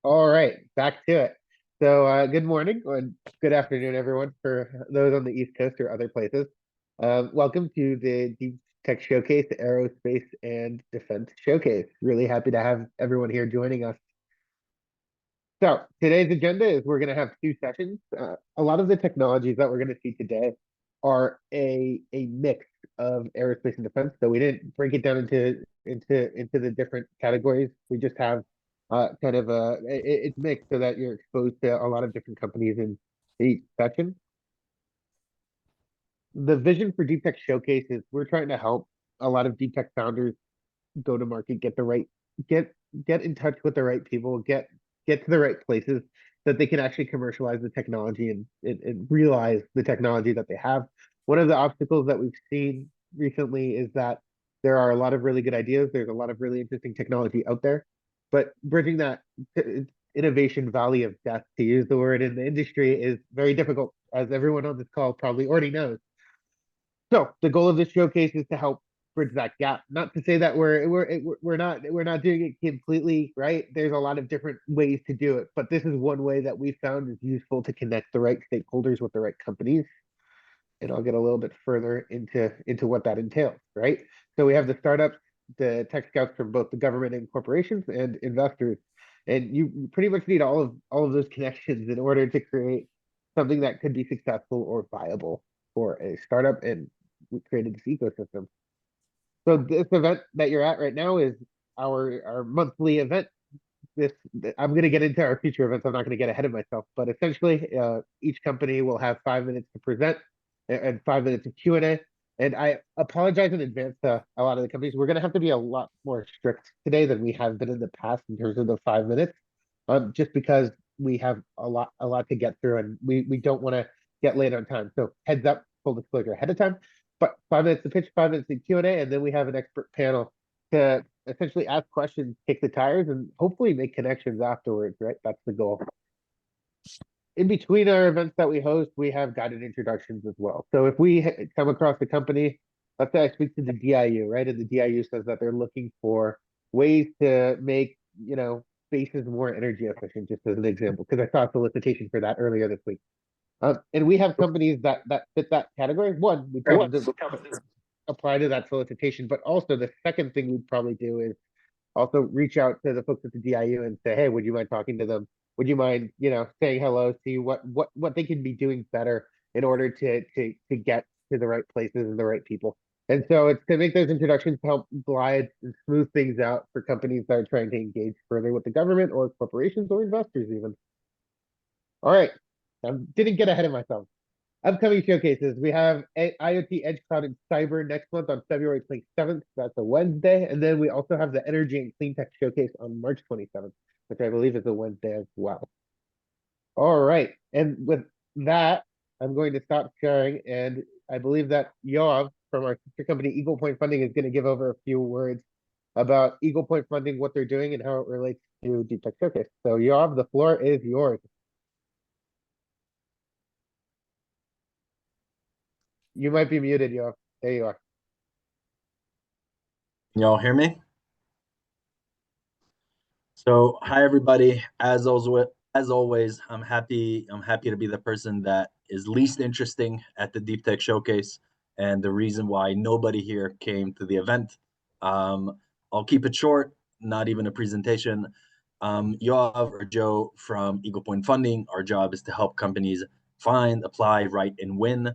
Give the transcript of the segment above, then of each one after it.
All right, back to it. So, good morning or good afternoon, everyone, for those on the East Coast or other places. Welcome to the Deep Tech Showcase, the Aerospace and Defense Showcase. Really happy to have everyone here joining us. So, today's agenda is we're going to have two sessions. A lot of the technologies that we're going to see today are a mix of aerospace and defense. So we didn't break it down into the different categories. We just have kind of it's mixed so that you're exposed to a lot of different companies in each section. The vision for Deep Tech Showcase is we're trying to help a lot of deep tech founders go to market, get the right get get in touch with the right people, get to the right places that they can actually commercialize the technology and realize the technology that they have. One of the obstacles that we've seen recently is that there are a lot of really good ideas. There's a lot of really interesting technology out there, but bridging that innovation valley of death, to use the word in the industry, is very difficult, as everyone on this call probably already knows. So the goal of this showcase is to help bridge that gap. Not to say that we're not doing it completely right. There's a lot of different ways to do it, but this is one way that we found is useful to connect the right stakeholders with the right companies. And I'll get a little bit further into what that entails, right? So we have the startups, the tech scouts from both the government and corporations and investors, and you pretty much need all of those connections in order to create something that could be successful or viable for a startup, and we created this ecosystem. So this event that you're at right now is our monthly event. This I'm going to get into our future events. I'm not going to get ahead of myself, but essentially, each company will have 5 minutes to present and 5 minutes of Q&A. And I apologize in advance to a lot of the companies. We're going to have to be a lot more strict today than we have been in the past in terms of the 5 minutes, just because we have a lot to get through, and we don't want to get late on time. So heads up, full disclosure ahead of time. But 5 minutes to pitch, 5 minutes to Q&A, and then we have an expert panel to essentially ask questions, kick the tires, and hopefully make connections afterwards, right? That's the goal. In between our events that we host, we have guided introductions as well. So if we come across a company, let's say I speak to the DIU, right? And the DIU says that they're looking for ways to make, spaces more energy efficient, just as an example, because I saw a solicitation for that earlier this week. And we have companies that fit that category. One, we tell them to apply to that solicitation, but also the second thing we'd probably do is also reach out to the folks at the DIU and say, hey, would you mind talking to them? Would you mind, saying hello, see what they can be doing better in order to get to the right places and the right people. And so it's to make those introductions to help glide and smooth things out for companies that are trying to engage further with the government or corporations or investors even. All right. I didn't get ahead of myself. Upcoming showcases, we have IoT Edge Cloud and Cyber next month on February 27th. That's a Wednesday. And then we also have the Energy and Clean Tech Showcase on March 27th, which I believe is a Wednesday as well. All right. And with that, I'm going to stop sharing. And I believe that Yoav from our sister company, Eagle Point Funding, is going to give over a few words about Eagle Point Funding, what they're doing, and how it relates to Deep Tech Showcase. So Yoav, the floor is yours. You might be muted, Yoav. There you are. Y'all hear me? So, hi everybody. As always, I'm happy to be the person that is least interesting at the Deep Tech Showcase, and the reason why nobody here came to the event. I'll keep it short, not even a presentation. Yoav or Joe from Eagle Point Funding, our job is to help companies find, apply, write, and win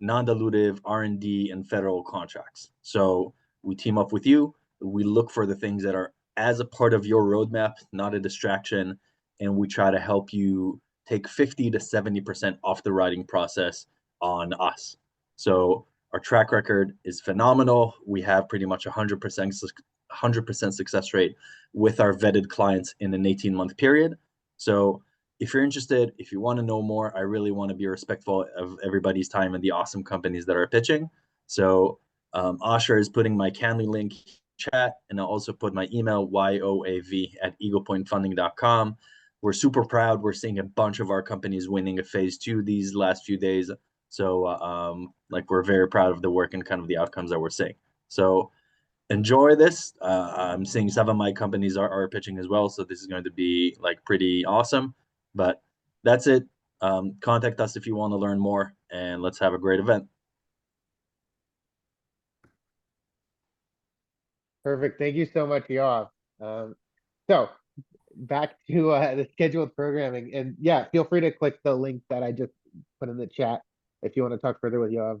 non-dilutive R&D and federal contracts. So we team up with you. We look for the things that are as a part of your roadmap, not a distraction, and we try to help you take 50 to 70% off the writing process on us. So our track record is phenomenal. We have pretty much 100% success rate with our vetted clients in an 18-month period. So if you're interested, if you want to know more, I really want to be respectful of everybody's time and the awesome companies that are pitching. So Asher is putting my Canly link chat, and I'll also put my email, yoav@eaglepointfunding.com. We're super proud. We're seeing a bunch of our companies winning a phase 2 these last few days. So we're very proud of the work and kind of the outcomes that we're seeing. So enjoy this. I'm seeing some of my companies are pitching as well, so this is going to be like pretty awesome. But that's it. Contact us if you want to learn more, and let's have a great event. Perfect. Thank you so much, Yoav. So back to the scheduled programming, and yeah, feel free to click the link that I just put in the chat if you want to talk further with Yoav.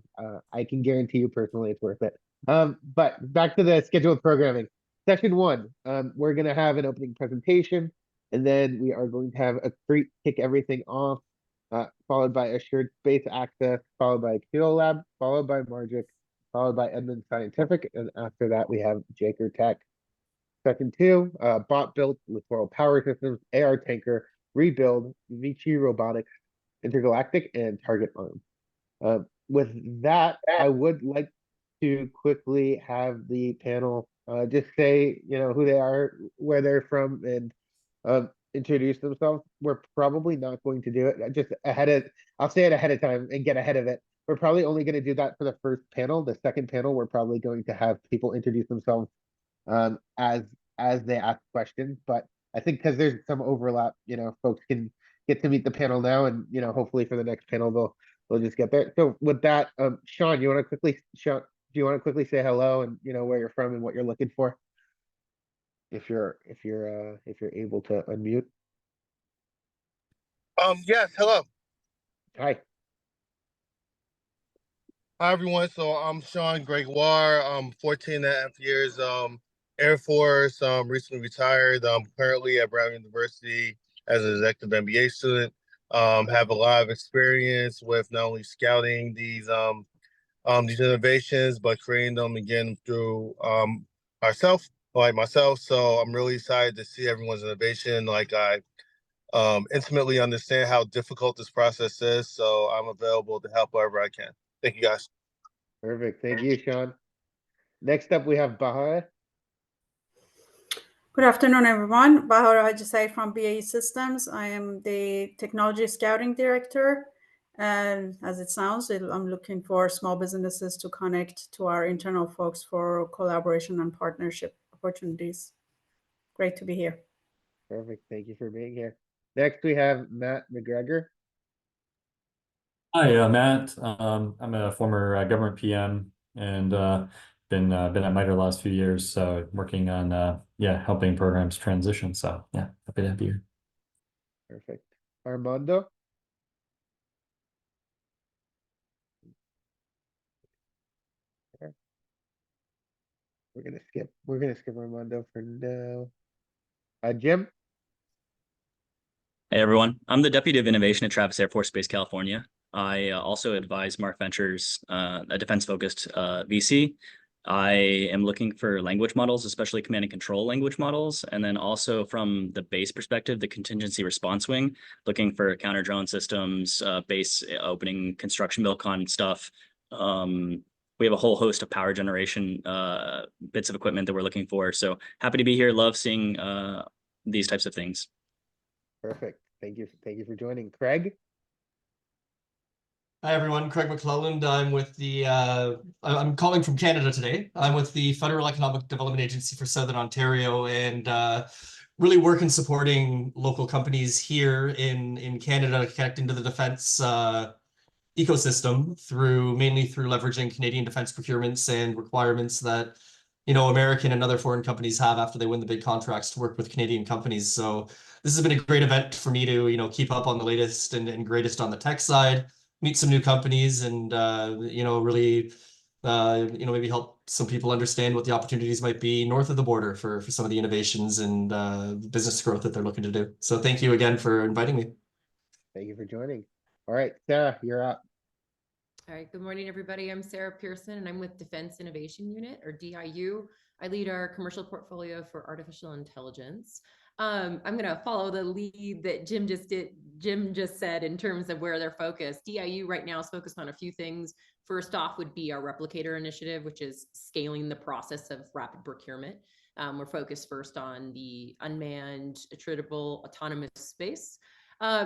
I can guarantee you personally it's worth it. But back to the scheduled programming. Session one, we're gonna have an opening presentation, and then we are going to have a great kick everything off, followed by assured space access, followed by QuLab, followed by Margic, followed by Edmund Scientific, and after that we have Acre Tech. Second two, bot built with Loral Power Systems, AR Tanker, Rebuild, Vici Robotics, Intergalactic, and Target Arm. With that, I would like to quickly have the panel just say, who they are, where they're from, and introduce themselves. We're probably not going to do it just I'll say it ahead of time and get ahead of it. We're probably only going to do that for the first panel. The second panel, we're probably going to have people introduce themselves um, as as they ask questions. But I think because there's some overlap, folks can get to meet the panel now, and hopefully for the next panel they'll just get there. So with that, Sean, Sean, do you want to quickly say hello and where you're from and what you're looking for? If you're able to unmute. Yes, hello. Hi. Hi everyone. So I'm Sean Gregoire. 14 and a half years Air Force, recently retired. Currently at Brown University as an executive MBA student. Have a lot of experience with not only scouting these innovations, but creating them again through myself. So I'm really excited to see everyone's innovation. Like I intimately understand how difficult this process is. So I'm available to help wherever I can. Thank you, guys. Perfect. Thank you, Sean. Next up, we have Bahar. Good afternoon, everyone. Bahar Hajisai from BAE Systems. I am the Technology Scouting Director. And as it sounds, I'm looking for small businesses to connect to our internal folks for collaboration and partnership opportunities. Great to be here. Perfect. Thank you for being here. Next, we have Matt McGregor. Hi, Matt. I'm a former government PM and been at MITRE the last few years, so working on helping programs transition. So yeah, happy to be here. Perfect. Armando. We're gonna skip Armando for now. Jim. Hey everyone, I'm the Deputy of Innovation at Travis Air Force Base, California. I also advise Mark Ventures, a defense-focused VC. I am looking for language models, especially command and control language models, and then also from the base perspective, the contingency response wing, looking for counter drone systems, base opening, construction milcon stuff. We have a whole host of power generation bits of equipment that we're looking for. So happy to be here. Love seeing these types of things. Perfect. Thank you. Thank you for joining. Craig. Hi everyone, Craig McClelland. I'm with the I'm calling from Canada today. I'm with the Federal Economic Development Agency for Southern Ontario, and really work in supporting local companies here in Canada to connect into the defense ecosystem mainly through leveraging Canadian defense procurements and requirements that American and other foreign companies have after they win the big contracts to work with Canadian companies. So this has been a great event for me to keep up on the latest and greatest on the tech side, meet some new companies, and really maybe help some people understand what the opportunities might be north of the border for some of the innovations and business growth that they're looking to do. So thank you again for inviting me. Thank you for joining. All right, Sarah, you're up. All right, good morning, everybody. I'm Sarah Pearson, and I'm with Defense Innovation Unit, or DIU. I lead our commercial portfolio for artificial intelligence. I'm going to follow the lead that Jim just said in terms of where they're focused. DIU right now is focused on a few things. First off would be our replicator initiative, which is scaling the process of rapid procurement. We're focused first on the unmanned, attritable, autonomous space.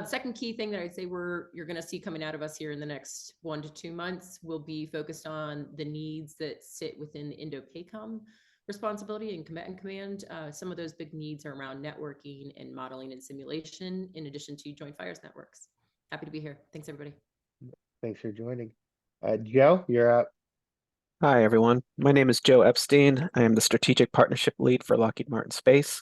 Second key thing that I'd say you're going to see coming out of us here in the next 1 to 2 months will be focused on the needs that sit within the Indo-PACOM responsibility and combatant command. Some of those big needs are around networking and modeling and simulation, in addition to joint fires networks. Happy to be here. Thanks, everybody. Thanks for joining. Joe, you're up. Hi, everyone. My name is Joe Epstein. I am the Strategic Partnership Lead for Lockheed Martin Space.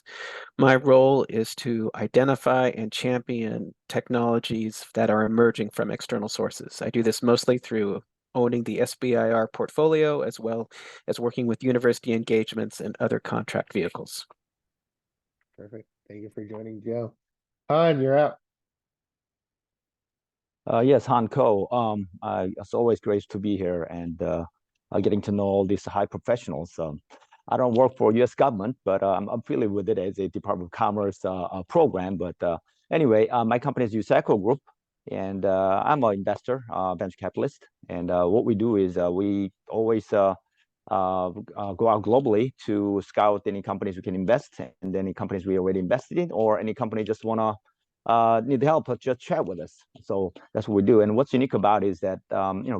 My role is to identify and champion technologies that are emerging from external sources. I do this mostly through owning the SBIR portfolio, as well as working with university engagements and other contract vehicles. Perfect. Thank you for joining, Joe. Han, you're up. Yes, Han Ko. It's always great to be here and getting to know all these high professionals. I don't work for U.S. government, but I'm affiliated with it as a Department of Commerce program. But anyway, my company is USACO Group, and I'm an investor, venture capitalist. And what we do is we always go out globally to scout any companies we can invest in, and any companies we already invested in, or any company just want to need help, just chat with us. So that's what we do. And what's unique about it is that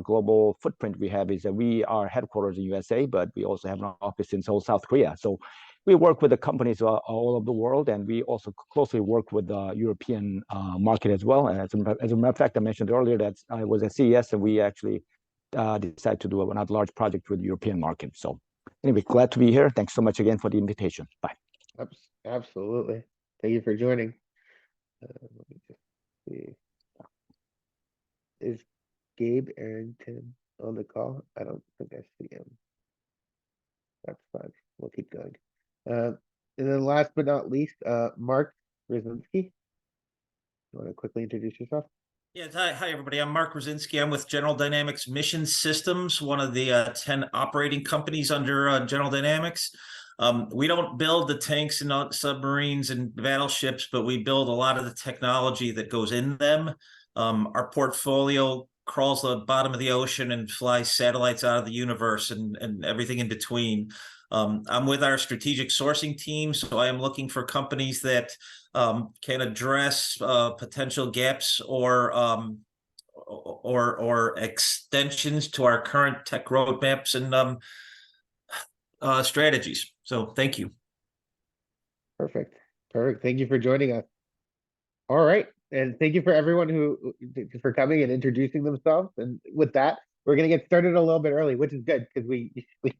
global footprint we have is that we are headquarters in USA, but we also have an office in Seoul, South Korea. So we work with the companies all over the world, and we also closely work with the European market as well. And as a matter of fact, I mentioned earlier that I was at CES, and we actually decided to do another large project with the European market. So anyway, glad to be here. Thanks so much again for the invitation. Bye. Absolutely. Thank you for joining. Let me just see. Is Gabe Arrington on the call? I don't think I see him. That's fine. We'll keep going. And then last but not least, Mark Rzazinski. You want to quickly introduce yourself? Yes, hi everybody. I'm Mark Rzazinski. I'm with General Dynamics Mission Systems, one of the 10 operating companies under General Dynamics. We don't build the tanks and submarines and battleships, but we build a lot of the technology that goes in them. Our portfolio crawls the bottom of the ocean and flies satellites out of the universe and everything in between. I'm with our strategic sourcing team, so I am looking for companies that can address potential gaps or extensions to our current tech roadmaps and strategies. So thank you. Perfect. Thank you for joining us. All right. And thank you for everyone for coming and introducing themselves. And with that, we're going to get started a little bit early, which is good because we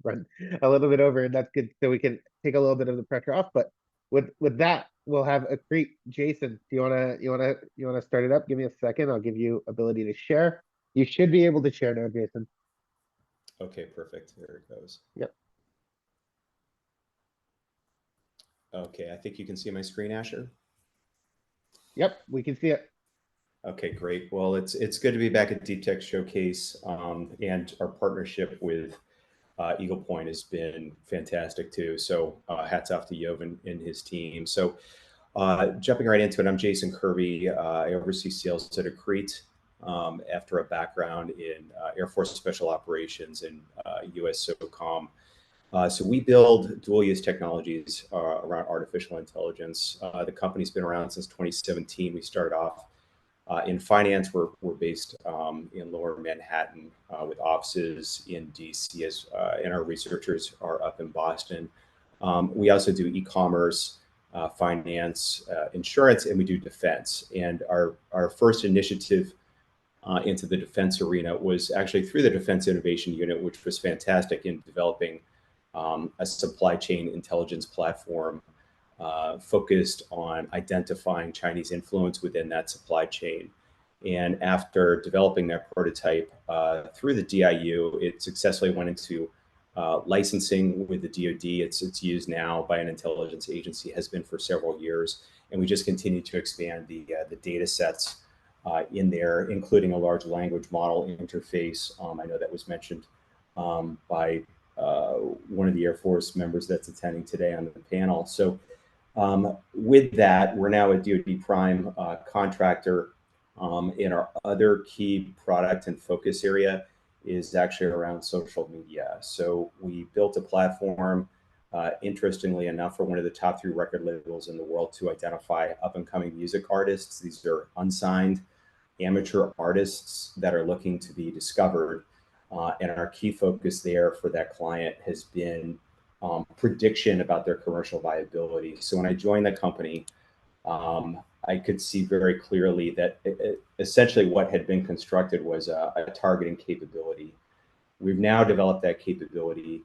run a little bit over, and that's good. So we can take a little bit of the pressure off. But with that, we'll have a creep. Jason, do you wanna start it up? Give me a second. I'll give you ability to share. You should be able to share now, Jason. Okay, perfect. There it goes. Yep. Okay, I think you can see my screen, Asher. Yep, we can see it. Okay, great. Well, it's good to be back at Deep Tech Showcase, and our partnership with Eagle Point has been fantastic too. So hats off to Jovan and his team. So jumping right into it, I'm Jason Kirby. I oversee sales at Acre after a background in Air Force Special Operations and US SOCOM. So we build dual-use technologies around artificial intelligence. The company's been around since 2017. We started off in finance. We're based in Lower Manhattan with offices in DC, and our researchers are up in Boston. We also do e-commerce, finance, insurance, and we do defense. And our first initiative into the defense arena was actually through the Defense Innovation Unit, which was fantastic in developing a supply chain intelligence platform focused on identifying Chinese influence within that supply chain. And after developing that prototype through the DIU, it successfully went into licensing with the DoD. It's used now by an intelligence agency, has been for several years. And we just continue to expand the data sets in there, including a large language model interface. I know that was mentioned by one of the Air Force members that's attending today on the panel. So with that, we're now a DoD prime contractor. In our other key product and focus area is actually around social media. So we built a platform, interestingly enough, for one of the top 3 record labels in the world to identify up-and-coming music artists. These are unsigned amateur artists that are looking to be discovered. And our key focus there for that client has been prediction about their commercial viability. So when I joined the company, I could see very clearly that essentially what had been constructed was a targeting capability. We've now developed that capability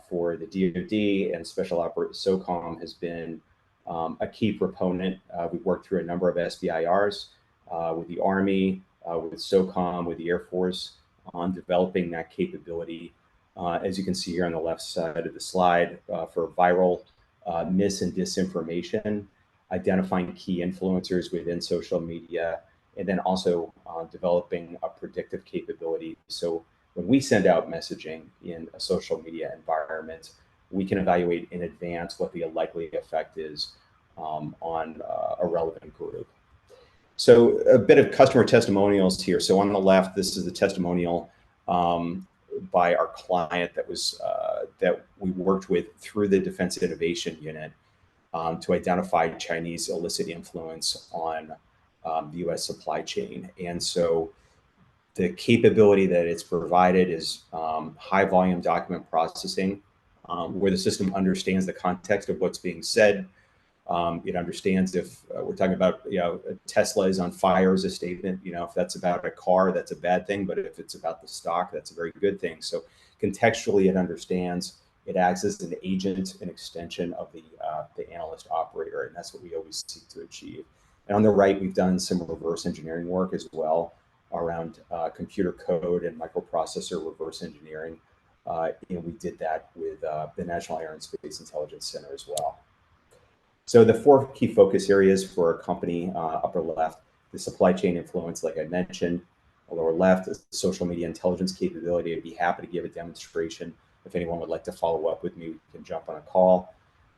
for the DoD, and Special Operations SOCOM has been a key proponent. We've worked through a number of SBIRs with the Army, with SOCOM, with the Air Force on developing that capability. As you can see here on the left side of the slide, for viral mis and disinformation, identifying key influencers within social media, and then also developing a predictive capability. So when we send out messaging in a social media environment, we can evaluate in advance what the likely effect is on a relevant group. So a bit of customer testimonials here. So on the left, this is the testimonial by our client that was that we worked with through the Defense Innovation Unit to identify Chinese illicit influence on the U.S. supply chain. And so the capability that it's provided is high volume document processing, where the system understands the context of what's being said. It understands if we're talking about, Tesla is on fire as a statement, if that's about a car, that's a bad thing. But if it's about the stock, that's a very good thing. So contextually, it understands. It acts as an agent, an extension of the analyst operator, and that's what we always seek to achieve. And on the right, we've done some reverse engineering work as well around computer code and microprocessor reverse engineering. And we did that with the National Air and Space Intelligence Center as well. So the 4 key focus areas for our company, upper left, the supply chain influence, like I mentioned. Lower left is the social media intelligence capability. I'd be happy to give a demonstration. If anyone would like to follow up with me, we can jump on a call.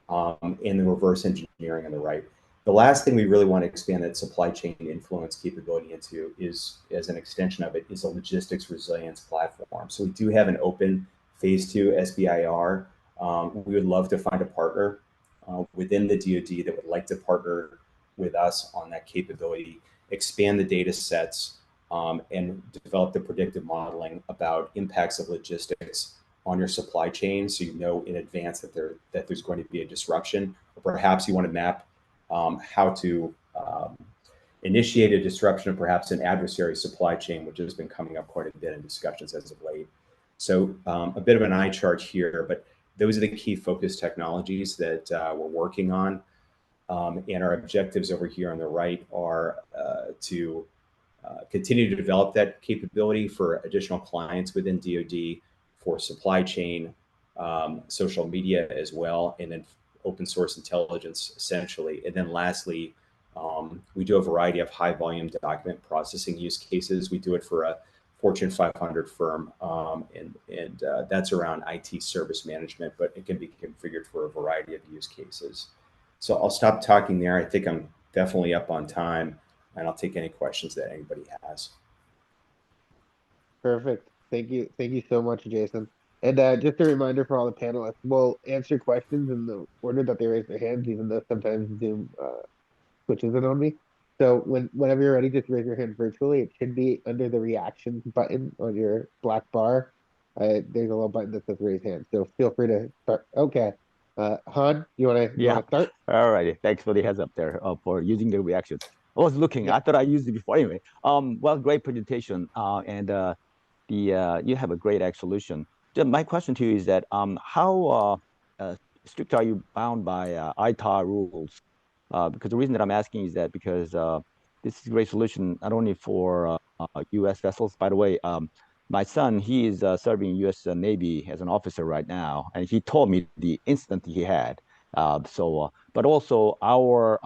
And the reverse engineering on the right. The last thing we really want to expand that supply chain influence capability into is, as an extension of it, is a logistics resilience platform. So we do have an open phase 2 SBIR. We would love to find a partner within the DoD that would like to partner with us on that capability, expand the data sets, and develop the predictive modeling about impacts of logistics on your supply chain, so you know in advance that there's going to be a disruption, or perhaps you want to map how to initiate a disruption of perhaps an adversary supply chain, which has been coming up quite a bit in discussions as of late. So a bit of an eye chart here, but those are the key focus technologies that we're working on. And our objectives over here on the right are to continue to develop that capability for additional clients within DoD, for supply chain, social media as well, and then open source intelligence essentially. And then lastly, we do a variety of high volume document processing use cases. We do it for a Fortune 500 firm, and that's around IT service management, but it can be configured for a variety of use cases. So I'll stop talking there. I think I'm definitely up on time, and I'll take any questions that anybody has. Perfect. Thank you so much, Jason. And just a reminder for all the panelists, we'll answer questions in the order that they raise their hands, even though sometimes Zoom switches it on me. So whenever you're ready, just raise your hand virtually. It should be under the reactions button on your black bar. There's a little button that says raise hand. So feel free to start. Okay. Han, you wanna start? All righty. Thanks for the heads up there for using the reactions. I was looking. I thought I used it before anyway. Well, great presentation, and you have a great ag solution. My question to you is that how strict are you bound by ITAR rules? Because the reason that I'm asking is that because this is a great solution not only for U.S. vessels. By the way, my son, he is serving U.S. Navy as an officer right now, and he told me the incident he had. But also our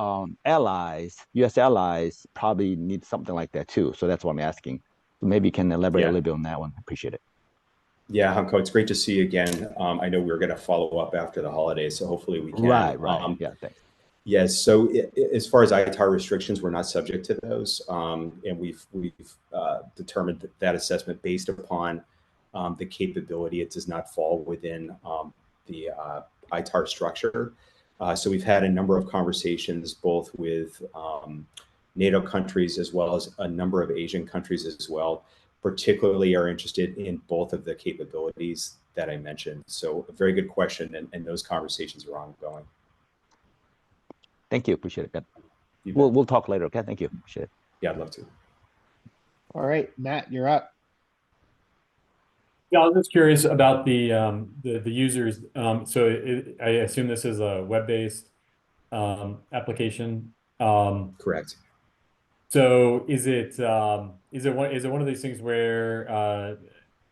allies, U.S. allies, probably need something like that too. So that's what I'm asking. So maybe you can elaborate a little bit on that one. Appreciate it. Yeah, Hanko, it's great to see you again. I know we're going to follow up after the holidays, so hopefully we can. Right. Yeah, thanks. Yes. So as far as ITAR restrictions, we're not subject to those, and we've determined that assessment based upon the capability. It does not fall within the ITAR structure. So we've had a number of conversations both with NATO countries as well as a number of Asian countries as well, particularly are interested in both of the capabilities that I mentioned. So a very good question, and those conversations are ongoing. Thank you. Appreciate it. You bet. We'll talk later. Okay. Thank you. Appreciate it. Yeah, I'd love to. All right, Matt, you're up. Yeah, I was just curious about the users. I assume this is a web-based application. Correct. So is it one of these things where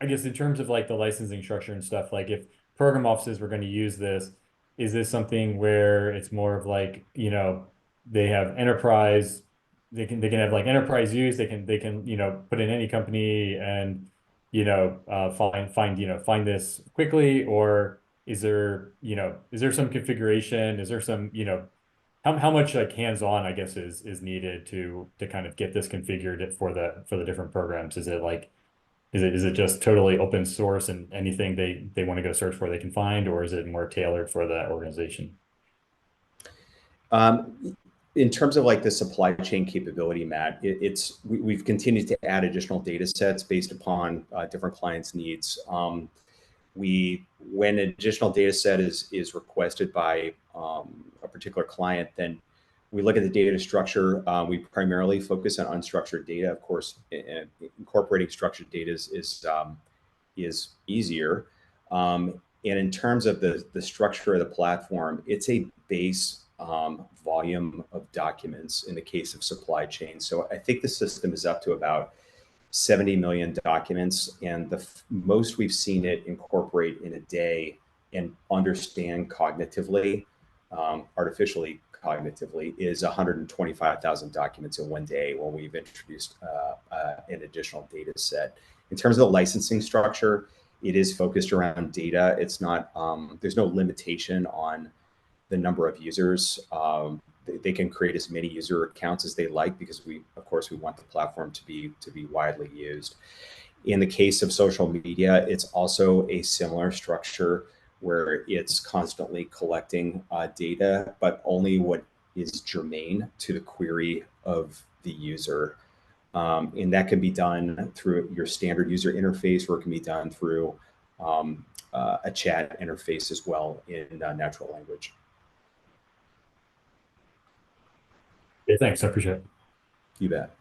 I guess in terms of like the licensing structure and stuff, like if program offices were going to use this, is this something where it's more of like, you know, they have enterprise, they can have like enterprise use, they can, you know, put in any company and, you know, find this quickly, or is there some configuration? Is there some, you know, how much like hands-on, I guess, is needed to kind of get this configured for the different programs? Is it like, is it just totally open source and anything they want to go search for they can find, or is it more tailored for that organization? In terms of like the supply chain capability, Matt, we've continued to add additional data sets based upon different clients' needs. When an additional data set is requested by a particular client, then we look at the data structure. We primarily focus on unstructured data. Of course, incorporating structured data is easier. And in terms of the structure of the platform, it's a base volume of documents in the case of supply chain. So I think the system is up to about 70 million documents, and the most we've seen it incorporate in a day and understand cognitively, artificially cognitively, is 125,000 documents in one day when we've introduced an additional data set. In terms of the licensing structure, it is focused around data. It's not, there's no limitation on the number of users. They can create as many user accounts as they like, because of course we want the platform to be widely used. In the case of social media, it's also a similar structure where it's constantly collecting data, but only what is germane to the query of the user. And that can be done through your standard user interface, or it can be done through a chat interface as well in natural language. Yeah, thanks. I appreciate it. You bet.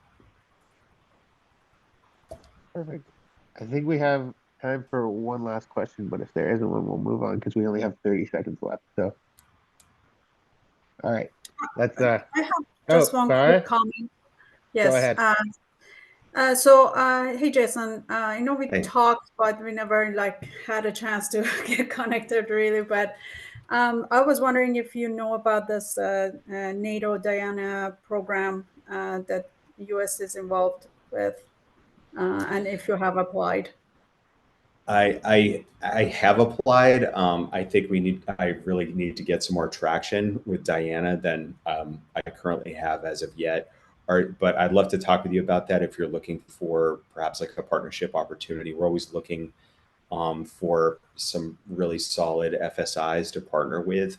Perfect. I think we have time for one last question, but if there isn't one, we'll move on because we only have 30 seconds left. So, all right, let's. I have just one quick comment. Yes. Go ahead. Hey, Jason, I know we talked, but we never like had a chance to get connected really. But I was wondering if you know about this NATO Diana program that US is involved with, and if you have applied. I have applied. I think I really need to get some more traction with Diana than I currently have as of yet. But I'd love to talk with you about that if you're looking for perhaps like a partnership opportunity. We're always looking for some really solid FSIs to partner with.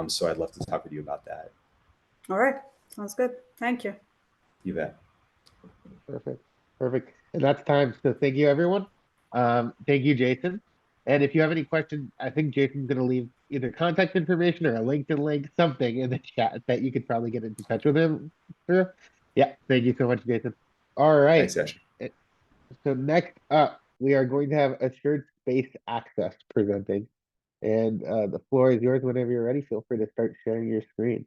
So I'd love to talk with you about that. All right. Sounds good. Thank you. You bet. Perfect. And that's time. So thank you, everyone. Thank you, Jason. And if you have any questions, I think Jason's going to leave either contact information or a LinkedIn link, something in the chat that you could probably get into touch with him through. Yeah, thank you so much, Jason. All right. Thanks, Ash. So next up, we are going to have Assured Space Access presenting. And the floor is yours whenever you're ready. Feel free to start sharing your screen.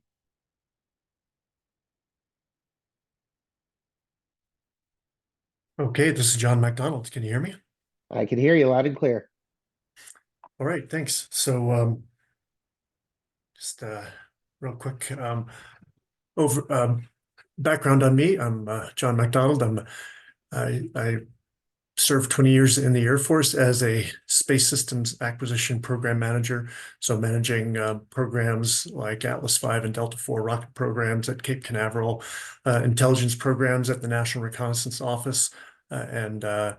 Okay, this is John McDonald. Can you hear me? I can hear you loud and clear. All right, thanks. So just real quick background on me. I'm John McDonald. I served 20 years in the Air Force as a space systems acquisition program manager. So managing programs like Atlas V and Delta IV rocket programs at Cape Canaveral, intelligence programs at the National Reconnaissance Office, and the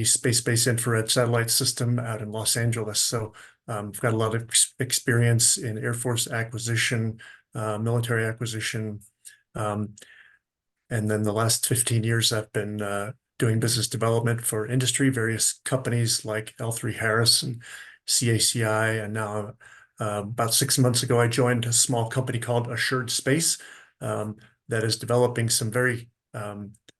space-based infrared satellite system out in Los Angeles. So I've got a lot of experience in Air Force acquisition, military acquisition, and then the last 15 years I've been doing business development for industry, various companies like L3 Harris and CACI. And now about 6 months ago, I joined a small company called Assured Space that is developing some very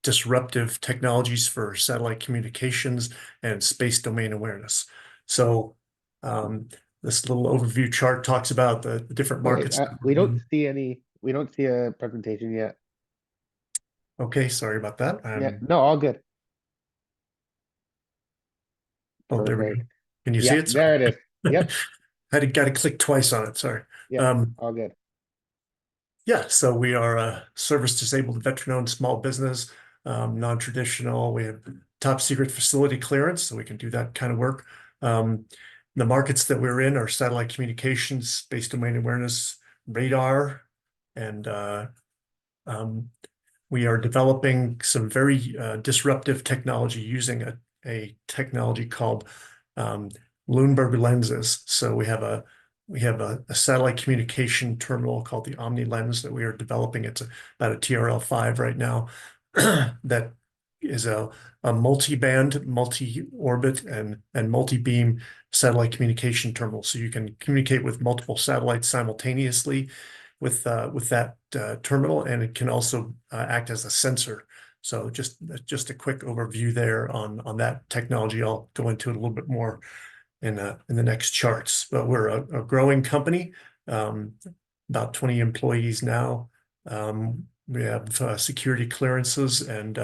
disruptive technologies for satellite communications and space domain awareness. So this little overview chart talks about the different markets. We don't see a presentation yet. Okay, sorry about that. Yeah, no, all good. Oh, there we go. Perfect. Can you Yeah, see it? there it is. Yep. I got to click twice on it. Sorry. Yeah, all good. Yeah, so we are a service-disabled veteran-owned small business, non-traditional. We have top secret facility clearance, so we can do that kind of work. The markets that we're in are satellite communications, space domain awareness, radar, and we are developing some very disruptive technology using a technology called Lundberg lenses. So we have a satellite communication terminal called the Omni lens that we are developing. It's about a TRL5 right now that is a multi-band, multi-orbit, and multi-beam satellite communication terminal. So you can communicate with multiple satellites simultaneously with that terminal, and it can also act as a sensor. So just a quick overview there on that technology. I'll go into it a little bit more in the next charts. But we're a growing company, about 20 employees now. We have security clearances and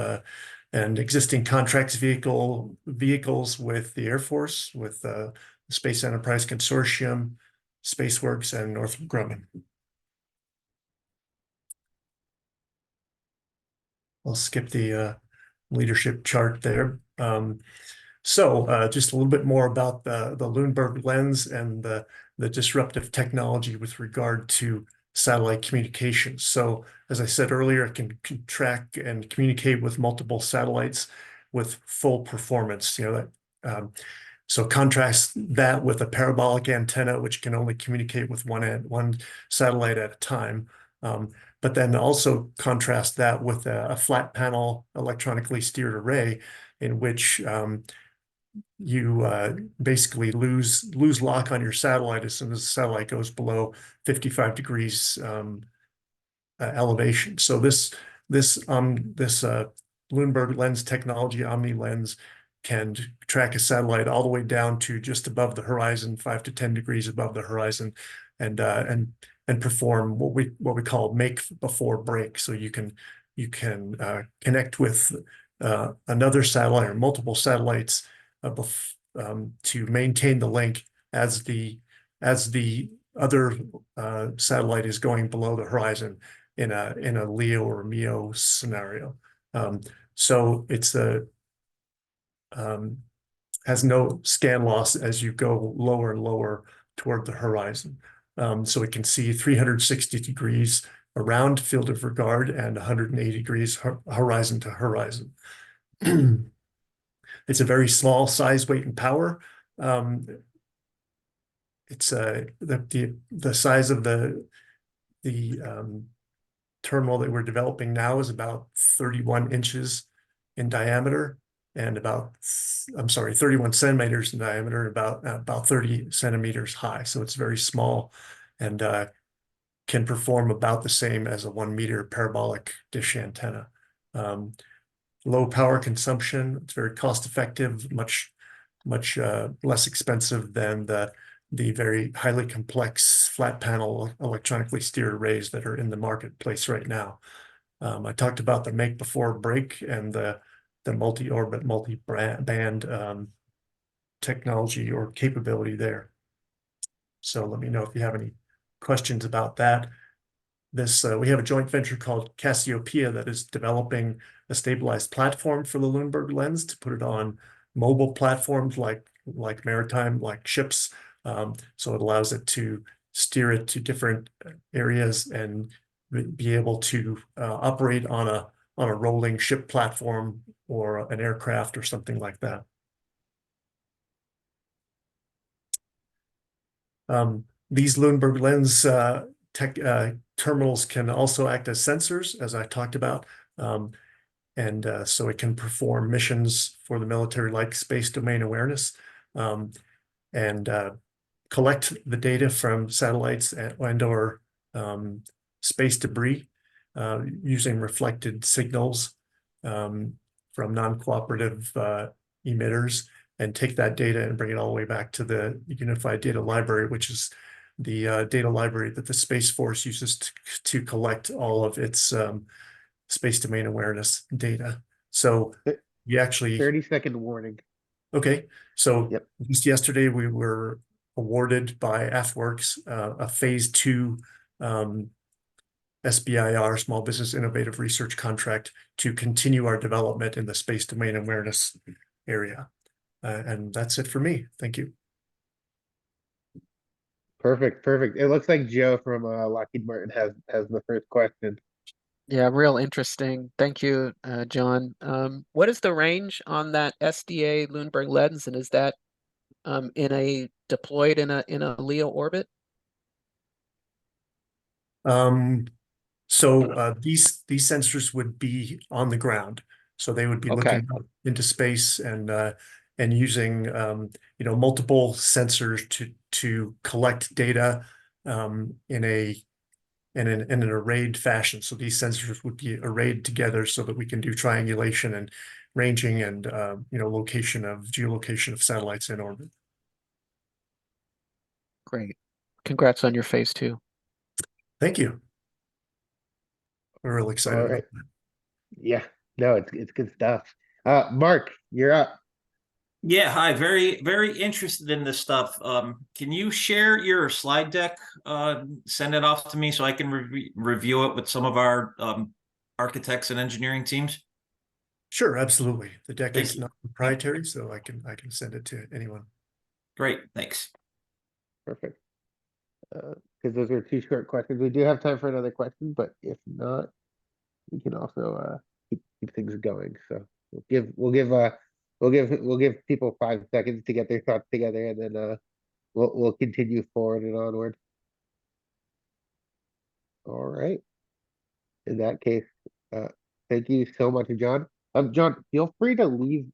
existing contracts vehicles with the Air Force, with the Space Enterprise Consortium, SpaceWorks, and Northrop Grumman. I'll skip the leadership chart there. So just a little bit more about the Lundberg lens and the disruptive technology with regard to satellite communications. So as I said earlier, it can track and communicate with multiple satellites with full performance. So contrast that with a parabolic antenna, which can only communicate with one satellite at a time. But then also contrast that with a flat panel electronically steered array, in which you basically lose lock on your satellite as soon as the satellite goes below 55 degrees elevation. So this Lundberg lens technology, Omni lens, can track a satellite all the way down to just above the horizon, 5 to 10 degrees above the horizon, and perform what we call make before break. So you can connect with another satellite or multiple satellites to maintain the link as the other satellite is going below the horizon in a LEO or MEO scenario. So it's has no scan loss as you go lower and lower toward the horizon. So it can see 360 degrees around field of regard and 180 degrees horizon to horizon. It's a very small size, weight, and power. It's the size of the terminal that we're developing now is about 31 inches in diameter and 31 centimeters in diameter, about 30 centimeters high. So it's very small and can perform about the same as a 1 meter parabolic dish antenna. Low power consumption. It's very cost effective, much less expensive than the very highly complex flat panel electronically steered arrays that are in the marketplace right now. I talked about the make before break and the multi-orbit, multi-band technology or capability there. So let me know if you have any questions about that. We have a joint venture called Cassiopeia that is developing a stabilized platform for the Lundberg lens to put it on mobile platforms like maritime, like ships. So it allows it to steer it to different areas and be able to operate on a rolling ship platform or an aircraft or something like that. These Lundberg lens terminals can also act as sensors, as I talked about. And so it can perform missions for the military like space domain awareness, and collect the data from satellites and or space debris using reflected signals from non-cooperative emitters, and take that data and bring it all the way back to the Unified Data Library, which is the data library that the Space Force uses to collect all of its space domain awareness data. So we actually 30-second warning. Okay, so Yep. just yesterday we were awarded by AFWorks a phase 2 SBIR, Small Business Innovative Research contract, to continue our development in the space domain awareness area. And that's it for me. Thank you. Perfect. It looks like Joe from Lockheed Martin has the first question. Yeah, real interesting. Thank you, John. What is the range on that SDA Lundberg lens, and is that deployed in a LEO orbit? So these sensors would be on the ground, so they would be Okay. looking up into space and using multiple sensors to collect data in an arrayed fashion. So these sensors would be arrayed together so that we can do triangulation and ranging and geolocation of satellites in orbit. Great. Congrats on your phase 2. Thank you. We're really excited All about right. that. Yeah. No, it's good stuff. Mark, you're up. Yeah, hi. Very, very interested in this stuff. Can you share your slide deck? Send it off to me so I can review it with some of our architects and engineering teams. Sure, absolutely. The deck Thank is you. not proprietary, so I can send it to anyone. Great, thanks. Perfect. Because those are 2 short questions. We do have time for another question, but if not, we can also keep things going. So we'll give people 5 seconds to get their thoughts together, and then we'll continue forward and onward. All right. In that case, thank you so much, John. John, feel free to leave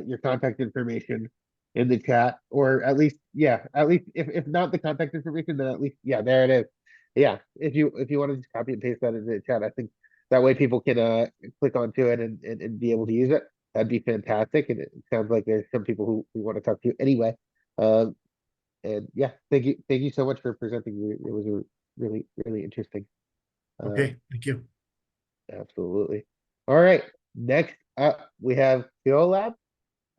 your contact information in the chat, or at least if not the contact information, then at least there it is. Yeah, if you want to just copy and paste that into the chat, I think that way people can click onto it and be able to use it. That'd be fantastic. And it sounds like there's some people who want to talk to you anyway. And yeah, thank you so much for presenting. It was really interesting. Okay, thank you. Absolutely. All right. Next up, we have QuLab.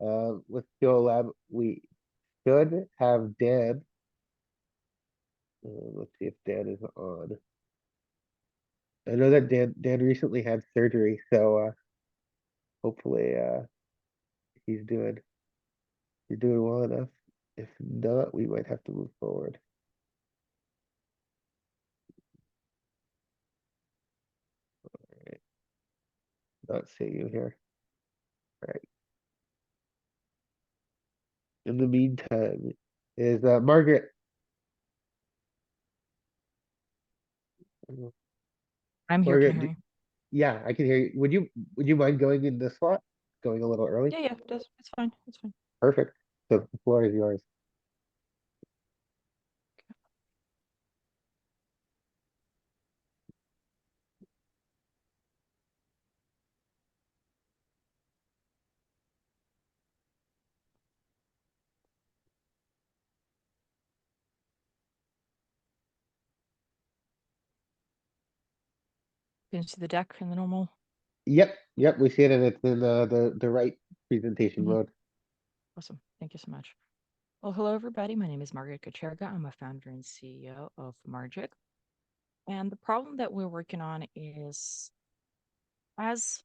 With QuLab, we should have Dan. Let's see if Dan is on. I know that Dan recently had surgery, so hopefully he's doing well enough. If not, we might have to move forward. All right. Not seeing you here. All right. In the meantime, is Margaret. I'm here. Margaret, Can you hear me? yeah, I can hear you. Would you mind going in this slot? Going a little early? Yeah, it's fine. It's fine. Perfect. So the floor is yours. Can you see the deck in the normal? Yep, we see it, and it's in the right presentation Mhm. mode. Awesome. Thank you so much. Well, hello, everybody. My name is Margaret Kucherga. I'm a founder and CEO of Margic. And the problem that we're working on is as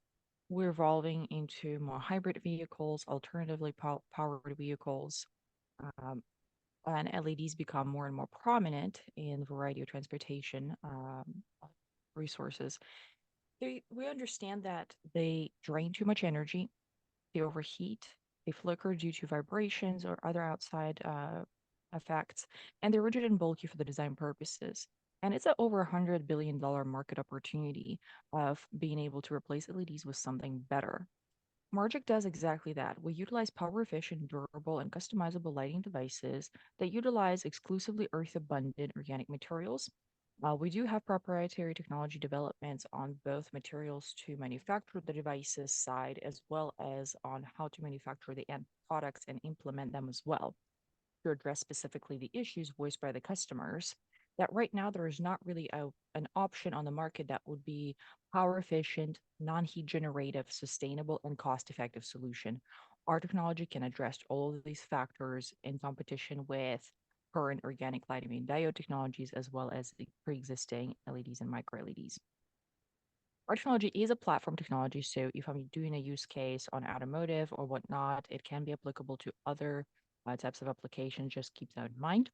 we're evolving into more hybrid vehicles, alternatively powered vehicles, and LEDs become more and more prominent in a variety of transportation resources. We understand that they drain too much energy, they overheat, they flicker due to vibrations or other outside effects, and they're rigid and bulky for the design purposes. And it's an over $100 billion market opportunity of being able to replace LEDs with something better. Margic does exactly that. We utilize power efficient, durable, and customizable lighting devices that utilize exclusively earth abundant organic materials. We do have proprietary technology developments on both materials to manufacture the devices side as well as on how to manufacture the end products and implement them as well to address specifically the issues voiced by the customers. That right now there is not really an option on the market that would be power efficient, non-heat generative, sustainable, and cost-effective solution. Our technology can address all of these factors in competition with current organic lighting and diode technologies, as well as the pre-existing LEDs and micro LEDs. Our technology is a platform technology, so if I'm doing a use case on automotive or whatnot, it can be applicable to other types of applications. Just keep that in mind.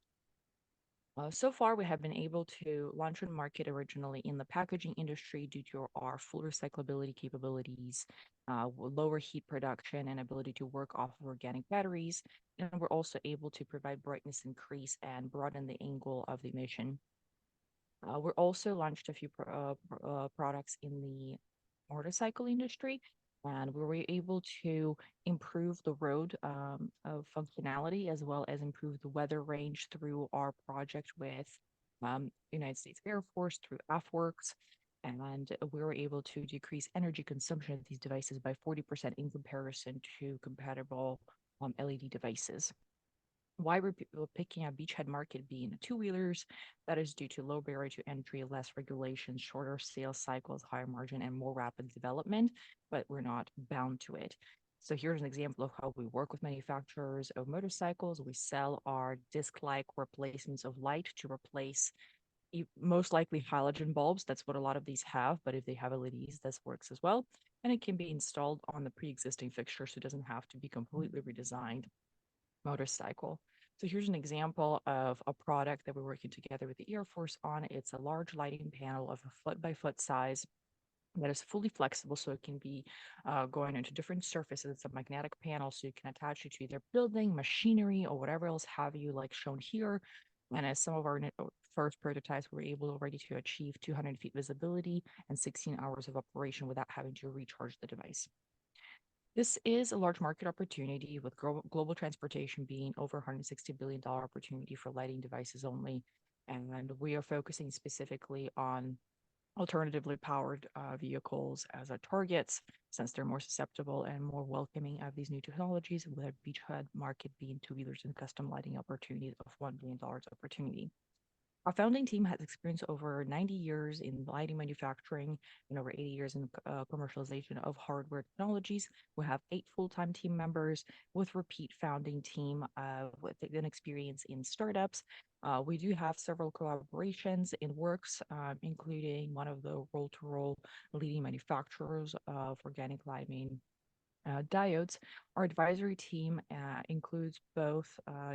So far, we have been able to launch on market originally in the packaging industry due to our full recyclability capabilities, lower heat production, and ability to work off of organic batteries. And we're also able to provide brightness increase and broaden the angle of the emission. We're also launched a few products in the motorcycle industry, and we were able to improve the road functionality as well as improve the weather range through our project with United States Air Force through AFWorks. And we were able to decrease energy consumption of these devices by 40% in comparison to compatible LED devices. Why we're picking a beachhead market being two-wheelers, that is due to low barrier to entry, less regulations, shorter sales cycles, higher margin, and more rapid development, but we're not bound to it. So here's an example of how we work with manufacturers of motorcycles. We sell our disc-like replacements of light to replace most likely halogen bulbs. That's what a lot of these have, but if they have LEDs, this works as well. And it can be installed on the pre-existing fixture, so it doesn't have to be completely redesigned motorcycle. So here's an example of a product that we're working together with the Air Force on. It's a large lighting panel of a foot-by-foot size that is fully flexible, so it can be going into different surfaces. It's a magnetic panel, so you can attach it to either building, machinery, or whatever else have you, like shown here. And as some of our first prototypes, we were able already to achieve 200 feet visibility and 16 hours of operation without having to recharge the device. This is a large market opportunity with global transportation being over $160 billion opportunity for lighting devices only. And we are focusing specifically on alternatively powered vehicles as our targets, since they're more susceptible and more welcoming of these new technologies, with a beachhead market being two-wheelers and custom lighting opportunities of $1 billion opportunity. Our founding team has experience over 90 years in lighting manufacturing and over 80 years in commercialization of hardware technologies. We have 8 full-time team members with repeat founding team with an experience in startups. We do have several collaborations in works, including one of the roll-to-roll leading manufacturers of organic lighting diodes. Our advisory team includes both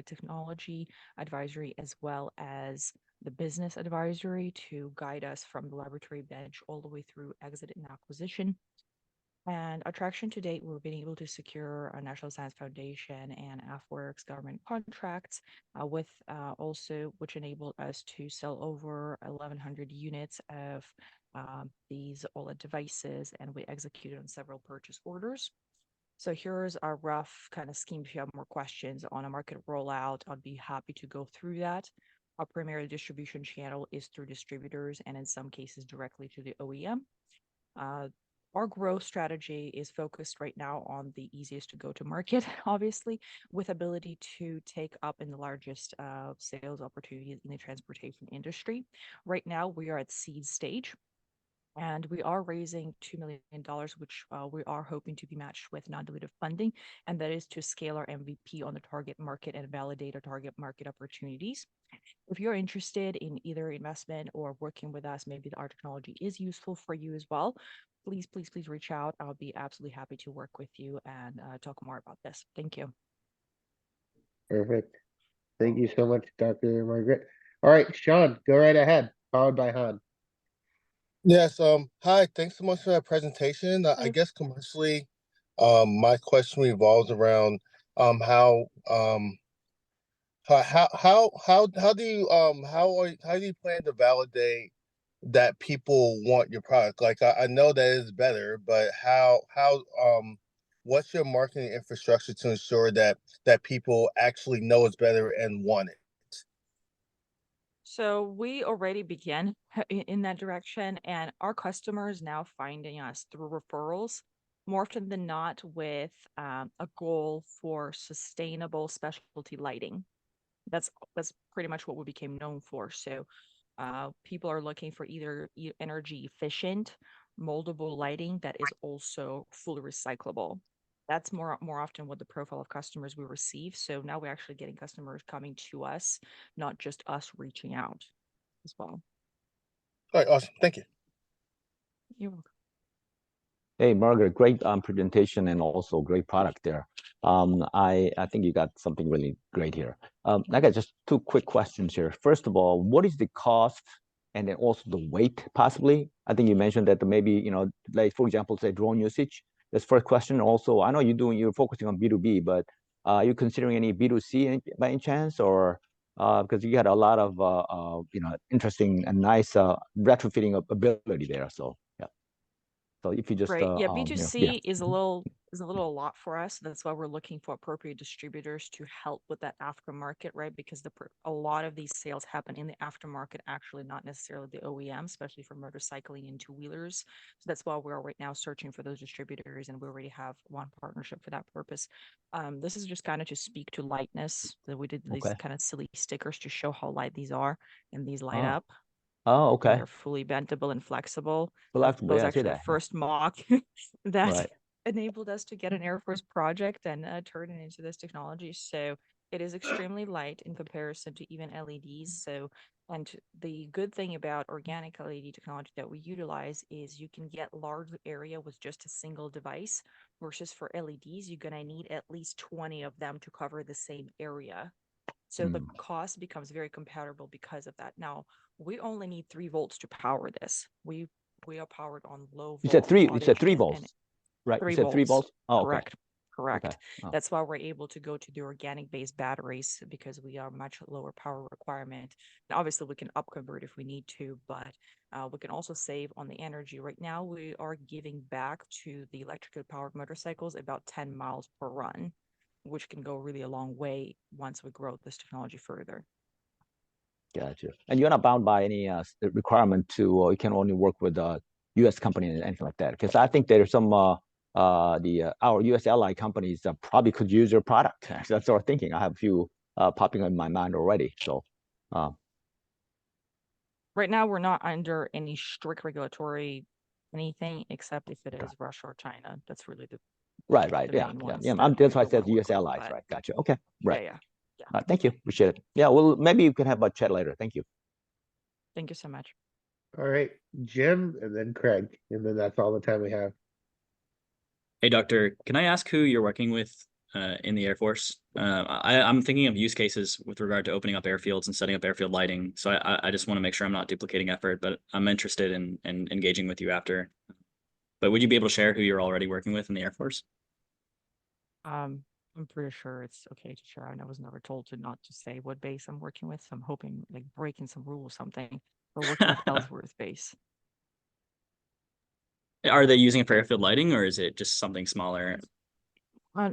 technology advisory as well as the business advisory to guide us from the laboratory bench all the way through exit and acquisition. And attraction to date, we've been able to secure a National Science Foundation and AFWorks government contracts with also, which enabled us to sell over 1,100 units of these OLED devices, and we executed on several purchase orders. So here's our rough kind of scheme. If you have more questions on a market rollout, I'd be happy to go through that. Our primary distribution channel is through distributors and in some cases directly to the OEM. Our growth strategy is focused right now on the easiest to go to market, obviously, with ability to take up in the largest sales opportunities in the transportation industry. Right now, we are at seed stage. And we are raising $2 million, which we are hoping to be matched with non-dilutive funding. And that is to scale our MVP on the target market and validate our target market opportunities. If you're interested in either investment or working with us, maybe our technology is useful for you as well, please reach out. I'll be absolutely happy to work with you and talk more about this. Thank you. Perfect. Thank you so much, Dr. Margaret. All right, Sean, go right ahead, followed by Han. Yes, hi, thanks so much for that presentation. I guess commercially, my question revolves around how How do you how do you plan to validate that people want your product? Like I know that it's better, but what's your marketing infrastructure to ensure that people actually know it's better and want it? So we already began in that direction, and our customers now finding us through referrals more often than not with a goal for sustainable specialty lighting. That's pretty much what we became known for. So people are looking for either energy efficient, moldable lighting that is also fully recyclable. That's more often what the profile of customers we receive. So now we're actually getting customers coming to us, not just us reaching out as well. All right, awesome. Thank you. You're welcome. Hey, Margaret, great presentation and also great product there. I think you got something really great here. I got just two quick questions here. First of all, what is the cost and then also the weight possibly? I think you mentioned that maybe, you know, like for example, say drone usage. That's first question. Also, I know you're focusing on B2B, but are you considering any B2C by any chance, or because you got a lot of you know, interesting and nice retrofitting ability there. So yeah. So if you just Right. Yeah, you know, B2C is a little a lot for us. That's why we're looking for appropriate distributors to help with that aftermarket, right? Because a lot of these sales happen in the aftermarket, actually, not necessarily the OEM, especially for motorcycling and two-wheelers. So that's why we're right now searching for those distributors, and we already have one partnership for that purpose. This is just kind of to speak to lightness. So we did these Okay. kind of silly stickers to show how light these are, and these light Oh. up. Oh, And okay. they're fully bendable and flexible. Flexible, That was yeah, I see actually the that. first mock that Right. enabled us to get an Air Force project and turn it into this technology. So it is extremely light in comparison to even LEDs. So, and the good thing about organic LED technology that we utilize is you can get large area with just a single device, versus for LEDs, you're going to need at least 20 of them to cover the same area. So the cost becomes very comparable because of that. Now, we only need 3 volts to power this. We are powered on low You said volt you said 3 wattage and volts, right? 3 You said 3 volts. volts? Oh, okay. Correct. Correct. Okay. Oh. That's why we're able to go to the organic based batteries, because we are much lower power requirement. And obviously we can upconvert if we need to, but we can also save on the energy. Right now we are giving back to the electrically powered motorcycles about 10 miles per run, which can go really a long way once we grow this technology further. Gotcha. And you're not bound by any requirement to you can only work with U.S. companies and anything like that. Because I think there's some our U.S. ally companies that probably could use your product. That's what I'm thinking. I have a few popping in my mind already. So. Right now, we're not under any strict regulatory anything, except if it is Russia or China. That's really the Right. the Yeah. main Yeah. ones Yeah. that That's why I we said wanna work U.S. with, allies. but Right. Gotcha. Okay. Right. yeah. Thank you. Appreciate it. Yeah. Well, maybe you can have a chat later. Thank you. Thank you so much. All right, Jim, and then Craig, and then that's all the time we have. Hey, Doctor, can I ask who you're working with in the Air Force? I'm thinking of use cases with regard to opening up airfields and setting up airfield lighting. So I just want to make sure I'm not duplicating effort, but I'm interested in engaging with you after. But would you be able to share who you're already working with in the Air Force? I'm pretty sure it's okay to share. I was never told to not to say what base I'm working with. So I'm hoping like breaking some rule or something. We're working with Ellsworth base. Are they using it for airfield lighting, or is it just something smaller?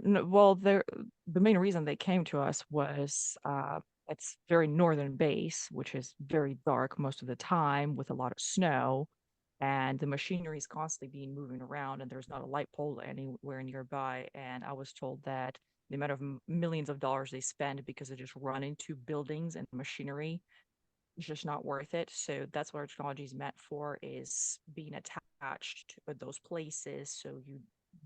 No, well, the main reason they came to us was it's very northern base, which is very dark most of the time with a lot of snow, and the machinery is constantly being moving around, and there's not a light pole anywhere nearby. And I was told that the amount of millions of dollars they spend because they just run into buildings and machinery, it's just not worth it. So that's what our technology is meant for, is being attached to those places so you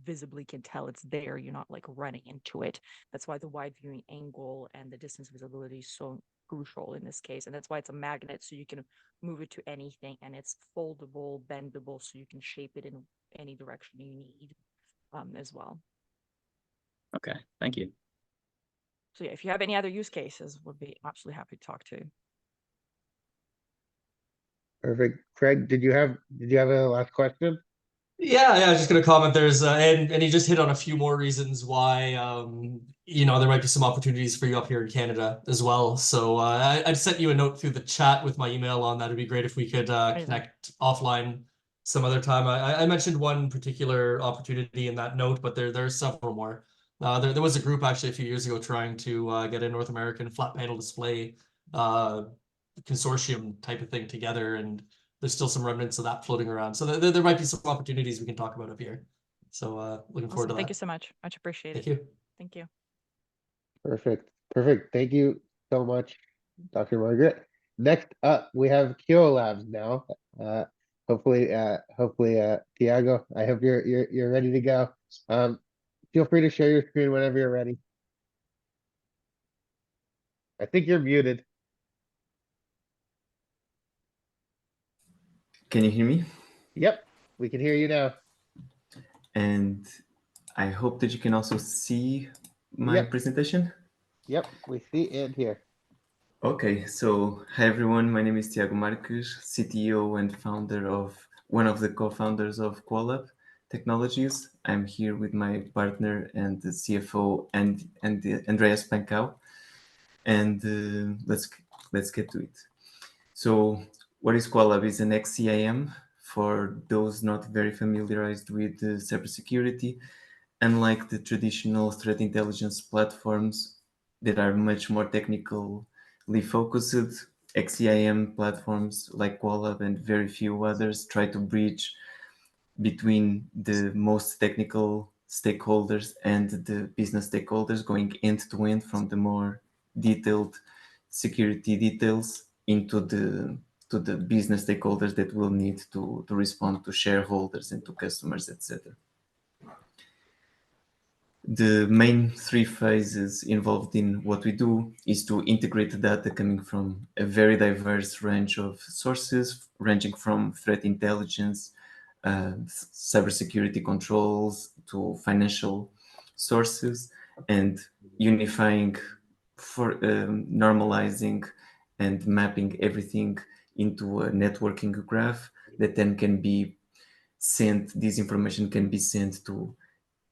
visibly can tell it's there. You're not like running into it. That's why the wide viewing angle and the distance visibility is so crucial in this case. And that's why it's a magnet, so you can move it to anything, and it's foldable, bendable, so you can shape it in any direction you need as well. Okay, thank you. So yeah, if you have any other use cases, we'll be absolutely happy to talk to. Perfect. Craig, did you have a last question? Yeah, I was just gonna comment. There's and he just hit on a few more reasons why there might be some opportunities for you up here in Canada as well. So I'd sent you a note through the chat with my email on that. It'd be great if we could connect offline some other time. I mentioned one particular opportunity in that note, but there are several more. There was a group actually a few years ago trying to get a North American flat panel display consortium type of thing together, and there's still some remnants of that floating around. So there might be some opportunities we can talk about up here. So looking forward to Awesome. Thank you that. so much. Much appreciated. Thank you. Thank you. Perfect. Thank you so much, Dr. Margaret. Next up, we have QuLab now. Hopefully, Tiago, I hope you're ready to go. Feel free to share your screen whenever you're ready. I think you're muted. Can you hear me? Yep, we can hear you now. And I hope that you can also see my presentation. Yep, we see and hear. Okay, so hi everyone, my name is Tiago Marques, CTO and one of the co-founders of QuLab Technologies. I'm here with my partner and the CFO and Andreas Pancao. And let's get to it. So what is QuLab? Is an XCIM for those not very familiarized with cybersecurity. Unlike the traditional threat intelligence platforms that are much more technically focused, XCIM platforms like QuLab and very few others try to bridge between the most technical stakeholders and the business stakeholders, going end to end from the more detailed security details into the business stakeholders that will need to respond to shareholders and to customers, etc. The main three phases involved in what we do is to integrate the data coming from a very diverse range of sources, ranging from threat intelligence, cybersecurity controls to financial sources, and unifying for normalizing and mapping everything into a networking graph that then can be sent. This information can be sent to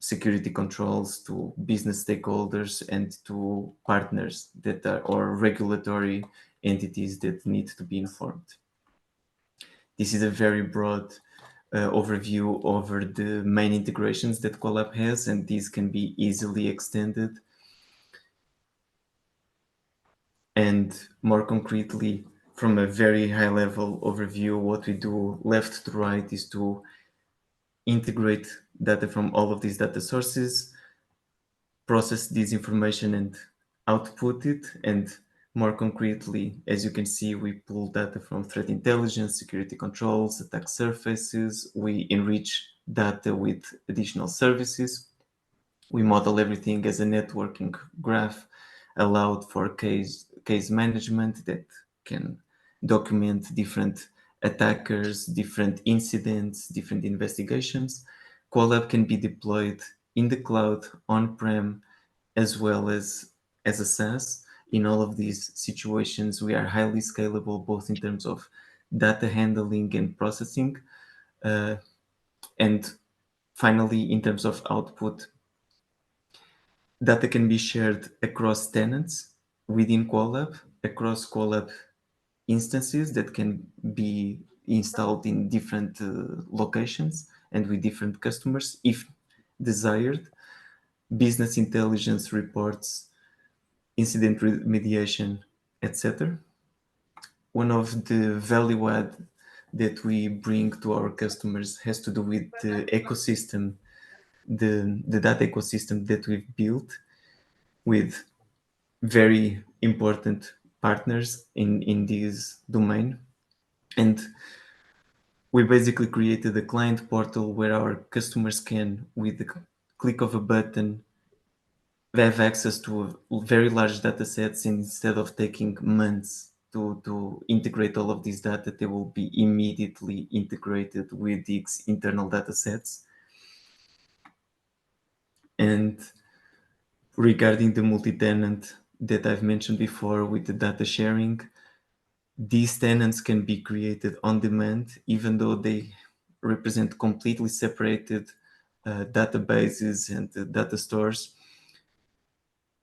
security controls, to business stakeholders, and to partners that are or regulatory entities that need to be informed. This is a very broad overview over the main integrations that QuLab has, and these can be easily extended. And more concretely, from a very high level overview, what we do left to right is to integrate data from all of these data sources, process this information and output it. And more concretely, as you can see, we pull data from threat intelligence, security controls, attack surfaces. We enrich data with additional services. We model everything as a networking graph, allowed for case management that can document different attackers, different incidents, different investigations. QuLab can be deployed in the cloud, on-prem, as well as a SaaS. In all of these situations, we are highly scalable, both in terms of data handling and processing. And finally, in terms of output, data can be shared across tenants within QuLab, across QuLab instances that can be installed in different locations and with different customers if desired. Business intelligence reports, incident remediation, etc. One of the value add that we bring to our customers has to do with the ecosystem, the data ecosystem that we've built with very important partners in this domain. And we basically created a client portal where our customers can, with the click of a button, have access to very large data sets. Instead of taking months to integrate all of these data, they will be immediately integrated with these internal data sets. And regarding the multi-tenant that I've mentioned before with the data sharing, these tenants can be created on demand, even though they represent completely separated databases and data stores.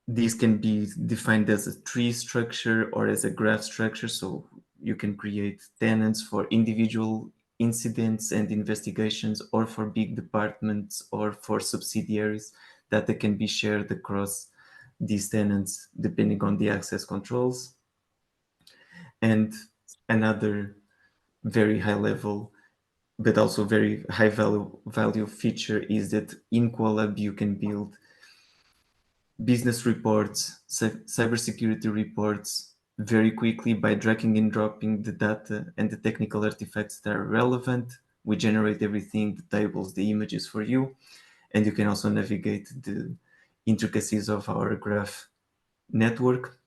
These can be defined as a tree structure or as a graph structure. So you can create tenants for individual incidents and investigations, or for big departments, or for subsidiaries. Data can be shared across these tenants depending on the access controls. And another very high level but also very high value feature is that in QuLab you can build business reports, cybersecurity reports very quickly by dragging and dropping the data and the technical artifacts that are relevant. We generate everything, the tables, the images for you, and you can also navigate the intricacies of our graph network,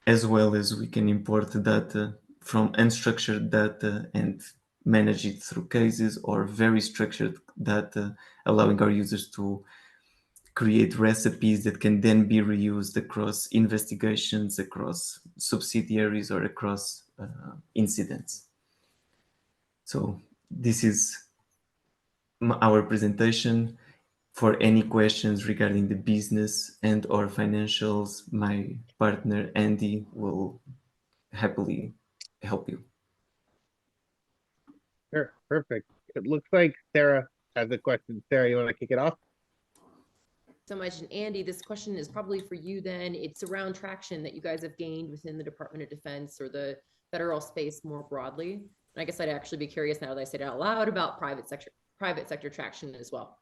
as well as we can import data from unstructured data and manage it through cases, or very structured data, allowing our users to create recipes that can then be reused across investigations, across subsidiaries, or across incidents. So this is our presentation. For any questions regarding the business and or financials, my partner Andy will happily help you. Sure, perfect. It looks like Sarah has a question. Sarah, you want to kick it off? So much. And Andy, this question is probably for you then. It's around traction that you guys have gained within the Department of Defense or the federal space more broadly. And I guess I'd actually be curious now that I said it out loud about private sector traction as well.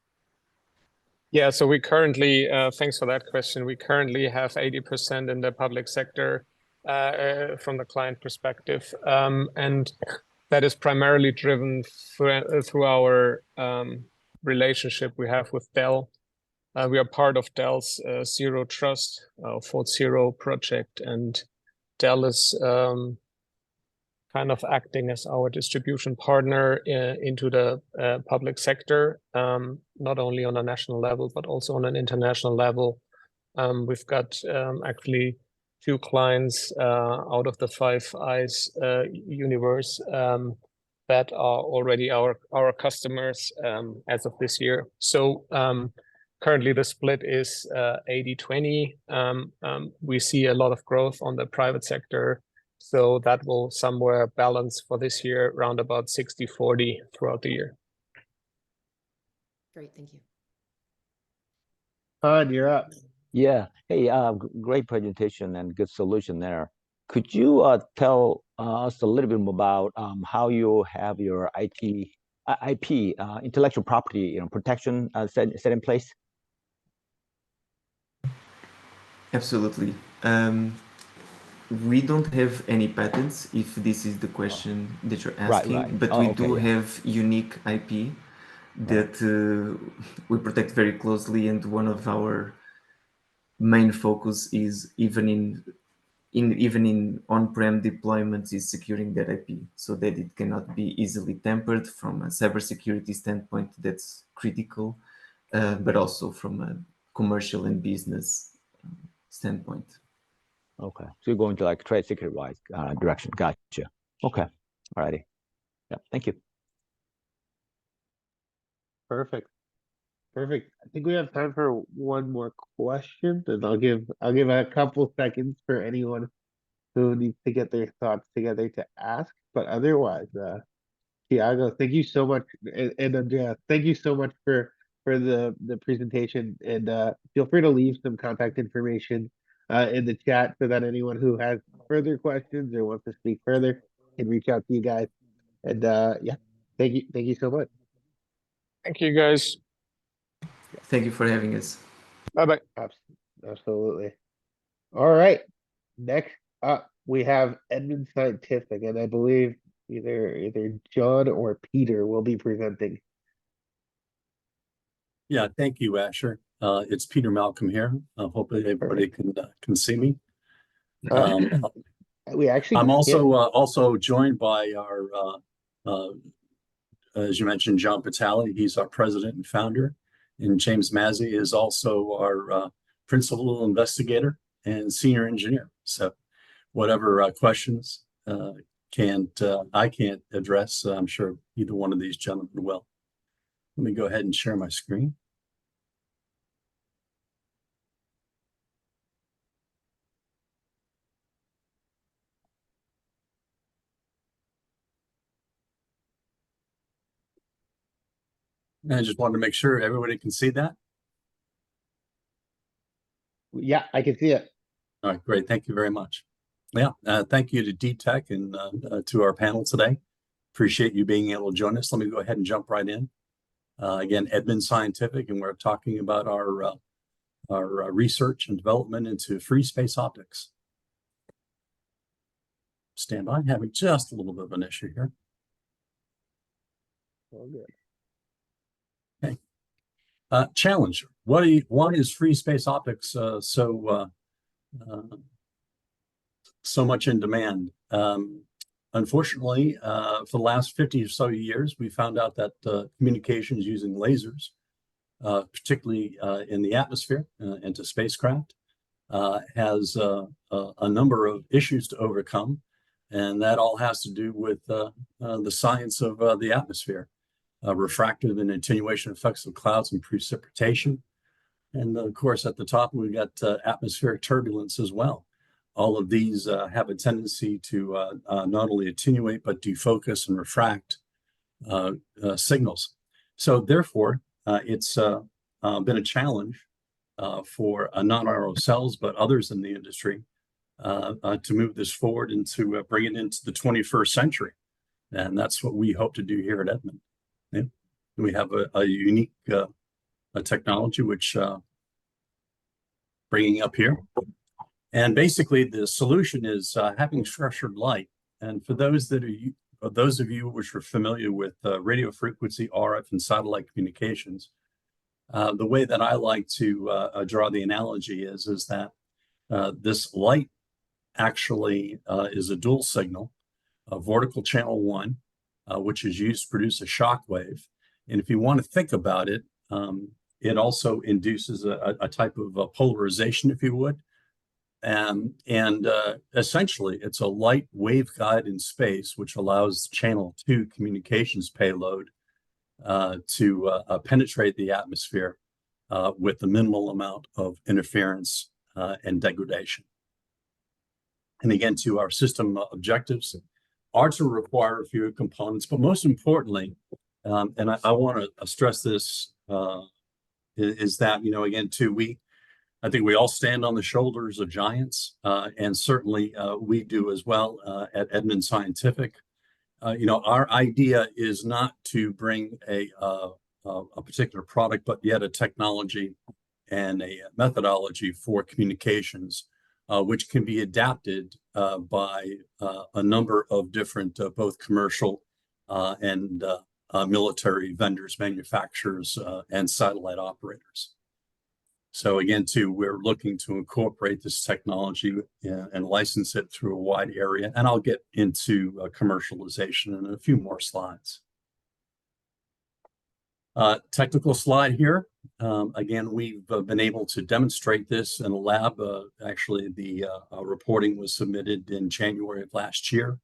Yeah, so we currently, thanks for that question. We currently have 80% in the public sector from the client perspective. And that is primarily driven through our relationship we have with Dell. We are part of Dell's Zero Trust, 4.0 project, and Dell is kind of acting as our distribution partner into the public sector, not only on a national level, but also on an international level. We've got actually 2 clients out of the 5 Eyes universe that are already our customers as of this year. So currently the split is 80-20. We see a lot of growth on the private sector, so that will somewhere balance for this year around about 60-40 throughout the year. Great, thank you. You're up. Yeah. Hey, great presentation and good solution there. Could you tell us a little bit more about how you have your IP, intellectual property, protection set in place? Absolutely. We don't have any patents, if this is the question that you're asking, right. but we do have unique IP that we protect very closely, and one of our main focus is even in on-prem deployments is securing that IP so that it cannot be easily tampered. From a cybersecurity standpoint, that's critical, but also from a commercial and business standpoint. Okay, so you're going to like trade secret wise direction. Gotcha. Okay, alrighty. Yeah, thank you. Perfect. Perfect. I think we have time for one more question, and I'll give a couple seconds for anyone who needs to get their thoughts together to ask. But otherwise, Tiago, thank you so much, and Andrea, thank you so much for the presentation. And feel free to leave some contact information in the chat so that anyone who has further questions or wants to speak further can reach out to you guys. And yeah, thank you so much. Thank you, guys. Thank you for having us. Bye-bye. Absolutely. All right. Next up, we have Edmund Scientific, and I believe either John or Peter will be presenting. Yeah, thank you, Asher. It's Peter Malcolm here. Hopefully everybody can see me. We actually. I'm also joined by our, as you mentioned, John Patali. He's our president and founder, and James Mazzi is also our principal investigator and senior engineer. So, whatever questions I can't address. I'm sure either one of these gentlemen will. Let me go ahead and share my screen. And I just wanted to make sure everybody can see that. Yeah, I can see it. All right, great. Thank you very much. Yeah, thank you to DTech and to our panel today. Appreciate you being able to join us. Let me go ahead and jump right in. Again, Edmund Scientific, and we're talking about our research and development into free space optics. Stand by, having just a little bit of an issue here. All good. Okay. Challenger. Why is free space optics so much in demand? Unfortunately, for the last 50 or so years, we found out that communications using lasers, particularly in the atmosphere into spacecraft, has a number of issues to overcome. And that all has to do with the science of the atmosphere, refractive and attenuation effects of clouds and precipitation. And of course, at the top, we've got atmospheric turbulence as well. All of these have a tendency to not only attenuate, but defocus and refract signals. So therefore, it's been a challenge for not ourselves, but others in the industry to move this forward and to bring it into the 21st century. And that's what we hope to do here at Edmund. Yeah. We have a unique technology, which bringing up here. And basically, the solution is having structured light. And for those of you which are familiar with radio frequency, RF, and satellite communications, the way that I like to draw the analogy is that this light actually is a dual signal, a vertical channel 1, which is used to produce a shock wave. And if you want to think about it, it also induces a type of polarization, if you would. And essentially, it's a light waveguide in space, which allows channel 2 communications payload to penetrate the atmosphere with the minimal amount of interference and degradation. And again, to our system objectives are to require a few components, but most importantly, and I want to stress this, is that, again, I think we all stand on the shoulders of giants, and certainly we do as well at Edmund Scientific. Our idea is not to bring a particular product, but yet a technology and a methodology for communications, which can be adapted by a number of different both commercial and military vendors, manufacturers, and satellite operators. So again, we're looking to incorporate this technology and license it through a wide area. And I'll get into commercialization in a few more slides. Technical slide here. Again, we've been able to demonstrate this in a lab. Actually, the reporting was submitted in January of last year.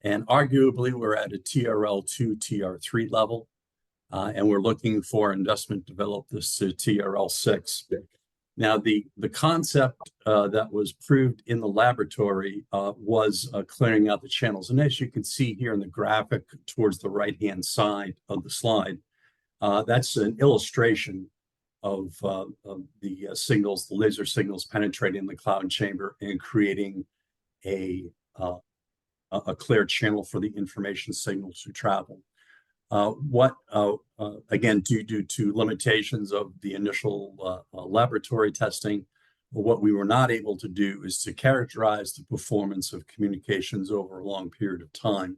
And arguably, we're at a TRL2, TR3 level. And we're looking for investment to develop this to TRL6. Now, the concept that was proved in the laboratory was clearing out the channels. And as you can see here in the graphic towards the right-hand side of the slide, that's an illustration of the signals, the laser signals penetrating the cloud chamber and creating a clear channel for the information signals to travel. Again, due to limitations of the initial laboratory testing, what we were not able to do is to characterize the performance of communications over a long period of time.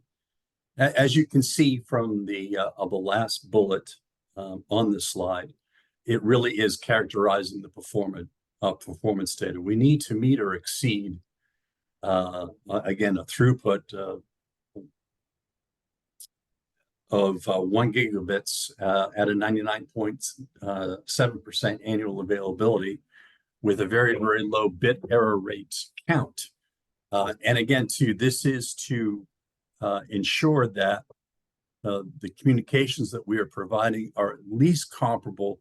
As you can see from the last bullet on this slide, it really is characterizing the performance data. We need to meet or exceed, again, a throughput of 1 gigabits at a 99.7% annual availability with a very, very low bit error rate count. And again, this is to ensure that the communications that we are providing are at least comparable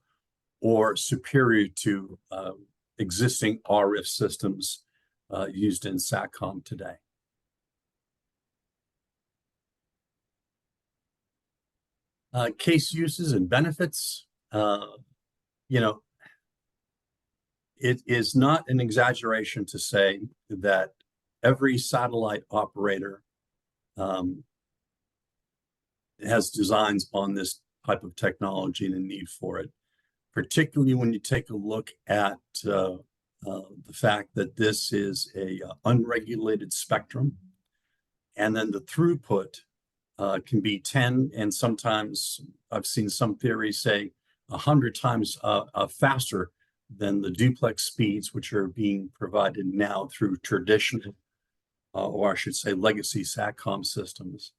or superior to existing RF systems used in SATCOM today. Case uses and benefits. You know, it is not an exaggeration to say that every satellite operator has designs on this type of technology and a need for it, particularly when you take a look at the fact that this is a unregulated spectrum, and then the throughput can be 10, and sometimes I've seen some theories say 100 times faster than the duplex speeds which are being provided now through traditional, or I should say legacy SATCOM systems.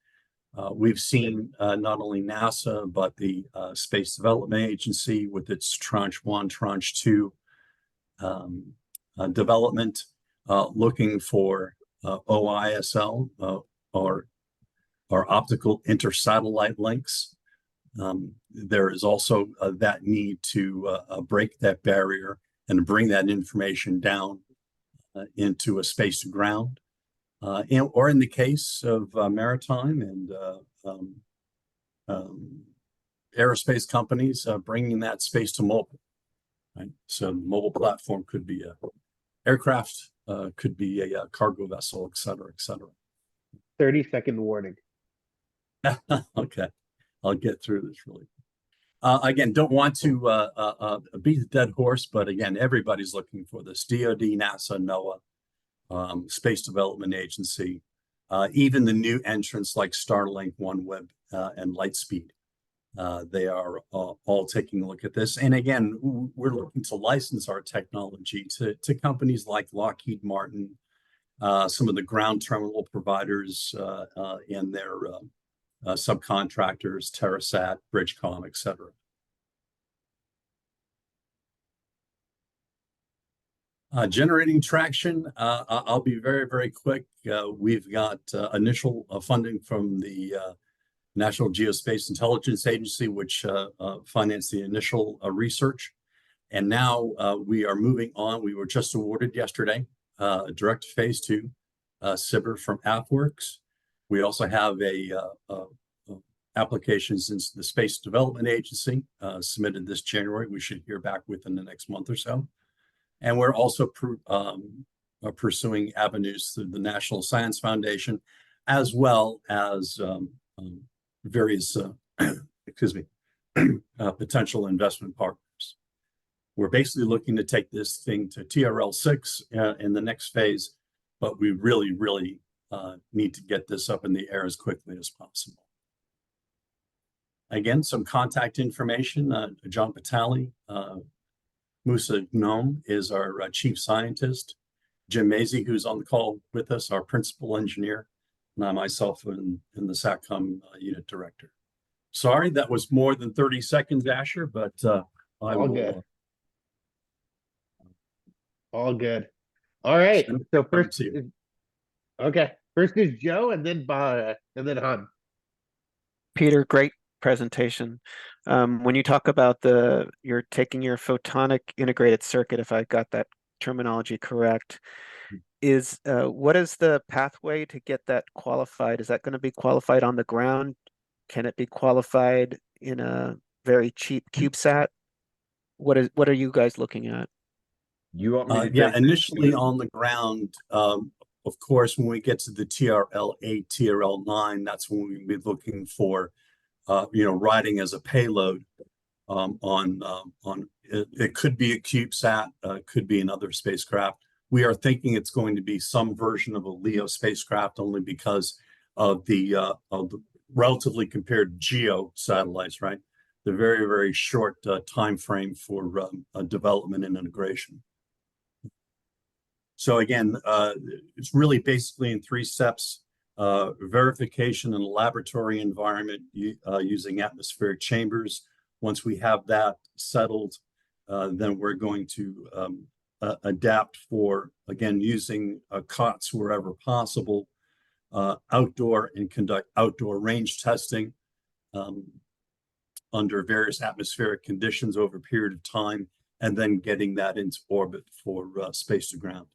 We've seen not only NASA, but the Space Development Agency with its Tranche 1, Tranche 2 development, looking for OISL or optical intersatellite links. There is also that need to break that barrier and bring that information down into a space to ground. Or in the case of maritime and aerospace companies, bringing that space to mobile, right? So the mobile platform could be a aircraft, could be a cargo vessel, et cetera, et cetera. 30-second warning. Okay, I'll get through this really. Again, don't want to beat the dead horse, but again, everybody's looking for this. DoD, NASA, NOAA, Space Development Agency, even the new entrants like Starlink, OneWeb, and Lightspeed. They are all taking a look at this. And again, we're looking to license our technology to companies like Lockheed Martin, some of the ground terminal providers and their subcontractors, Terrasat, Bridgecom, et cetera. Generating traction, I'll be very, very quick. We've got initial funding from the National Geospatial Intelligence Agency, which financed the initial research. And now we are moving on. We were just awarded yesterday, direct phase 2 SBIR from AFWorks. We also have applications in the Space Development Agency submitted this January. We should hear back within the next month or so. And we're also pursuing avenues through the National Science Foundation, as well as various potential investment partners. We're basically looking to take this thing to TRL 6 in the next phase, but we really, really need to get this up in the air as quickly as possible. Again, some contact information. John Patali, Musa Gnome is our chief scientist. Jim Mazie, who's on the call with us, our principal engineer, and I myself in the SATCOM unit director. Sorry, that was more than 30 seconds, Asher, but all good. All good. All right. So first is, first is Joe, and then Bahara, and then Han. Peter, great presentation. When you talk about you're taking your photonic integrated circuit, if I got that terminology correct, what is the pathway to get that qualified? Is that going to be qualified on the ground? Can it be qualified in a very cheap CubeSat? What are you guys looking at? You want me to yeah, initially on the ground. Of course, when we get to the TRL 8, TRL 9, that's when we'll be looking for riding as a payload it could be a CubeSat, could be another spacecraft. We are thinking it's going to be some version of a LEO spacecraft, only because of the relatively compared GEO satellites, right? The very, very short time frame for development and integration. So again, it's really basically in 3 steps. Verification in a laboratory environment using atmospheric chambers. Once we have that settled, then we're going to adapt for, again, using COTS wherever possible, outdoor and conduct outdoor range testing under various atmospheric conditions over a period of time, and then getting that into orbit for space to ground.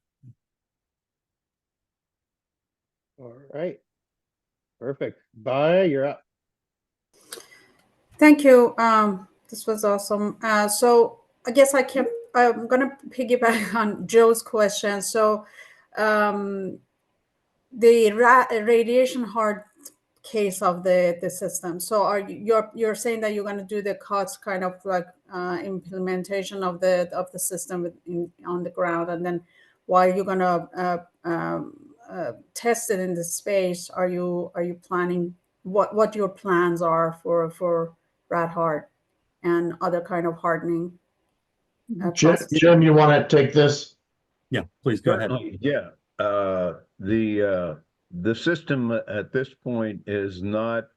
All right. Perfect. Bye, you're up. Thank you. This was awesome. So I guess I'm gonna piggyback on Joe's question. So the radiation hard case of the system. So you're saying that you're going to do the COTS kind of like implementation of the system on the ground, and then while you're going to test it in the space, are you planning what your plans are for rad hard and other kind of hardening? Jim, you want to take this? Yeah, please go ahead. Yeah, the system at this point is not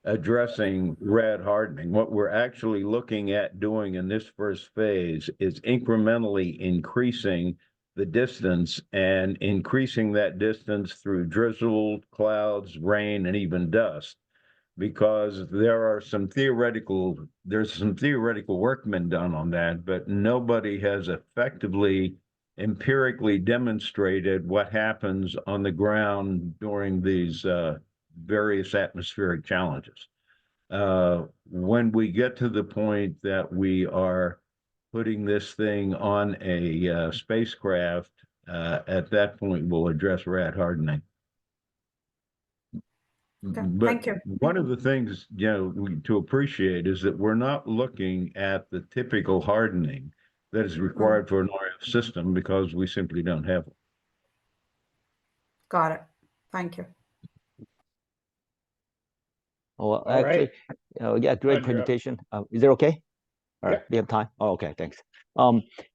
addressing rad hardening. What we're actually looking at doing in this first phase is incrementally increasing the distance, and increasing that distance through drizzle, clouds, rain, and even dust, because there's some theoretical work been done on that, but nobody has effectively empirically demonstrated what happens on the ground during these various atmospheric challenges. When we get to the point that we are putting this thing on a spacecraft, at that point we'll address rad hardening. Okay, But thank you. one of the things, to appreciate is that we're not looking at the typical hardening that is required for an RF system, because we simply don't have it. Got it. Thank you. Well, All actually, yeah, great presentation. Is it okay? All right, we have time. Oh, okay, thanks.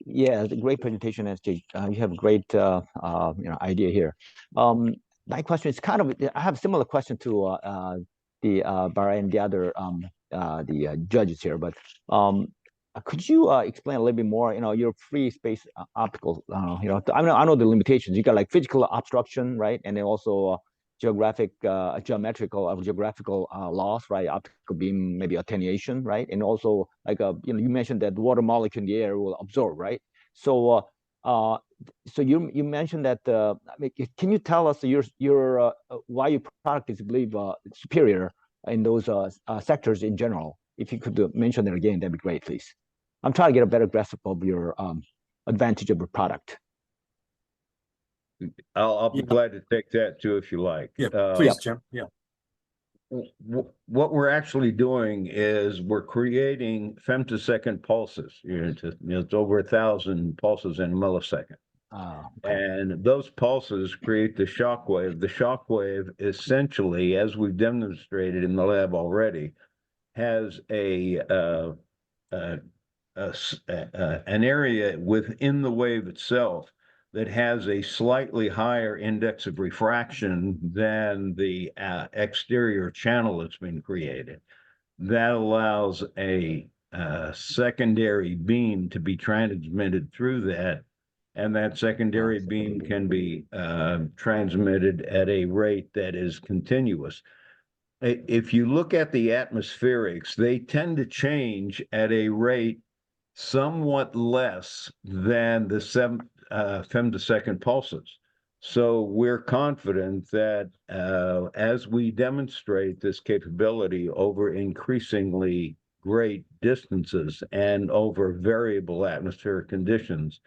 Yeah, the great presentation, SJ. You have a great idea here. My question is kind of, I have a similar question to the Barra and the other judges here, but could you explain a little bit more? Your free space optical. I know the limitations. You got like physical obstruction, right, and then also geographical loss, right? Optical beam, maybe attenuation, right? And also like you mentioned that water molecule in the air will absorb, right? So so you mentioned that. Can you tell us your why your product is believed superior in those sectors in general? If you could mention it again, that'd be great, please. I'm trying to get a better grasp of your advantage of your product. I'll be glad to take that too, if you like. Yeah, please, Jim. Yeah. What we're actually doing is we're creating femtosecond pulses. It's over 1,000 pulses in a millisecond. And those pulses create the shock wave. The shock wave essentially, as we've demonstrated in the lab already, has an area within the wave itself that has a slightly higher index of refraction than the exterior channel that's been created. That allows a secondary beam to be transmitted through that, and that secondary beam can be transmitted at a rate that is continuous. If you look at the atmospherics, they tend to change at a rate somewhat less than the femtosecond pulses. So we're confident that as we demonstrate this capability over increasingly great distances and over variable atmospheric conditions,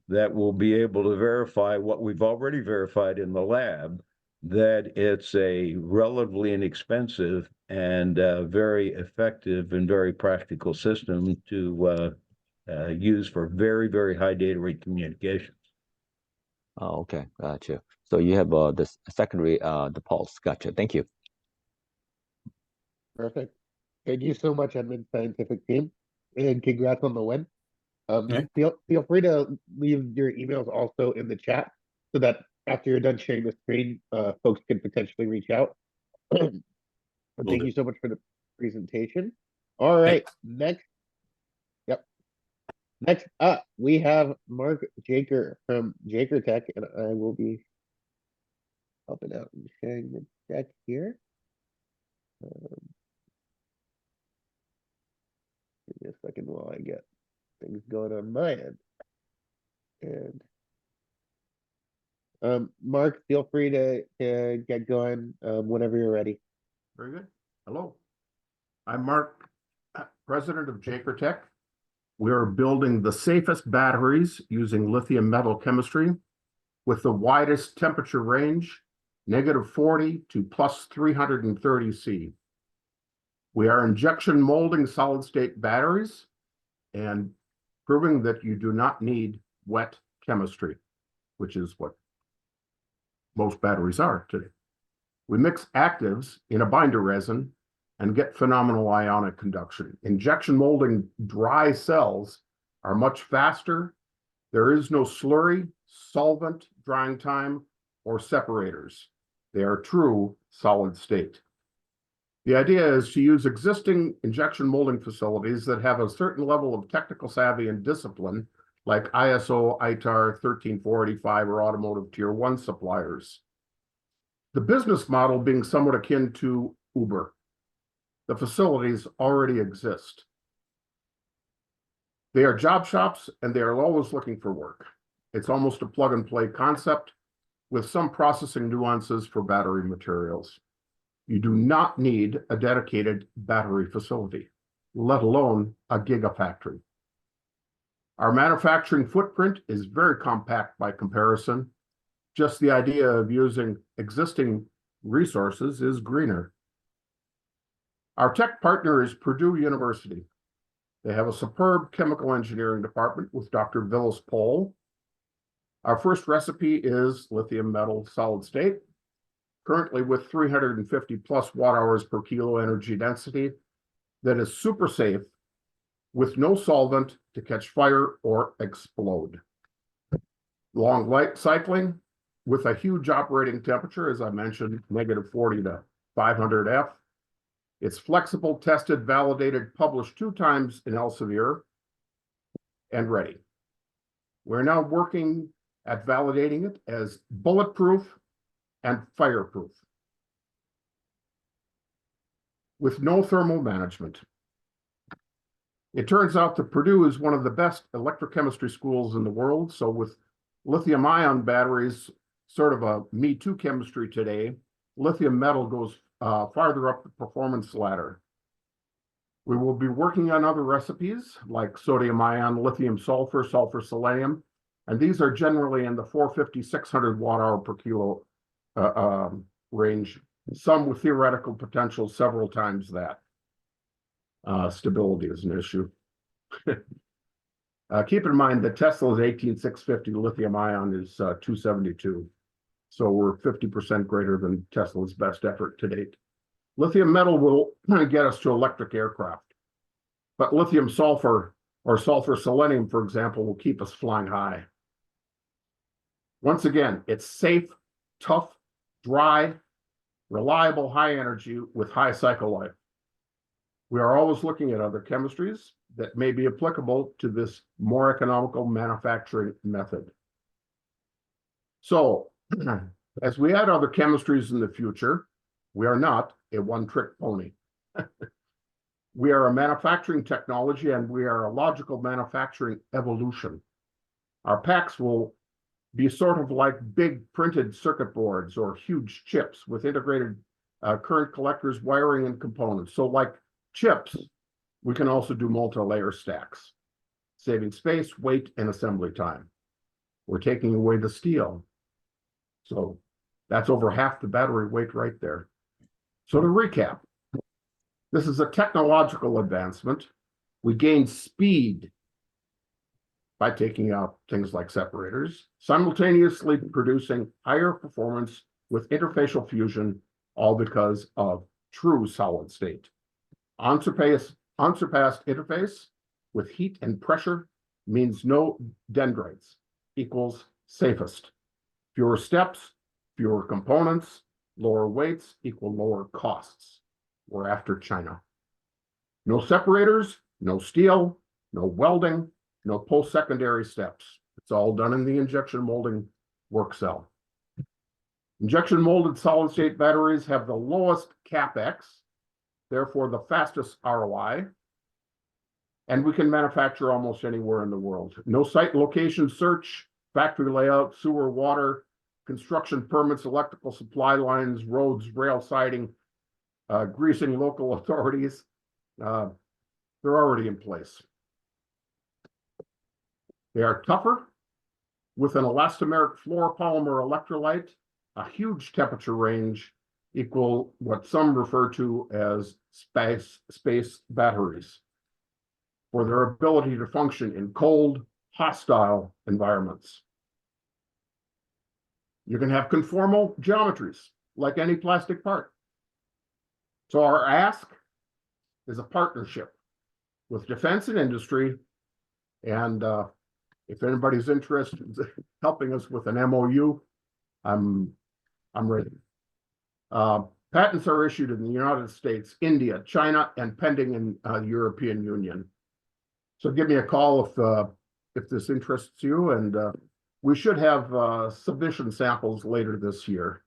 that we'll be able to verify what we've already verified in the lab, that it's a relatively inexpensive and very effective and very practical system to use for very, very high data rate communications. Oh, okay, gotcha. So you have the secondary, the pulse. Gotcha. Thank you. Perfect. Thank you so much, Edmund Scientific team, and congrats on the win. Feel free to leave your emails also in the chat, so that after you're done sharing the screen, folks can potentially reach out. Thank you so much for the presentation. All right, next up, we have Mark Jaker from Jaker Tech, and I will be helping out and sharing the deck here. Give me a second while I get things going on my end. And Mark, feel free to get going whenever you're ready. Very good. Hello. I'm Mark, president of Acre Tech. We're building the safest batteries using lithium metal chemistry with the widest temperature range, -40 to +330 C. We are injection molding solid state batteries and proving that you do not need wet chemistry, which is what most batteries are today. We mix actives in a binder resin and get phenomenal ionic conduction. Injection molding dry cells are much faster. There is no slurry, solvent, drying time, or separators. They are true solid state. The idea is to use existing injection molding facilities that have a certain level of technical savvy and discipline, like ISO, ITAR 13485 or automotive tier 1 suppliers. The business model being somewhat akin to Uber. The facilities already exist. They are job shops and they are always looking for work. It's almost a plug and play concept with some processing nuances for battery materials. You do not need a dedicated battery facility, let alone a gigafactory. Our manufacturing footprint is very compact by comparison. Just the idea of using existing resources is greener. Our tech partner is Purdue University. They have a superb chemical engineering department with Dr. Villas Pohl. Our first recipe is lithium metal solid state, currently with 350 plus watt hours per kilo energy density that is super safe with no solvent to catch fire or explode. Long light cycling with a huge operating temperature, as I mentioned, -40 to 500 F. It's flexible, tested, validated, published 2 times in Elsevier, and ready. We're now working at validating it as bulletproof and fireproof with no thermal management. It turns out that Purdue is one of the best electrochemistry schools in the world. So with lithium ion batteries, sort of a Me Too chemistry today, lithium metal goes farther up the performance ladder. We will be working on other recipes like sodium ion, lithium sulfur, sulfur selenium, and these are generally in the 450, 600 watt hour per kilo range, some with theoretical potential several times that. Stability is an issue. Keep in mind that Tesla's 18650 lithium ion is 272. So we're 50% greater than Tesla's best effort to date. Lithium metal will get us to electric aircraft, but lithium sulfur or sulfur selenium, for example, will keep us flying high. Once again, it's safe, tough, dry, reliable, high energy with high cycle life. We are always looking at other chemistries that may be applicable to this more economical manufacturing method. So, as we add other chemistries in the future, we are not a one-trick pony. We are a manufacturing technology and we are a logical manufacturing evolution. Our packs will be sort of like big printed circuit boards or huge chips with integrated current collectors, wiring, and components. So like chips, we can also do multi-layer stacks, saving space, weight, and assembly time. We're taking away the steel. So that's over half the battery weight right there. So to recap, this is a technological advancement. We gain speed by taking out things like separators, simultaneously producing higher performance with interfacial fusion, all because of true solid state. Unsurpassed interface with heat and pressure means no dendrites equals safest. Fewer steps, fewer components, lower weights equal lower costs. We're after China. No separators, no steel, no welding, no post-secondary steps. It's all done in the injection molding work cell. Injection molded solid state batteries have the lowest CapEx, therefore the fastest ROI, and we can manufacture almost anywhere in the world. No site location search, factory layout, sewer, water, construction permits, electrical supply lines, roads, rail siding, greasing local authorities. They're already in place. They are tougher with an elastomeric fluoropolymer electrolyte, a huge temperature range equal what some refer to as space batteries, for their ability to function in cold, hostile environments. You can have conformal geometries like any plastic part. So our ask is a partnership with defense and industry, and if anybody's interested in helping us with an MOU, I'm ready. Patents are issued in the United States, India, China, and pending in the European Union. So give me a call if this interests you, and we should have submission samples later this year.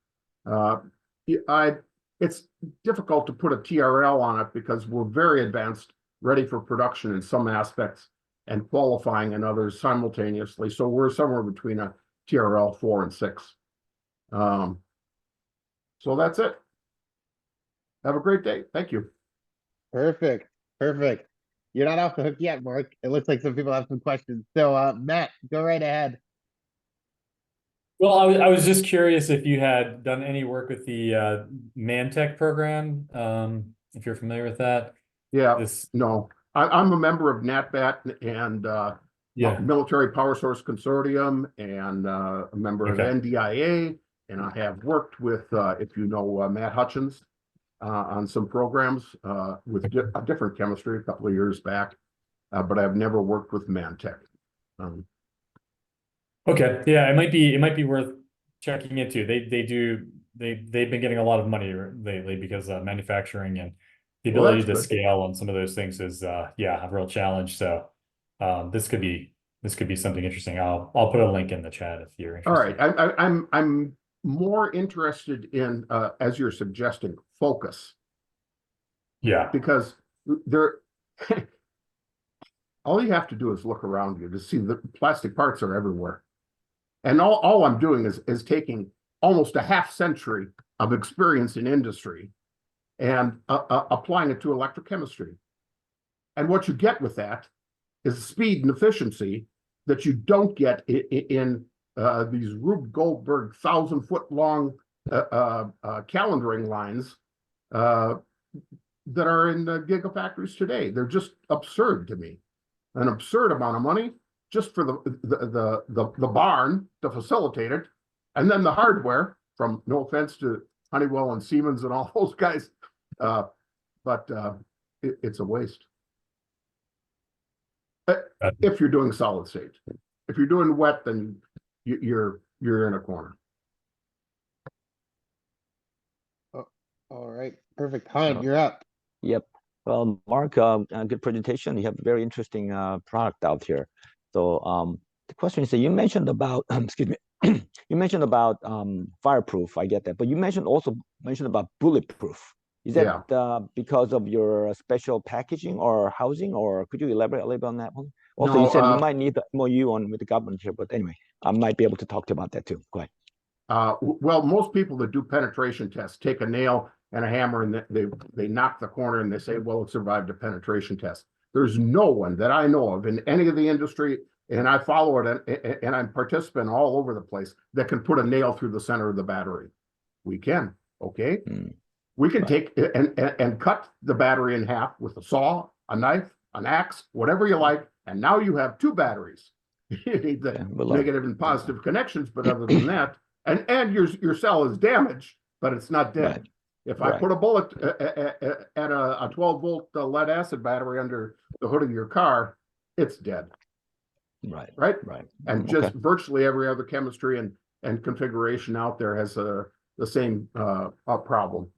It's difficult to put a TRL on it because we're very advanced, ready for production in some aspects, and qualifying in others simultaneously. So we're somewhere between a TRL 4 and 6. So that's it. Have a great day. Thank you. Perfect. Perfect. You're not off the hook yet, Mark. It looks like some people have some questions. So, Matt, go right ahead. Well, I was just curious if you had done any work with the Mantech program, if you're familiar with that. Yeah, no. I'm a member of NatBat and Military Power Source Consortium, and a member of NDIA, and I have worked with, if you know, Matt Hutchins on some programs with a different chemistry a couple of years back, but I've never worked with Mantech. Okay, yeah, it might be worth checking into. They've been getting a lot of money lately because manufacturing and the ability to scale on some of those things is a real challenge. So this could be something interesting. I'll put a link in the chat if you're interested. All right, I'm more interested in, as you're suggesting, focus. Yeah. Because there, all you have to do is look around you to see the plastic parts are everywhere. And all I'm doing is taking almost a half century of experience in industry and applying it to electrochemistry. And what you get with that is speed and efficiency that you don't get in these Rube Goldberg 1,000-foot-long calendaring lines that are in the gigafactories today. They're just absurd to me. An absurd amount of money just for the barn to facilitate it, and then the hardware, from, no offense to Honeywell and Siemens and all those guys, but it's a waste. If you're doing solid state. If you're doing wet, then you're in a corner. All right, perfect. Han, you're up. Yep. Well, Mark, good presentation. You have a very interesting product out here. So the question is that you mentioned about, excuse me, you mentioned about fireproof. I get that, but you also mentioned about bulletproof. Is that because of your special packaging or housing, or could you elaborate a little bit on that one? Also, you said you might need the MOU with the government here, but anyway, I might be able to talk to you about that too. Go ahead. Well, most people that do penetration tests take a nail and a hammer and they knock the corner and they say, well, it survived a penetration test. There's no one that I know of in any of the industry, and I follow it and I'm participant all over the place, that can put a nail through the center of the battery. We can, okay? We can take and cut the battery in half with a saw, a knife, an axe, whatever you like, and now you have two batteries. You need the negative and positive connections, but other than that, and your cell is damaged, but it's not dead. If I put a bullet at a 12-volt lead acid battery under the hood of your car, it's dead. Right. And just virtually every other chemistry and configuration out there has the same problem.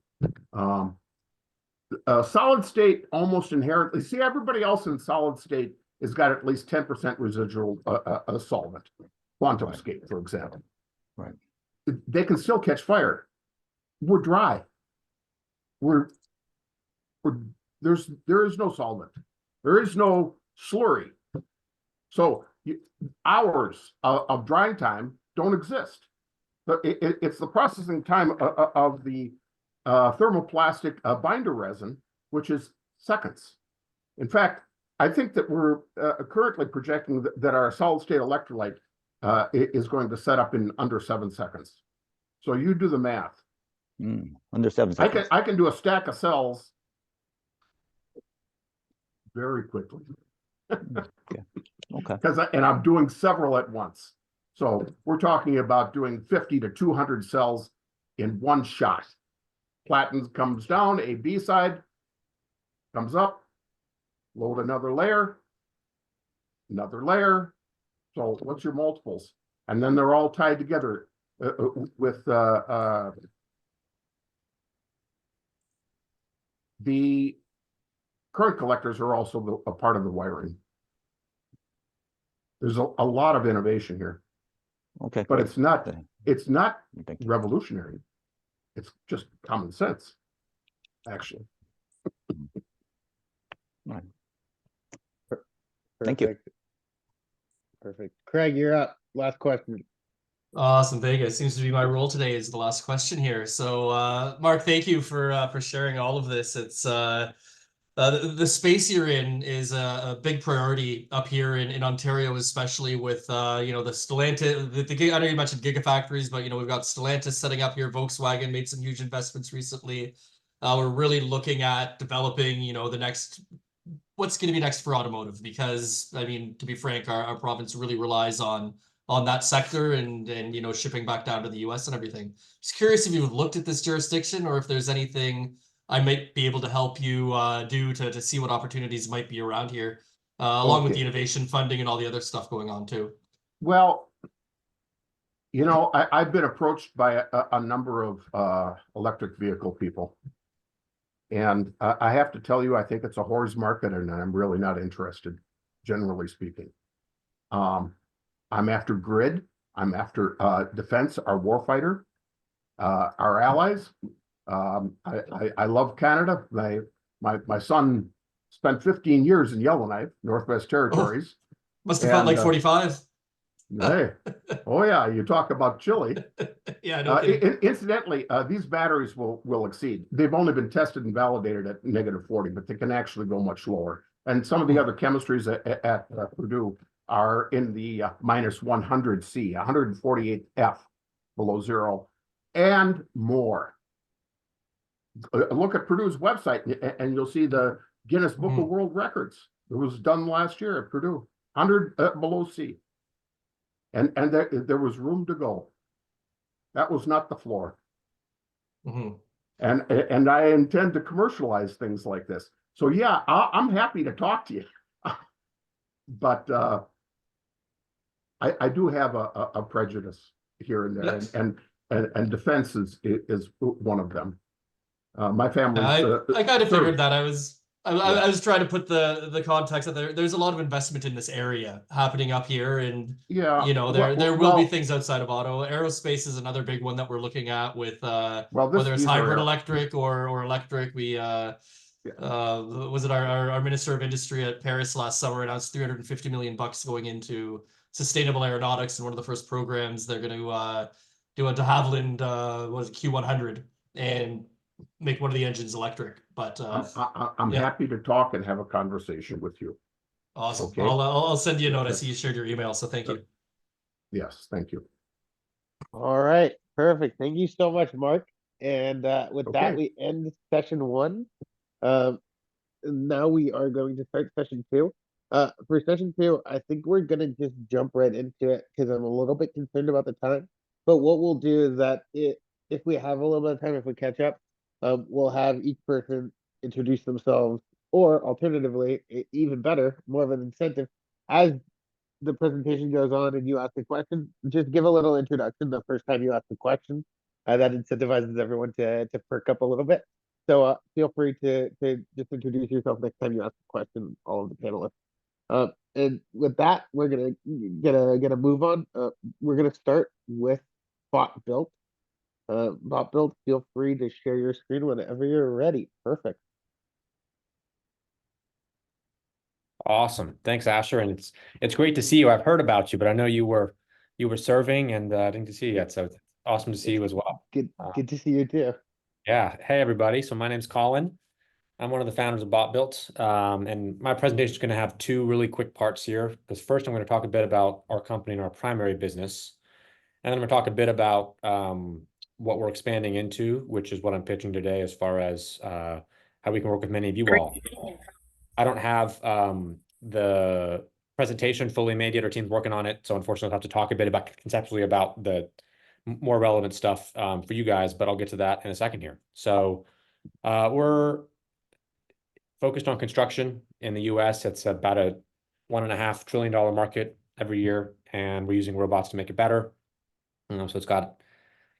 Solid state almost inherently, see, everybody else in solid state has got at least 10% residual solvent. QuantumScape, for example. they can still catch fire. We're dry. There is no solvent. There is no slurry. So hours of drying time don't exist. But it's the processing time of the thermoplastic binder resin, which is seconds. In fact, I think that we're currently projecting that our solid state electrolyte is going to set up in under 7 seconds. So you do the math. Under 7 seconds. I can do a stack of cells very quickly. Okay. And I'm doing several at once. So we're talking about doing 50 to 200 cells in one shot. Platinum comes down, a B side comes up, load another layer. So what's your multiples? And then they're all tied together with the current collectors are also a part of the wiring. There's a lot of innovation here. Okay. But great. it's not Thank you. revolutionary. It's just common sense, actually. All right. Thank you. Perfect. Craig, you're up. Last question. Awesome, Vega. It seems to be my role today is the last question here. So, Mark, thank you for sharing all of this. It's the space you're in is a big priority up here in Ontario, especially with you know, the Stellantis. I know you mentioned gigafactories, but you know, we've got Stellantis setting up here. Volkswagen made some huge investments recently. We're really looking at developing, you know, what's going to be next for automotive, because I mean, to be frank, our province really relies on that sector and you know, shipping back down to the US and everything. Just curious if you've looked at this jurisdiction or if there's anything I might be able to help you do to see what opportunities might be around here, along with the innovation funding and all the other stuff going on too. Well, you know, I've been approached by a number of electric vehicle people. And I have to tell you, I think it's a whore's market, and I'm really not interested, generally speaking. I'm after grid. I'm after defense, our warfighter, our allies. I love Canada. My son spent 15 years in Yellowknife, Northwest Territories. Must have felt like 45. Hey, oh yeah, you talk about chili. Yeah, no kidding. Incidentally, these batteries will exceed. They've only been tested and validated at -40, but they can actually go much lower. And some of the other chemistries at Purdue are in the -100 C, 148 F below zero, and more. Look at Purdue's website, and you'll see the Guinness Book of World Records. It was done last year at Purdue, 100 below C. And there was room to go. That was not the floor. And I intend to commercialize things like this. So yeah, I'm happy to talk to you. But I do have a prejudice here and there, and defense is one of them. My family. I kind of figured that. I was trying to put the context that there's a lot of investment in this area happening up here, and yeah, you know, there will be things outside of auto. Aerospace is another big one that we're looking at with whether it's hybrid electric or electric. We was it our Minister of Industry at Paris last summer announced $350 million going into sustainable aeronautics, and one of the first programs they're going to do a de Havilland was Q100 and make one of the engines electric. But I'm happy to talk and have a conversation with you. Awesome. Okay. I'll send you a note. I see you shared your email, so thank you. Yes, thank you. All right, perfect. Thank you so much, Mark. And with that, we end session 1. Now we are going to start session 2. For session 2, I think we're gonna just jump right into it because I'm a little bit concerned about the time. But what we'll do is that if we have a little bit of time, if we catch up, we'll have each person introduce themselves, or alternatively, even better, more of an incentive, as the presentation goes on and you ask a question, just give a little introduction the first time you ask a question. That incentivizes everyone to perk up a little bit. So feel free to just introduce yourself next time you ask a question, all of the panelists. And with that, we're gonna get a move on. We're gonna start with bot built. Bot built, feel free to share your screen whenever you're ready. Perfect. Awesome. Thanks, Asher. And it's great to see you. I've heard about you, but I know you were serving, and I didn't get to see you yet. So it's awesome to see you as well. Good to see you too. Yeah. Hey, everybody. So my name's Colin. I'm one of the founders of Bot Built. And my presentation is going to have two really quick parts here. Because first, I'm going to talk a bit about our company and our primary business. And then I'm going to talk a bit about what we're expanding into, which is what I'm pitching today as far as how we can work with many of you all. I don't have the presentation fully made yet. Our team's working on it. So unfortunately, I'll have to talk a bit about conceptually about the more relevant stuff for you guys, but I'll get to that in a second here. So we're focused on construction in the US. It's about a $1.5 trillion market every year, and we're using robots to make it better. So it's got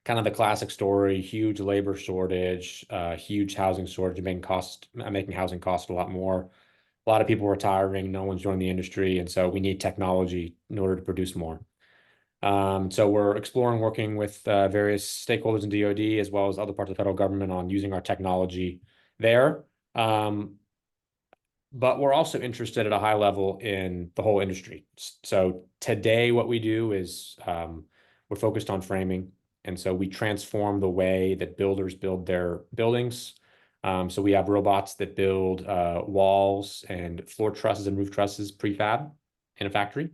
kind of the classic story: huge labor shortage, huge housing shortage, making housing cost a lot more. A lot of people retiring, no one's joining the industry, and so we need technology in order to produce more. So we're exploring working with various stakeholders in DoD as well as other parts of the federal government on using our technology there. But we're also interested at a high level in the whole industry. So today what we do is we're focused on framing. And so we transform the way that builders build their buildings. So we have robots that build walls and floor trusses and roof trusses prefab in a factory,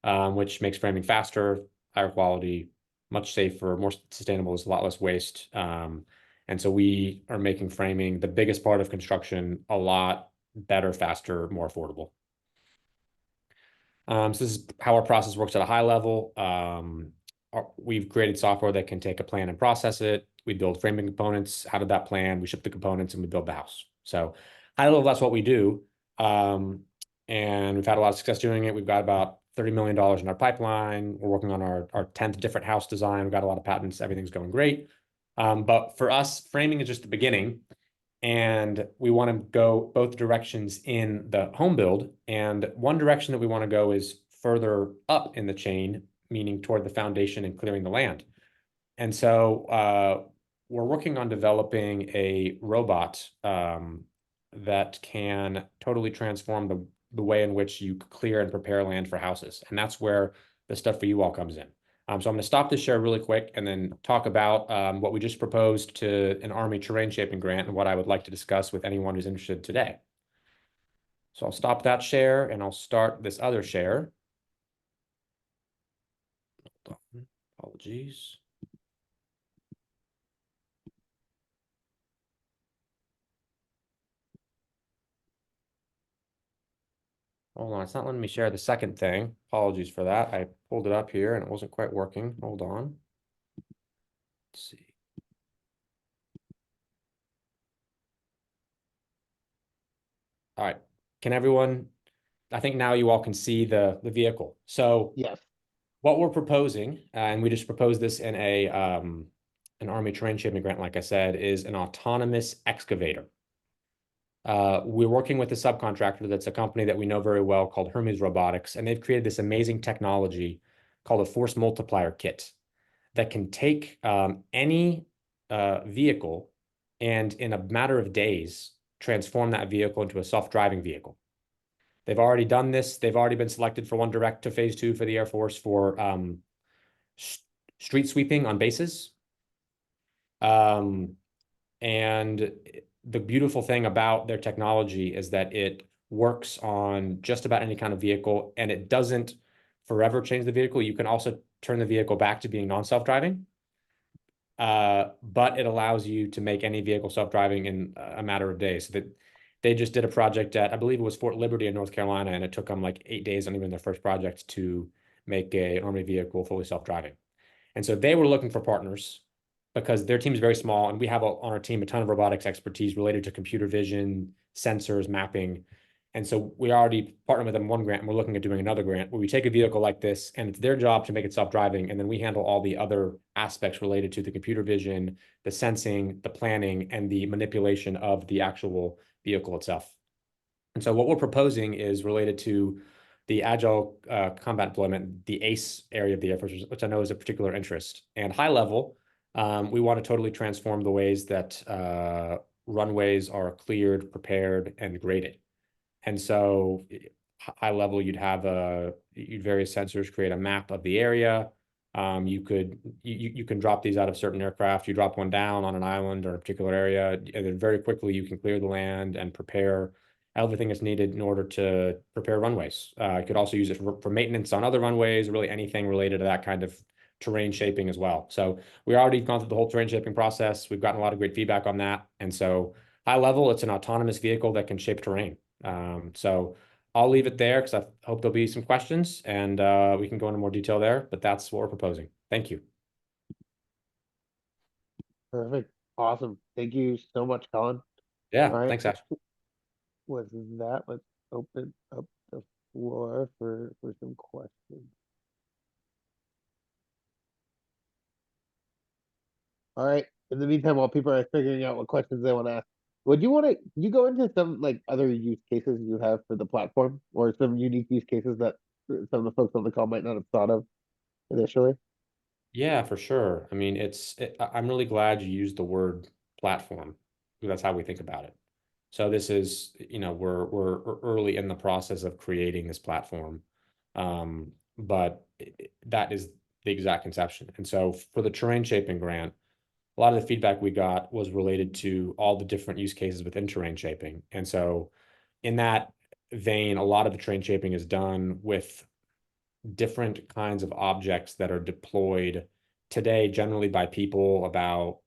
which makes framing faster, higher quality, much safer, more sustainable, there's a lot less waste. And so we are making framing the biggest part of construction a lot better, faster, more affordable. So this is how our process works at a high level. We've created software that can take a plan and process it. We build framing components out of that plan. We ship the components and we build the house. So high level, that's what we do. And we've had a lot of success doing it. We've got about $30 million in our pipeline. We're working on our 10th different house design. We've got a lot of patents. Everything's going great. But for us, framing is just the beginning. And we want to go both directions in the home build. And one direction that we want to go is further up in the chain, meaning toward the foundation and clearing the land. And so we're working on developing a robot that can totally transform the way in which you clear and prepare land for houses. And that's where the stuff for you all comes in. So I'm going to stop this share really quick and then talk about what we just proposed to an Army terrain shaping grant and what I would like to discuss with anyone who's interested today. So I'll stop that share and I'll start this other share. Hold on. Apologies. Hold on, it's not letting me share the second thing. Apologies for that. I pulled it up here and it wasn't quite working. Hold on. Let's see. All right. Can everyone, I think now you all can see the vehicle. So yes, what we're proposing, and we just proposed this in an Army terrain shaping grant, like I said, is an autonomous excavator. We're working with a subcontractor that's a company that we know very well called Hermes Robotics, and they've created this amazing technology called a force multiplier kit that can take any vehicle and in a matter of days transform that vehicle into a self-driving vehicle. They've already done this. They've already been selected for one direct to phase 2 for the Air Force for street sweeping on bases. And the beautiful thing about their technology is that it works on just about any kind of vehicle, and it doesn't forever change the vehicle. You can also turn the vehicle back to being non-self-driving, but it allows you to make any vehicle self-driving in a matter of days. So that they just did a project at, I believe it was Fort Liberty in North Carolina, and it took them like 8 days, not even their first project, to make an Army vehicle fully self-driving. And so they were looking for partners because their team is very small, and we have on our team a ton of robotics expertise related to computer vision, sensors, mapping. And so we already partnered with them one grant, and we're looking at doing another grant where we take a vehicle like this, and it's their job to make it self-driving, and then we handle all the other aspects related to the computer vision, the sensing, the planning, and the manipulation of the actual vehicle itself. And so what we're proposing is related to the agile combat deployment, the ACE area of the Air Force, which I know is a particular interest. And high level, we want to totally transform the ways that runways are cleared, prepared, and graded. And so high level, you'd have various sensors create a map of the area. You can drop these out of certain aircraft. You drop one down on an island or a particular area, and then very quickly you can clear the land and prepare everything that's needed in order to prepare runways. You could also use it for maintenance on other runways, really anything related to that kind of terrain shaping as well. So we already gone through the whole terrain shaping process. We've gotten a lot of great feedback on that. And so high level, it's an autonomous vehicle that can shape terrain. So I'll leave it there because I hope there'll be some questions, and we can go into more detail there, but that's what we're proposing. Thank you. Perfect. Awesome. Thank you so much, Colin. Yeah, All right. thanks, Ash. With that, let's open up the floor for some questions. All right. In the meantime, while people are figuring out what questions they want to ask, can you go into some like other use cases you have for the platform, or some unique use cases that some of the folks on the call might not have thought of initially? Yeah, for sure. I mean, I'm really glad you used the word platform, because that's how we think about it. So this is, we're early in the process of creating this platform, but that is the exact conception. And so for the terrain shaping grant, a lot of the feedback we got was related to all the different use cases within terrain shaping. And so in that vein, a lot of the terrain shaping is done with different kinds of objects that are deployed today, generally by people about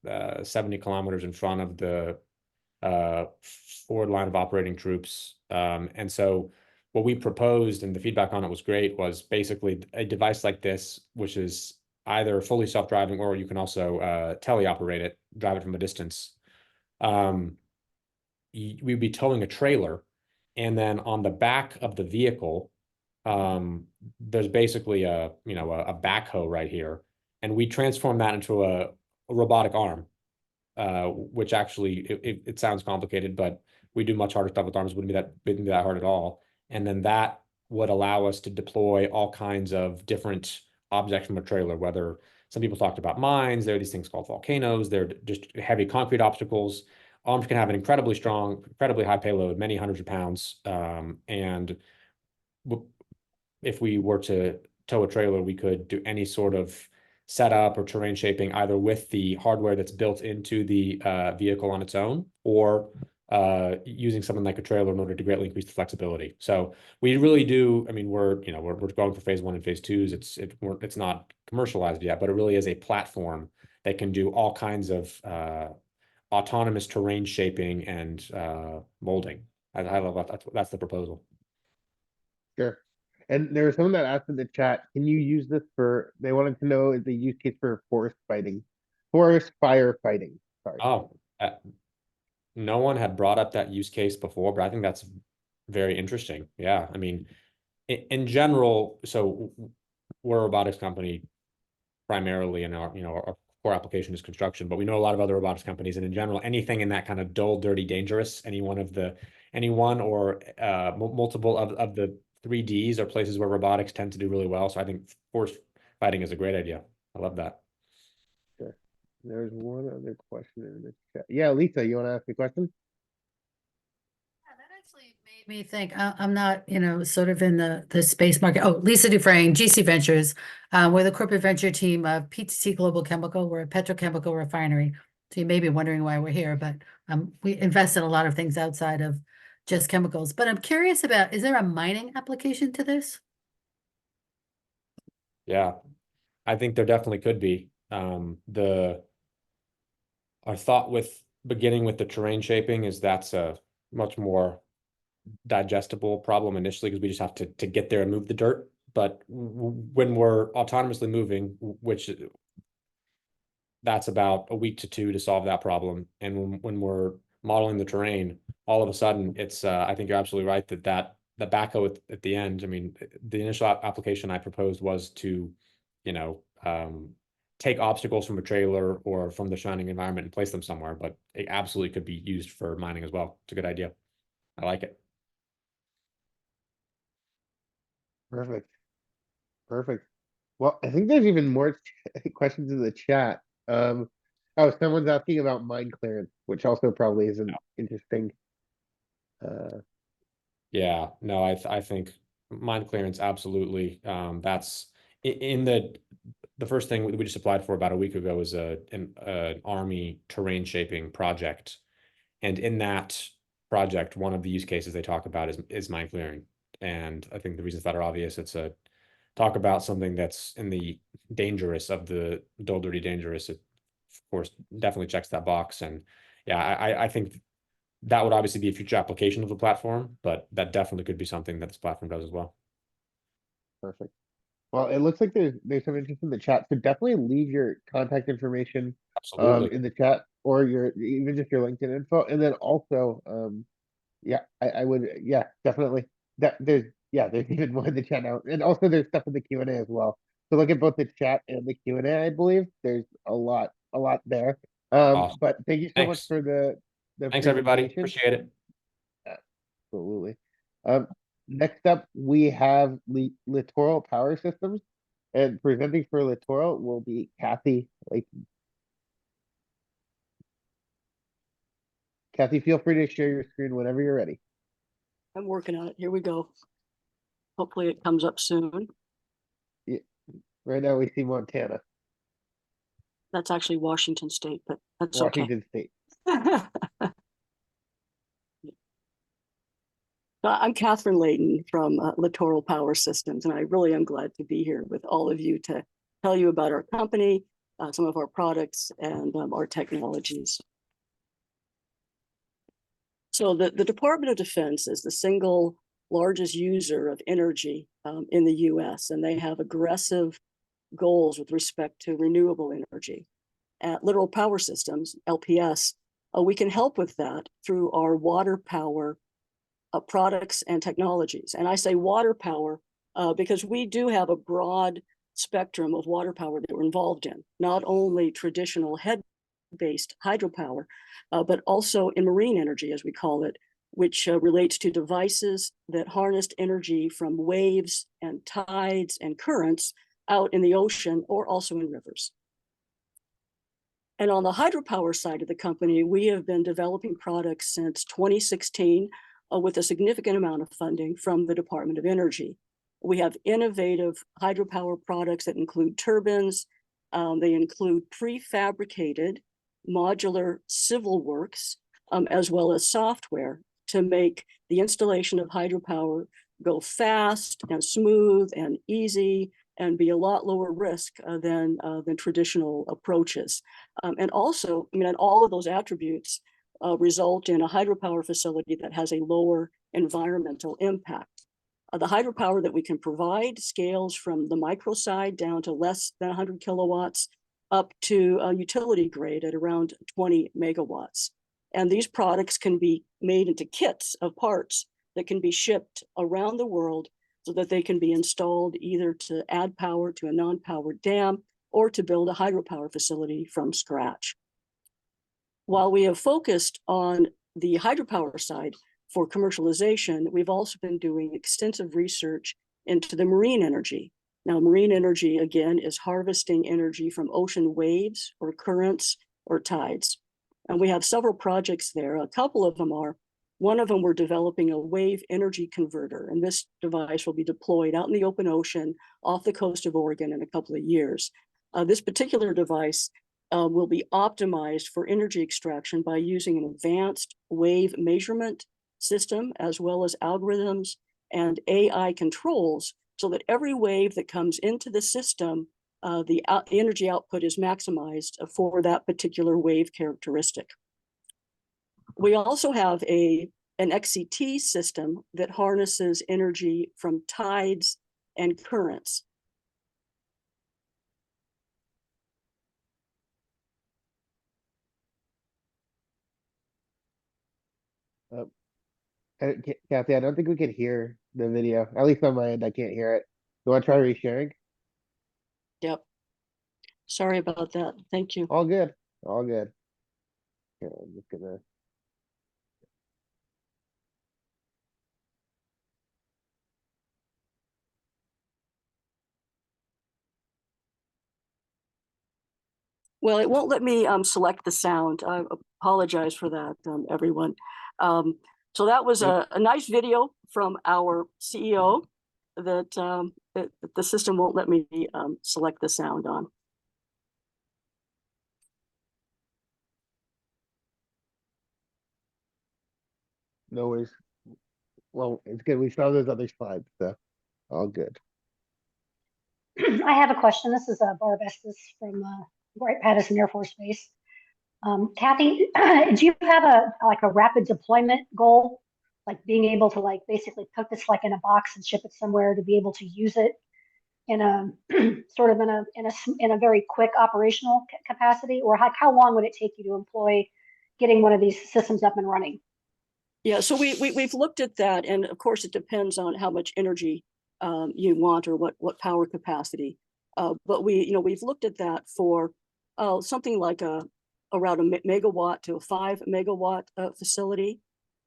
70 kilometers in front of the forward line of operating troops. And so what we proposed, and the feedback on it was great, was basically a device like this, which is either fully self-driving, or you can also teleoperate it, drive it from a distance. We'd be towing a trailer, and then on the back of the vehicle, there's basically a backhoe right here, and we transform that into a robotic arm, which actually it sounds complicated, but we do much harder stuff with arms. Wouldn't be that hard at all. And then that would allow us to deploy all kinds of different objects from a trailer, whether some people talked about mines, there are these things called volcanoes, they're just heavy concrete obstacles. Arms can have an incredibly strong, incredibly high payload, many hundreds of pounds. And if we were to tow a trailer, we could do any sort of setup or terrain shaping, either with the hardware that's built into the vehicle on its own, or using something like a trailer in order to greatly increase the flexibility. So we really do. I mean, we're going for phase 1 and phase 2s. It's not commercialized yet, but it really is a platform that can do all kinds of autonomous terrain shaping and molding at a high level. That's the proposal. Sure. And there was someone that asked in the chat, can you use this they wanted to know the use case for forest fire fighting. Sorry. Oh, no one had brought up that use case before, but I think that's very interesting. Yeah. I mean, in general, so we're a robotics company primarily, and our core application is construction, but we know a lot of other robotics companies, and in general, anything in that kind of dull, dirty, dangerous, any one or multiple of the 3Ds are places where robotics tend to do really well. So I think forest fighting is a great idea. I love that. Sure. There's one other question in the chat. Yeah, Lisa, you want to ask a question? Me think I'm not, sort of in the space market. Oh, Lisa Dufresne, GC Ventures. We're the corporate venture team of PTC Global Chemical. We're a petrochemical refinery. So you may be wondering why we're here, but we invest in a lot of things outside of just chemicals. But I'm curious about, is there a mining application to this? Yeah, I think there definitely could be. Our thought with beginning with the terrain shaping is that's a much more digestible problem initially, because we just have to get there and move the dirt. But when we're autonomously moving, which that's about a week to 2 to solve that problem, and when we're modeling the terrain, all of a sudden it's I think you're absolutely right that the backhoe at the end. I mean, the initial application I proposed was to take obstacles from a trailer or from the surrounding environment and place them somewhere, but it absolutely could be used for mining as well. It's a good idea. I like it. Perfect. Perfect. Well, I think there's even more questions in the chat. Oh, someone's asking about mine clearance, which also probably isn't interesting. Yeah, no, I think mine clearance, absolutely. That's in the first thing we just applied for about a week ago was an Army terrain shaping project. And in that project, one of the use cases they talk about is mine clearing. And I think the reasons that are obvious. It's a talk about something that's in the dangerous of the dull, dirty, dangerous. It, of course, definitely checks that box. And yeah, I think that would obviously be a future application of the platform, but that definitely could be something that this platform does as well. Perfect. Well, it looks like there's some interest in the chat, so definitely leave your contact information Absolutely. in the chat, or your even just your LinkedIn info, and then also yeah, I would, yeah, definitely, that there's even more in the chat now, and also there's stuff in the Q&A as well. So look at both the chat and the Q&A. I believe there's a lot there. Awesome. But thank you so much Thanks. for the Thanks, everybody. presentation. Appreciate it. Absolutely. Next up, we have Littoral Power Systems, and presenting for Littoral will be Kathy Layton. Kathy, feel free to share your screen whenever you're ready. I'm working on it. Here we go. Hopefully it comes up soon. Yeah. Right now we see Montana. That's actually Washington State, but that's Washington State. okay. I'm Catherine Layton from Littoral Power Systems, and I really am glad to be here with all of you to tell you about our company, some of our products, and our technologies. So the Department of Defense is the single largest user of energy in the US, and they have aggressive goals with respect to renewable energy. At Loral Power Systems, LPS, we can help with that through our water power products and technologies. And I say water power because we do have a broad spectrum of water power that we're involved in, not only traditional head-based hydropower, but also in marine energy, as we call it, which relates to devices that harnessed energy from waves and tides and currents out in the ocean or also in rivers. And on the hydropower side of the company, we have been developing products since 2016 with a significant amount of funding from the Department of Energy. We have innovative hydropower products that include turbines. They include prefabricated modular civil works, as well as software to make the installation of hydropower go fast and smooth and easy and be a lot lower risk than traditional approaches. And also, I mean, and all of those attributes result in a hydropower facility that has a lower environmental impact. The hydropower that we can provide scales from the micro side down to less than 100 kilowatts up to utility grade at around 20 megawatts. And these products can be made into kits of parts that can be shipped around the world so that they can be installed either to add power to a non-powered dam or to build a hydropower facility from scratch. While we have focused on the hydropower side for commercialization, we've also been doing extensive research into the marine energy. Now, marine energy, again, is harvesting energy from ocean waves or currents or tides. And we have several projects there. A couple of them are, one of them we're developing a wave energy converter, and this device will be deployed out in the open ocean off the coast of Oregon in a couple of years. This particular device will be optimized for energy extraction by using an advanced wave measurement system, as well as algorithms and AI controls, so that every wave that comes into the system, the energy output is maximized for that particular wave characteristic. We also have an XCT system that harnesses energy from tides and currents. Kathy, I don't think we can hear the video. At least on my end, I can't hear it. You want to try resharing? Yep. Sorry about that. Thank you. All good. All good. Here, I'm just gonna. Well, it won't let me select the sound. I apologize for that, everyone. So that was a nice video from our CEO that, that the system won't let me select the sound on. No worries. Well, it's good. We saw those other slides, so all good. I have a question. This is Barb Estes from Wright-Patterson Air Force Base. Kathy, do you have a rapid deployment goal, like being able to basically put this in a box and ship it somewhere to be able to use it in a sort of in a very quick operational capacity, or how long would it take you to employ getting one of these systems up and running? Yeah, so we've looked at that, and of course it depends on how much energy you want or what power capacity. But we've looked at that for something like around a megawatt to a 5 megawatt facility,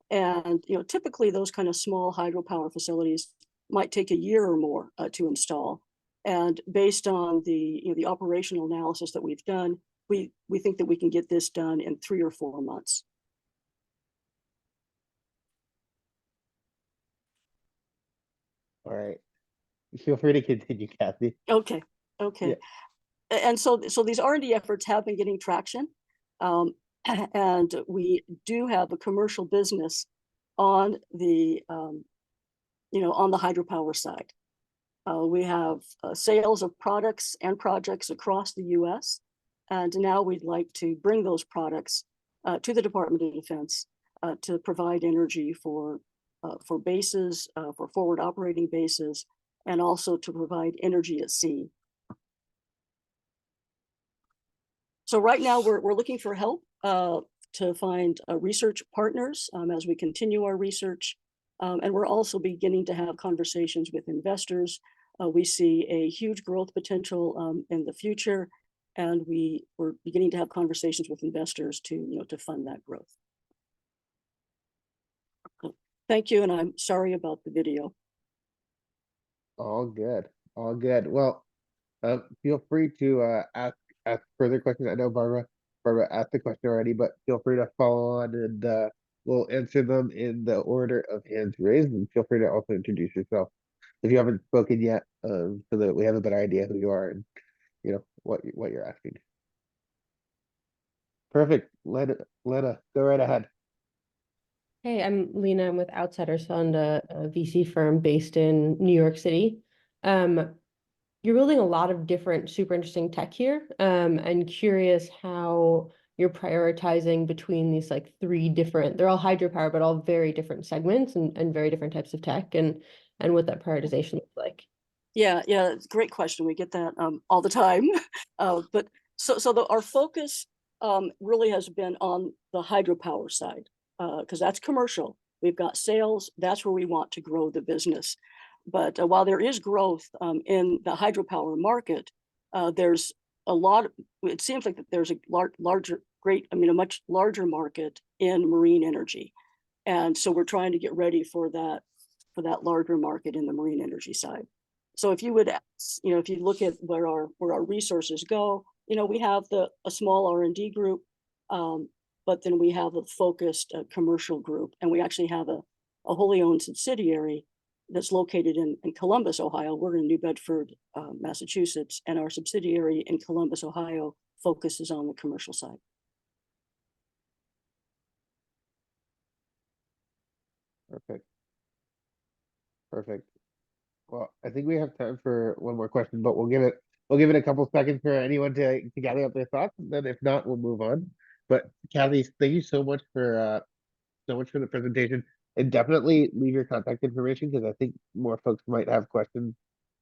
and typically those kind of small hydropower facilities might take a year or more to install. And based on the operational analysis that we've done, we think that we can get this done in 3 or 4 months. All right. Feel free to continue, Kathy. Okay. Yeah. And so these R&D efforts have been getting traction, and we do have a commercial business on the on the hydropower side. We have sales of products and projects across the U.S., and now we'd like to bring those products to the Department of Defense to provide energy for bases, for forward operating bases, and also to provide energy at sea. So right now we're looking for help to find research partners as we continue our research. And we're also beginning to have conversations with investors. We see a huge growth potential in the future, and we're beginning to have conversations with investors to fund that growth. Thank you, and I'm sorry about the video. All good. All good. Well, feel free to ask further questions. I know Barbara asked the question already, but feel free to follow on, and we'll answer them in the order of hands raised. And feel free to also introduce yourself if you haven't spoken yet, so that we have a better idea who you are and what you're asking. Perfect. Lena, go right ahead. Hey, I'm Lena. I'm with Outsiders Fund, a VC firm based in New York City. You're building a lot of different super interesting tech here. And curious how you're prioritizing between these 3 different, they're all hydropower, but all very different segments and very different types of tech, and what that prioritization looks like. Yeah, it's a great question. We get that all the time. But our focus really has been on the hydropower side, because that's commercial. We've got sales. That's where we want to grow the business. But while there is growth in the hydropower market, there's a lot. It seems like that there's a much larger market in marine energy, and so we're trying to get ready for that larger market in the marine energy side. So if you would, if you look at where our resources go, we have a small R&D group, but then we have a focused commercial group, and we actually have a wholly owned subsidiary that's located in Columbus, Ohio. We're in New Bedford, Massachusetts, and our subsidiary in Columbus, Ohio focuses on the commercial side. Perfect. Well, I think we have time for one more question, but we'll give it a couple seconds for anyone to gather up their thoughts, and then if not, we'll move on. But Kathy, thank you so much for the presentation, and definitely leave your contact information, because I think more folks might have questions.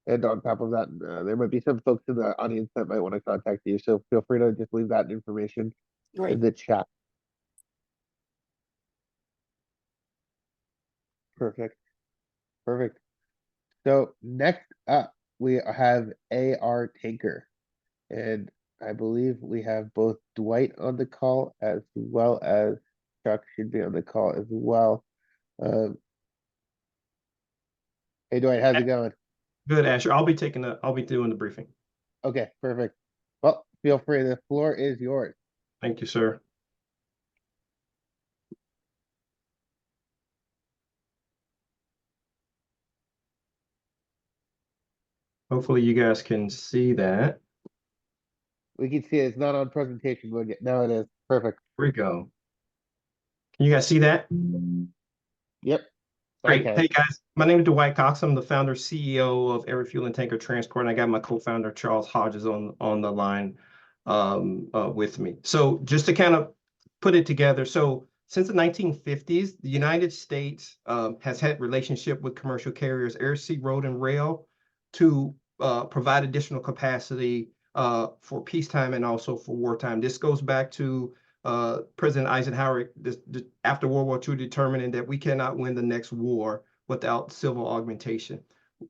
And on top of that, there might be some folks in the audience that might want to contact you. So feel free to just leave that information in the chat. Perfect. So next up, we have AR Tanker, and I believe we have both Dwight on the call as well as Chuck should be on the call as well. Hey Dwight, how's it going? Good, Asher. I'll be doing the briefing. Okay, perfect. Well, Feel free, the floor is yours. Thank you, sir. Hopefully you guys can see that. We can see it's not on presentation mode yet. Now it is. Perfect. Here we go. Can you guys see that? Yep. Great. Okay. Hey guys, my name is Dwight Cox. I'm the founder CEO of Air Fuel and Tanker Transport, and I got my co-founder Charles Hodges on the line with me. So just to kind of put it together, so since the 1950s, the United States has had relationship with commercial carriers, air, sea, road, and rail to provide additional capacity for peacetime and also for wartime. This goes back to President Eisenhower, after World War II, determining that we cannot win the next war without civil augmentation.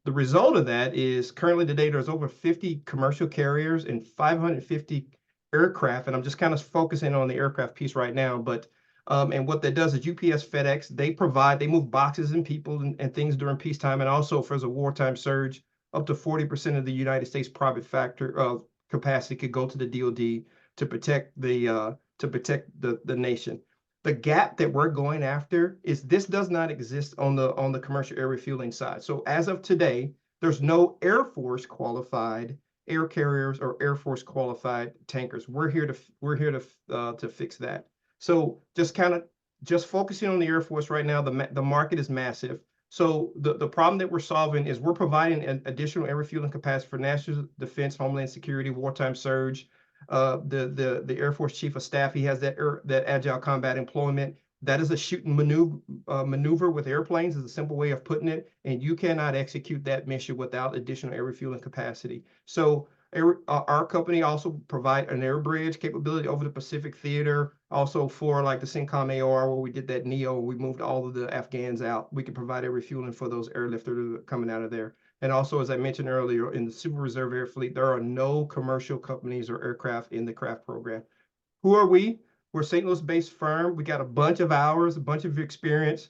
The result of that is currently today there's over 50 commercial carriers and 550 aircraft, and I'm just kind of focusing on the aircraft piece right now, but and what that does is UPS, FedEx, they move boxes and people and things during peacetime, and also if there's a wartime surge, up to 40% of the United States private factor of capacity could go to the DoD to protect the nation. The gap that we're going after is this does not exist on the commercial air refueling side. So as of today, there's no Air Force qualified air carriers or Air Force qualified tankers. We're here to fix that. So just focusing on the Air Force right now, the market is massive. So the problem that we're solving is we're providing an additional air refueling capacity for national defense, homeland security, wartime surge. The Air Force Chief of Staff, he has that agile combat employment. That is a shoot and maneuver with airplanes is a simple way of putting it, and you cannot execute that mission without additional air refueling capacity. So our company also provide an air bridge capability over the Pacific Theater, also for like the CENTCOM AOR where we did that NEO, we moved all of the Afghans out. We can provide air refueling for those airlifters coming out of there. And also, as I mentioned earlier, in the Super Reserve Air Fleet, there are no commercial companies or aircraft in the CRAFT program. Who are we? We're a St. Louis-based firm. We got a bunch of hours, a bunch of experience.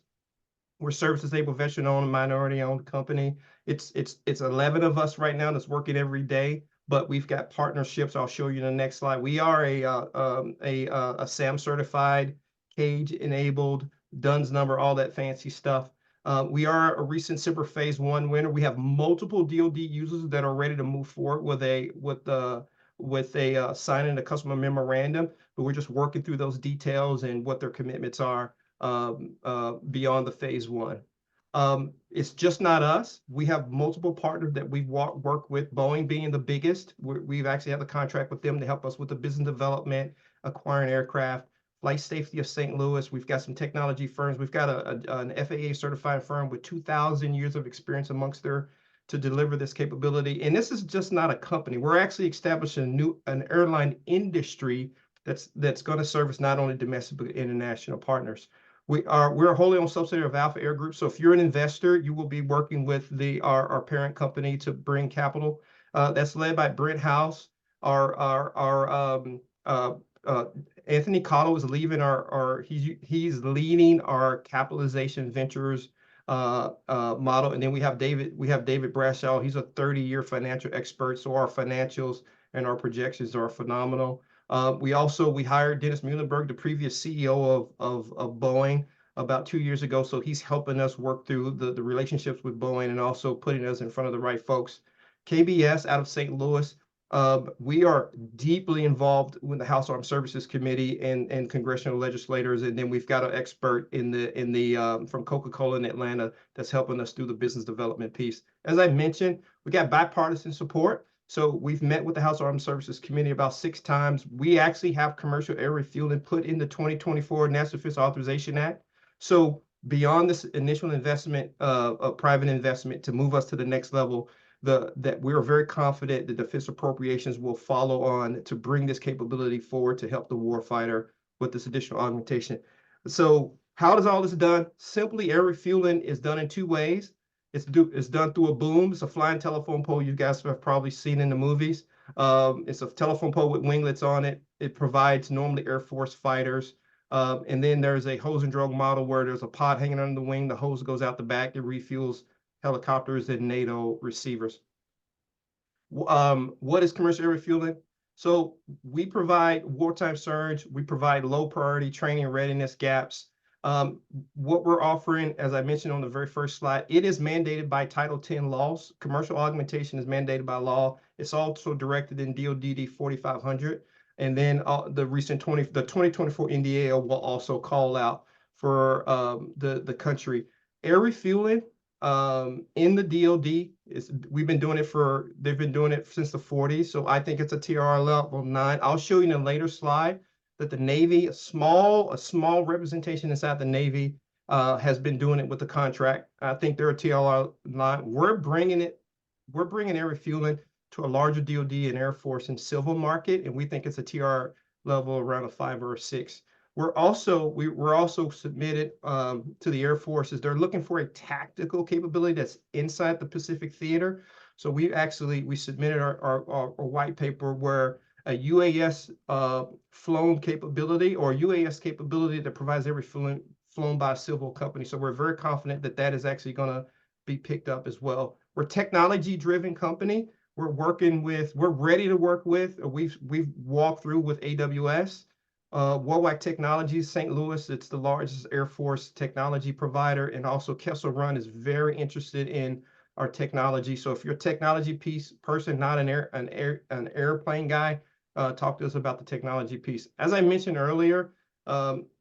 We're service-disabled, veteran-owned, minority-owned company. It's 11 of us right now that's working every day, but we've got partnerships. I'll show you in the next slide. We are a SAM certified, cage-enabled, DUNS number, all that fancy stuff. We are a recent SIPR Phase 1 winner. We have multiple DoD users that are ready to move forward with signing a customer memorandum, but we're just working through those details and what their commitments are beyond the Phase 1. It's just not us. We have multiple partners that we've worked with, Boeing being the biggest. We've actually had a contract with them to help us with the business development, acquiring aircraft. Flight Safety of St. Louis. We've got some technology firms. We've got an FAA certified firm with 2,000 years of experience amongst their to deliver this capability. And this is just not a company. We're actually establishing an airline industry that's going to service not only domestic but international partners. We're a wholly owned subsidiary of Alpha Air Group. So if you're an investor, you will be working with our parent company to bring capital. That's led by Brent House. Anthony Cotto is leaving he's leading our capitalization ventures model, and then we have David Brashaw. He's a 30-year financial expert, so our financials and our projections are phenomenal. We hired Dennis Muhlenberg, the previous CEO of Boeing, about 2 years ago, so he's helping us work through the relationships with Boeing and also putting us in front of the right folks. KBS out of St. Louis. We are deeply involved with the House Armed Services Committee and congressional legislators, and then we've got an expert from Coca-Cola in Atlanta that's helping us through the business development piece. As I mentioned, we got bipartisan support. So we've met with the House Armed Services Committee about 6 times. We actually have commercial air refueling put in the 2024 National Defense Authorization Act. So beyond this initial investment, private investment to move us to the next level, that we're very confident the defense appropriations will follow on to bring this capability forward to help the warfighter with this additional augmentation. So how does all this done? Simply, air refueling is done in 2 ways. It's done through a boom. It's a flying telephone pole you guys have probably seen in the movies. It's a telephone pole with winglets on it. It provides normally Air Force fighters. And then there's a hose and drug model where there's a pod hanging under the wing. The hose goes out the back. It refuels helicopters and NATO receivers. What is commercial air refueling? So we provide wartime surge, we provide low priority training and readiness gaps. What we're offering, as I mentioned on the very first slide, it is mandated by Title 10 laws. Commercial augmentation is mandated by law. It's also directed in DOD 4500. And then the 2024 NDAO will also call out for the country. Air refueling in the DOD they've been doing it since the 40s. So I think it's a TRL level 9. I'll show you in a later slide that the Navy, a small representation inside the Navy has been doing it with the contract. I think they're a TRL 9. We're bringing air refueling to a larger DOD and Air Force and civil market, and we think it's a TR level around a 5 or a 6. We're also submitted to the Air Force as they're looking for a tactical capability that's inside the Pacific Theater. So we submitted our white paper where a UAS flown capability or UAS capability that provides every flown by a civil company. So we're very confident that that is actually going to be picked up as well. We're a technology-driven company. We're ready to work with. We've walked through with AWS. Worldwide Technologies, St. Louis, it's the largest Air Force technology provider, and also Kessel Run is very interested in our technology. So if you're a technology person, not an airplane guy, talk to us about the technology piece. As I mentioned earlier,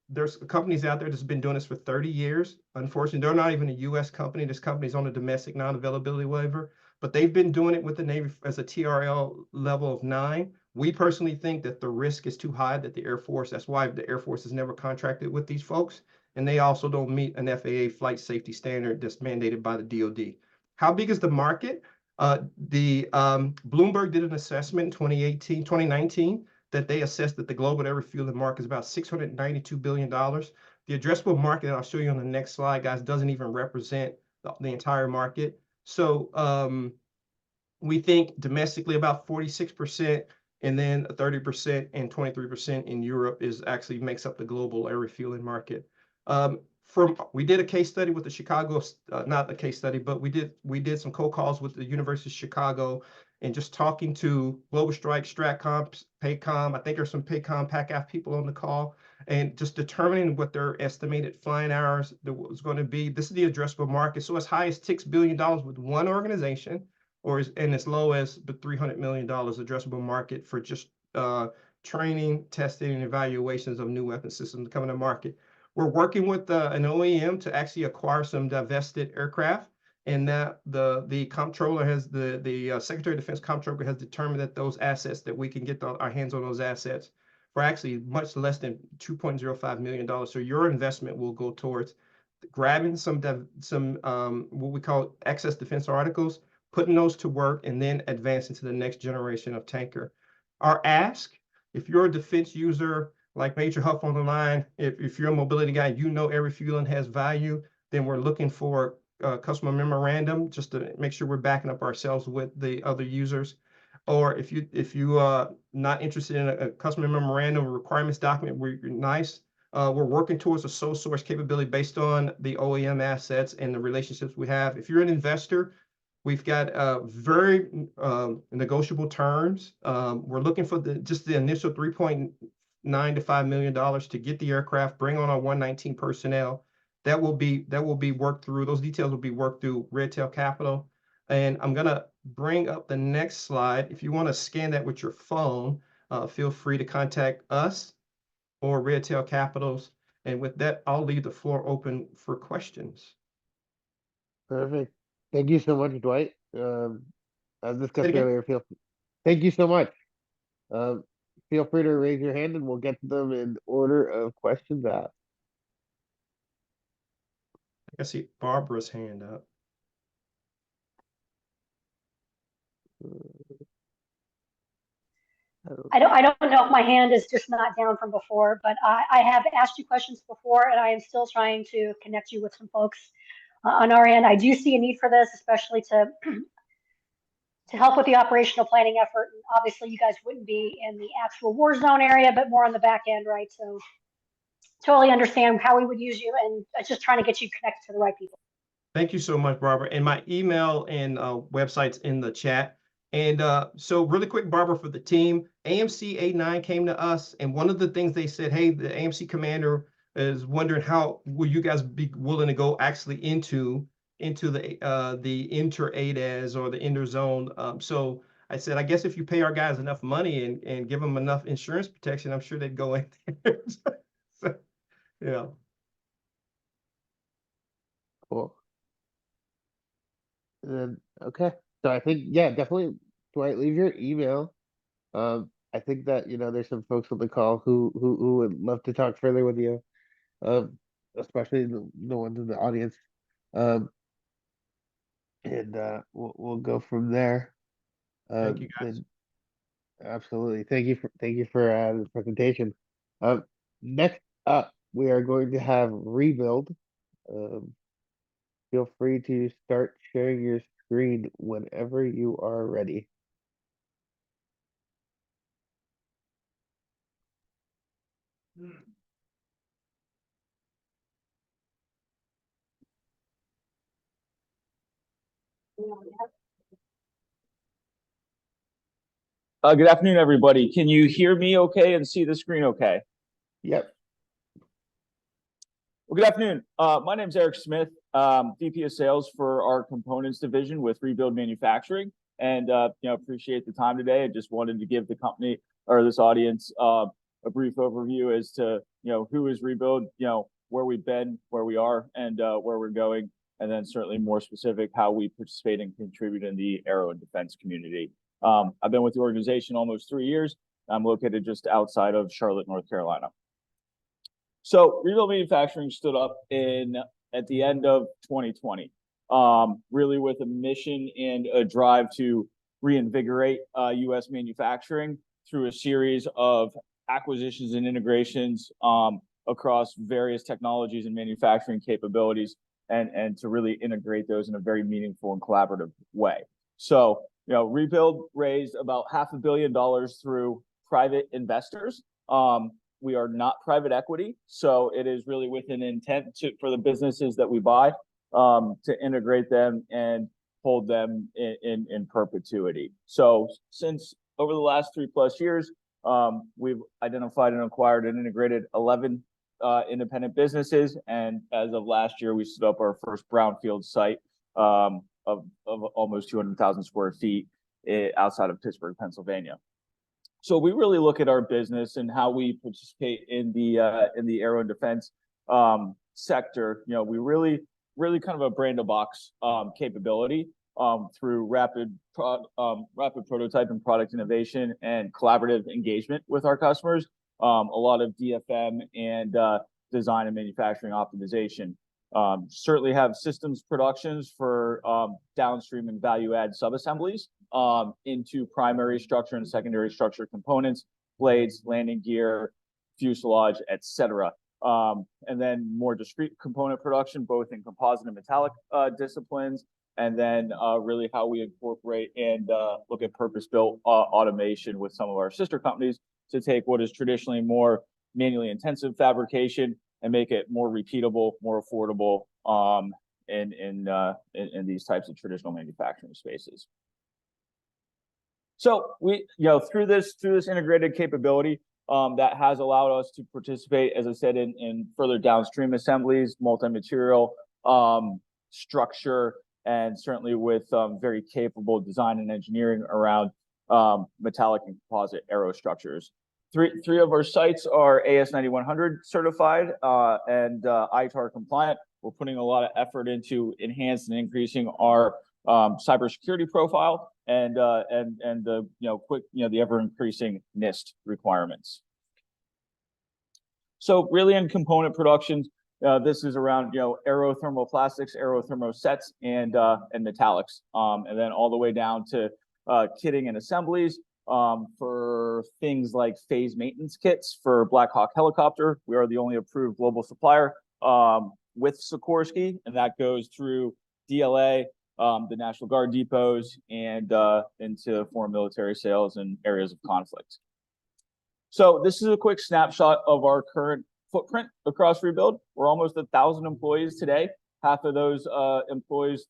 there's companies out there that's been doing this for 30 years. Unfortunately, they're not even a U.S. company. This company's on a domestic non-availability waiver, but they've been doing it with the Navy as a TRL level of 9. We personally think that the risk is too high that the Air Force, that's why the Air Force has never contracted with these folks. And they also don't meet an FAA flight safety standard that's mandated by the DOD. How big is the market? Bloomberg did an assessment in 2019, that they assessed that the global air refueling market is about $692 billion. The addressable market, I'll show you on the next slide, guys, doesn't even represent the entire market. So we think domestically about 46%, and then 30% and 23% in Europe actually makes up the global air refueling market. We did a case study with the Chicago, not a case study, but we did some cold calls with the University of Chicago, and just talking to Global Strike, Stratcom, Paycom. I think there's some Paycom, PACAF people on the call, and just determining what their estimated flying hours was going to be. This is the addressable market. So as high as $6 billion with one organization, and as low as the $300 million addressable market for just training, testing, and evaluations of new weapon systems coming to market. We're working with an OEM to actually acquire some divested aircraft, and that the comptroller the Secretary of Defense comptroller has determined that those assets, that we can get our hands on those assets for actually much less than $2.05 million. So your investment will go towards grabbing some what we call excess defense articles, putting those to work, and then advancing to the next generation of tanker. Our ask, if you're a defense user like Major Huff on the line, if you're a mobility guy, you know air refueling has value, then we're looking for a customer memorandum just to make sure we're backing up ourselves with the other users. Or if you are not interested in a customer memorandum requirements document, we're working towards a sole source capability based on the OEM assets and the relationships we have. If you're an investor, we've got very negotiable terms. We're looking for just the initial $3.9 to $5 million to get the aircraft, bring on our 119 personnel. That will be worked through. Those details will be worked through Redtail Capital. And I'm going to bring up the next slide. If you want to scan that with your phone, feel free to contact us or Redtail Capitals. And with that, I'll leave the floor open for questions. Perfect. Thank you so much, Dwight. As discussed earlier, thank you so much. Feel free to raise your hand and we'll get to them in order of questions asked. I see Barbara's hand up. I don't know if my hand is just not down from before, but I have asked you questions before, and I am still trying to connect you with some folks on our end. I do see a need for this, especially to help with the operational planning effort. And obviously, you guys wouldn't be in the actual war zone area, but more on the back end, right? So totally understand how we would use you, and just trying to get you connected to the right people. Thank you so much, Barbara. And my email and website's in the chat. And so really quick, Barbara, for the team, AMC 89 came to us, and one of the things they said, hey, the AMC commander is wondering how will you guys be willing to go actually into the inter ADAS or the inter zone. So I said, I guess if you pay our guys enough money and give them enough insurance protection, I'm sure they'd go in there. So, yeah. Cool. And then, okay. So I think, yeah, definitely, Dwight, leave your email. I think that, there's some folks on the call who would love to talk further with you, especially the ones in the audience. And we'll go from there. Thank you, guys. Absolutely. Thank you for the presentation. Next up, we are going to have Rebuild. Feel free to start sharing your screen whenever you are ready. Good afternoon, everybody. Can you hear me okay and see the screen okay? Yep. Well, good afternoon. My name is Eric Smith, VP of Sales for our Components Division with Rebuild Manufacturing, and appreciate the time today. I just wanted to give the company or this audience a brief overview as to who is Rebuild, where we've been, where we are, and where we're going, and then certainly more specific how we participate and contribute in the aero and defense community. I've been with the organization almost 3 years. I'm located just outside of Charlotte, North Carolina. So Rebuild Manufacturing stood up at the end of 2020, really with a mission and a drive to reinvigorate U.S. manufacturing through a series of acquisitions and integrations across various technologies and manufacturing capabilities, and to really integrate those in a very meaningful and collaborative way. So Rebuild raised about $500 million through private investors. We are not private equity, so it is really with an intent for the businesses that we buy to integrate them and hold them in perpetuity. So since over the last 3+ years, we've identified and acquired and integrated 11 independent businesses, and as of last year, we stood up our first brownfield site of almost 200,000 square feet outside of Pittsburgh, Pennsylvania. So we really look at our business and how we participate in the aero and defense sector. We really kind of a brand of box capability through rapid prototype and product innovation and collaborative engagement with our customers. A lot of DFM and design and manufacturing optimization. Certainly have systems productions for downstream and value add subassemblies into primary structure and secondary structure components, blades, landing gear, fuselage, etc. And then more discrete component production, both in composite and metallic disciplines, and then really how we incorporate and look at purpose-built automation with some of our sister companies to take what is traditionally more manually intensive fabrication and make it more repeatable, more affordable in these types of traditional manufacturing spaces. So we, through this integrated capability that has allowed us to participate, as I said, in further downstream assemblies, multi-material structure, and certainly with very capable design and engineering around metallic and composite aero structures. Three of our sites are AS9100 certified and ITAR compliant. We're putting a lot of effort into enhancing and increasing our cybersecurity profile and the the ever increasing NIST requirements. So really in component production, this is around aerothermal plastics, aerothermal sets, and metallics, and then all the way down to kitting and assemblies. For things like phase maintenance kits for Black Hawk helicopter, we are the only approved global supplier with Sikorsky, and that goes through DLA, the National Guard depots, and into foreign military sales and areas of conflict. So this is a quick snapshot of our current footprint across Rebuild. We're almost 1,000 employees today. Half of those employees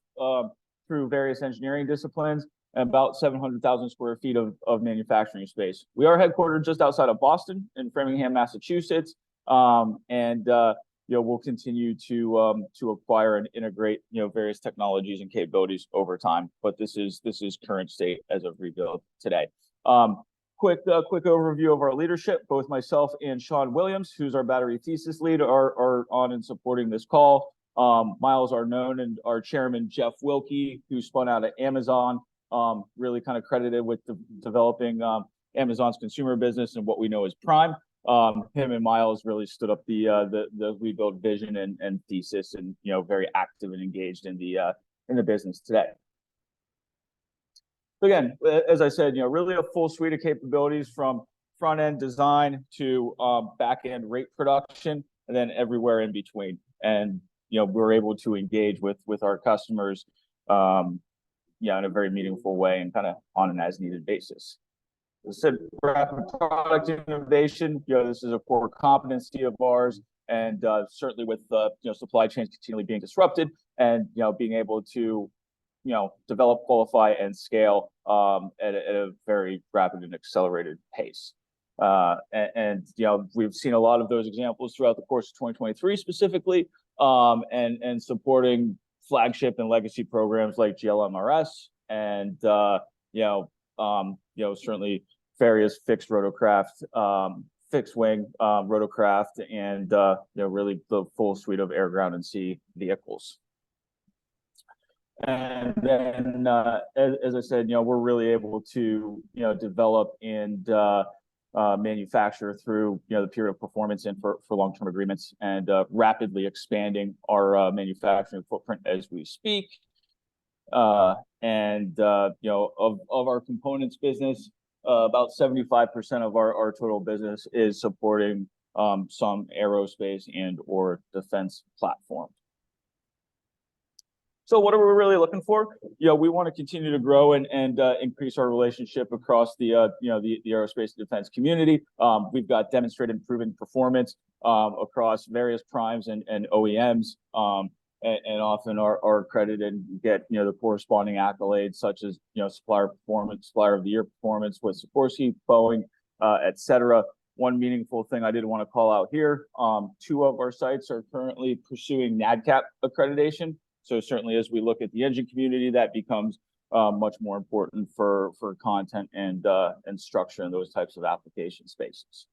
through various engineering disciplines, and about 700,000 square feet of manufacturing space. We are headquartered just outside of Boston in Framingham, Massachusetts, and we'll continue to acquire and integrate various technologies and capabilities over time. But this is current state as of rebuild today. Quick overview of our leadership. Both myself and Sean Williams, who's our battery thesis lead, are on and supporting this call. Miles are known, and our chairman Jeff Wilkie, who spun out of Amazon, really kind of credited with developing Amazon's consumer business and what we know as Prime. Him and Miles really stood up the rebuild vision and thesis, and very active and engaged in the business today. So again, as I said, really a full suite of capabilities from front end design to back end rate production, and then everywhere in between. And we're able to engage with our customers, in a very meaningful way and kind of on an as needed basis. As I said, rapid product innovation, this is a core competency of ours, and certainly with supply chains continually being disrupted, and being able to develop, qualify, and scale at a very rapid and accelerated pace. We've seen a lot of those examples throughout the course of 2023 specifically, and supporting flagship and legacy programs like GLMRS, and certainly various fixed rotorcraft, fixed wing rotorcraft, and really the full suite of air, ground, and sea vehicles. And then, as I said, we're really able to develop and manufacture through the period of performance and for long-term agreements, and rapidly expanding our manufacturing footprint as we speak. Of our components business, about 75% of our total business is supporting some aerospace and or defense platform. So what are we really looking for? We want to continue to grow and increase our relationship across the aerospace and defense community. We've got demonstrated and proven performance across various primes and OEMs, and often are credited and get the corresponding accolades, such as supplier performance, supplier of the year performance with Sikorsky, Boeing, etc. One meaningful thing I did want to call out here: 2 of our sites are currently pursuing NADCAP accreditation. So certainly, as we look at the engine community, that becomes much more important for content and structure in those types of application spaces.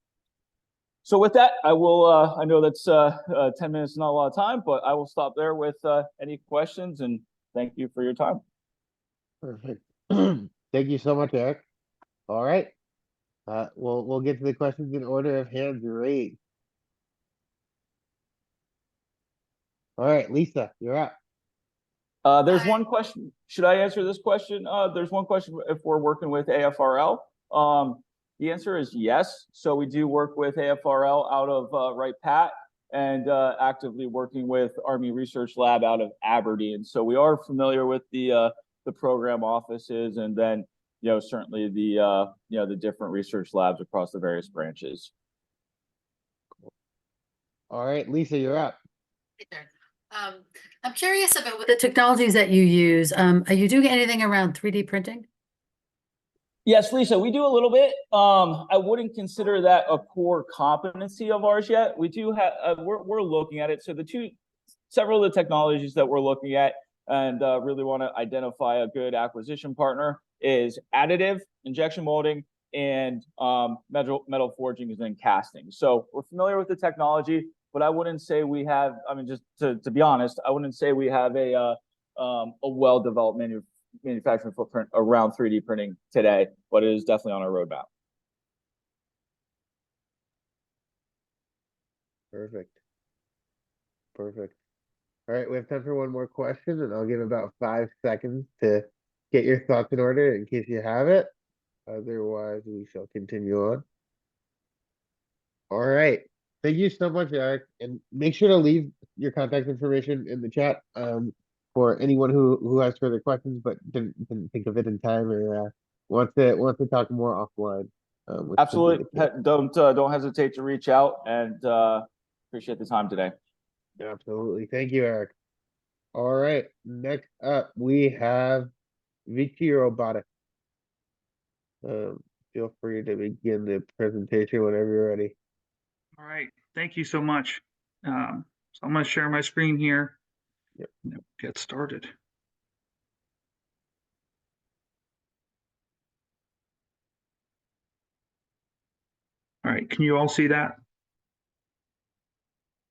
So with that, I will. I know that's 10 minutes is not a lot of time, but I will stop there with any questions, and thank you for your time. Perfect. Thank you so much, Eric. All right. We'll get to the questions in order of hands raised. All right, Lisa, you're up. There's one question. Should I answer this question? There's one question if we're working with AFRL. The answer is yes. So we do work with AFRL out of Wright-Patt, and actively working with Army Research Lab out of Aberdeen. So we are familiar with the program offices, and then certainly the different research labs across the various branches. All right, Lisa, you're up. I'm curious about what the technologies that you use. Are you doing anything around 3D printing? Yes, Lisa, we do a little bit. I wouldn't consider that a core competency of ours yet. We do have, we're looking at it. So several of the technologies that we're looking at and really want to identify a good acquisition partner is additive, injection molding, and metal forging and then casting. So we're familiar with the technology, but I wouldn't say we have, I mean, just to be honest, I wouldn't say we have a well-developed manufacturing footprint around 3D printing today, but it is definitely on our roadmap. Perfect. Perfect. All right, we have time for one more question, and I'll give about 5 seconds to get your thoughts in order in case you have it. Otherwise, we shall continue on. All right. Thank you so much, Eric. And make sure to leave your contact information in the chat for anyone who has further questions but didn't think of it in time or wants to talk more offline. Absolutely. Don't hesitate to reach out, and appreciate the time today. Absolutely. Thank you, Eric. All right. Next up, we have Vici Robotics. Feel free to begin the presentation whenever you're ready. All right, thank you so much. So I'm going to share my screen here. Yep. Get started. All right, can you all see that?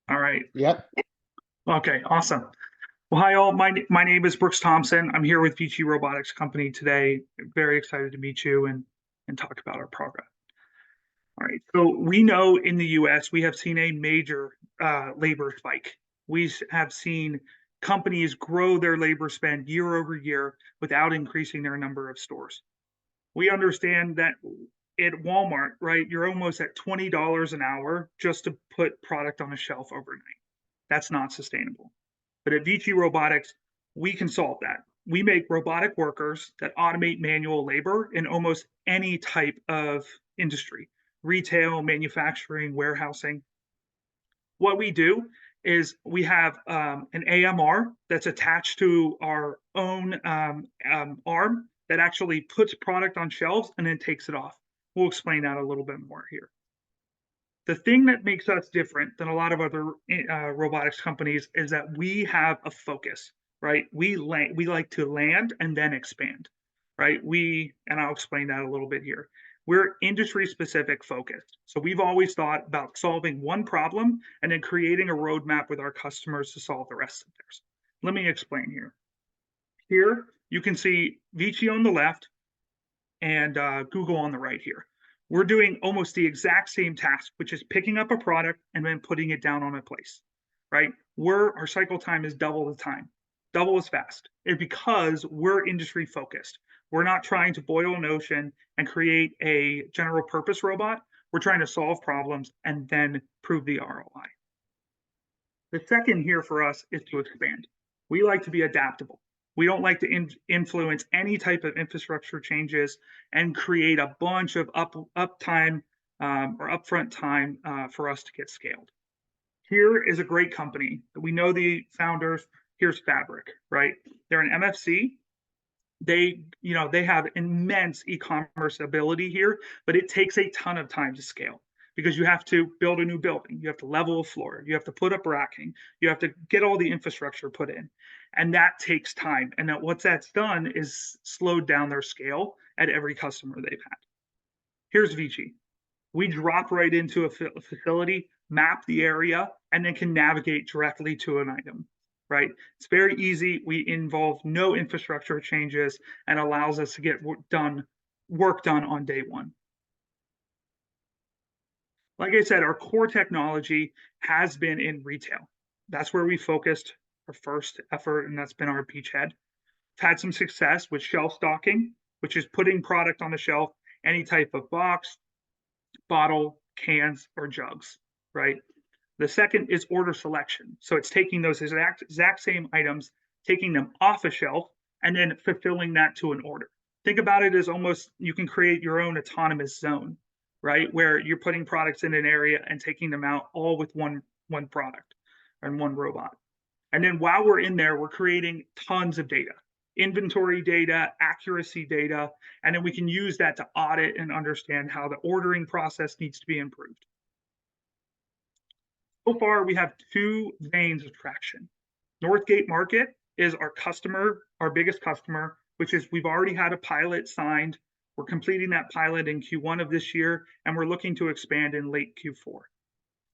All right. Yep. Okay, awesome. Well, hi all. My name is Brooks Thompson. I'm here with VG Robotics Company today. Very excited to meet you and talk about our progress. All right. So we know in the U.S. we have seen a major labor spike. We have seen companies grow their labor spend year over year without increasing their number of stores. We understand that at Walmart, right, you're almost at $20 an hour just to put product on a shelf overnight. That's not sustainable. But at VG Robotics, we can solve that. We make robotic workers that automate manual labor in almost any type of industry, retail, manufacturing, warehousing. What we do is we have an AMR that's attached to our own arm that actually puts product on shelves and then takes it off. We'll explain that a little bit more here. The thing that makes us different than a lot of other robotics companies is that we have a focus, right? We like to land and then expand, right? And I'll explain that a little bit here. We're industry specific focused. So we've always thought about solving one problem and then creating a roadmap with our customers to solve the rest of theirs. Let me explain here. Here, you can see Vici on the left and Google on the right here. We're doing almost the exact same task, which is picking up a product and then putting it down on a place, right? Our cycle time is double the time, double as fast. And because we're industry focused, we're not trying to boil an ocean and create a general purpose robot. We're trying to solve problems and then prove the ROI. The second here for us is to expand. We like to be adaptable. We don't like to influence any type of infrastructure changes and create a bunch of uptime or upfront time for us to get scaled. Here is a great company. We know the founders. Here's Fabric, right? They're an MFC. They have immense e-commerce ability here, but it takes a ton of time to scale because you have to build a new building, you have to level a floor, you have to put up racking, you have to get all the infrastructure put in, and that takes time. And what that's done is slowed down their scale at every customer they've had. Here's Vici. We drop right into a facility, map the area, and then can navigate directly to an item, right? It's very easy. We involve no infrastructure changes and allows us to get work done on day one. Like I said, our core technology has been in retail. That's where we focused our first effort, and that's been our beachhead. We've had some success with shelf stocking, which is putting product on the shelf, any type of box, bottle, cans, or jugs, right? The second is order selection. So it's taking those exact same items, taking them off a shelf, and then fulfilling that to an order. Think about it as almost you can create your own autonomous zone, right? Where you're putting products in an area and taking them out all with one product and one robot. And then while we're in there, we're creating tons of data, inventory data, accuracy data, and then we can use that to audit and understand how the ordering process needs to be improved. So far, we have two veins of traction. Northgate Market is our customer, our biggest customer, which is we've already had a pilot signed. We're completing that pilot in Q1 of this year, and we're looking to expand in late Q4.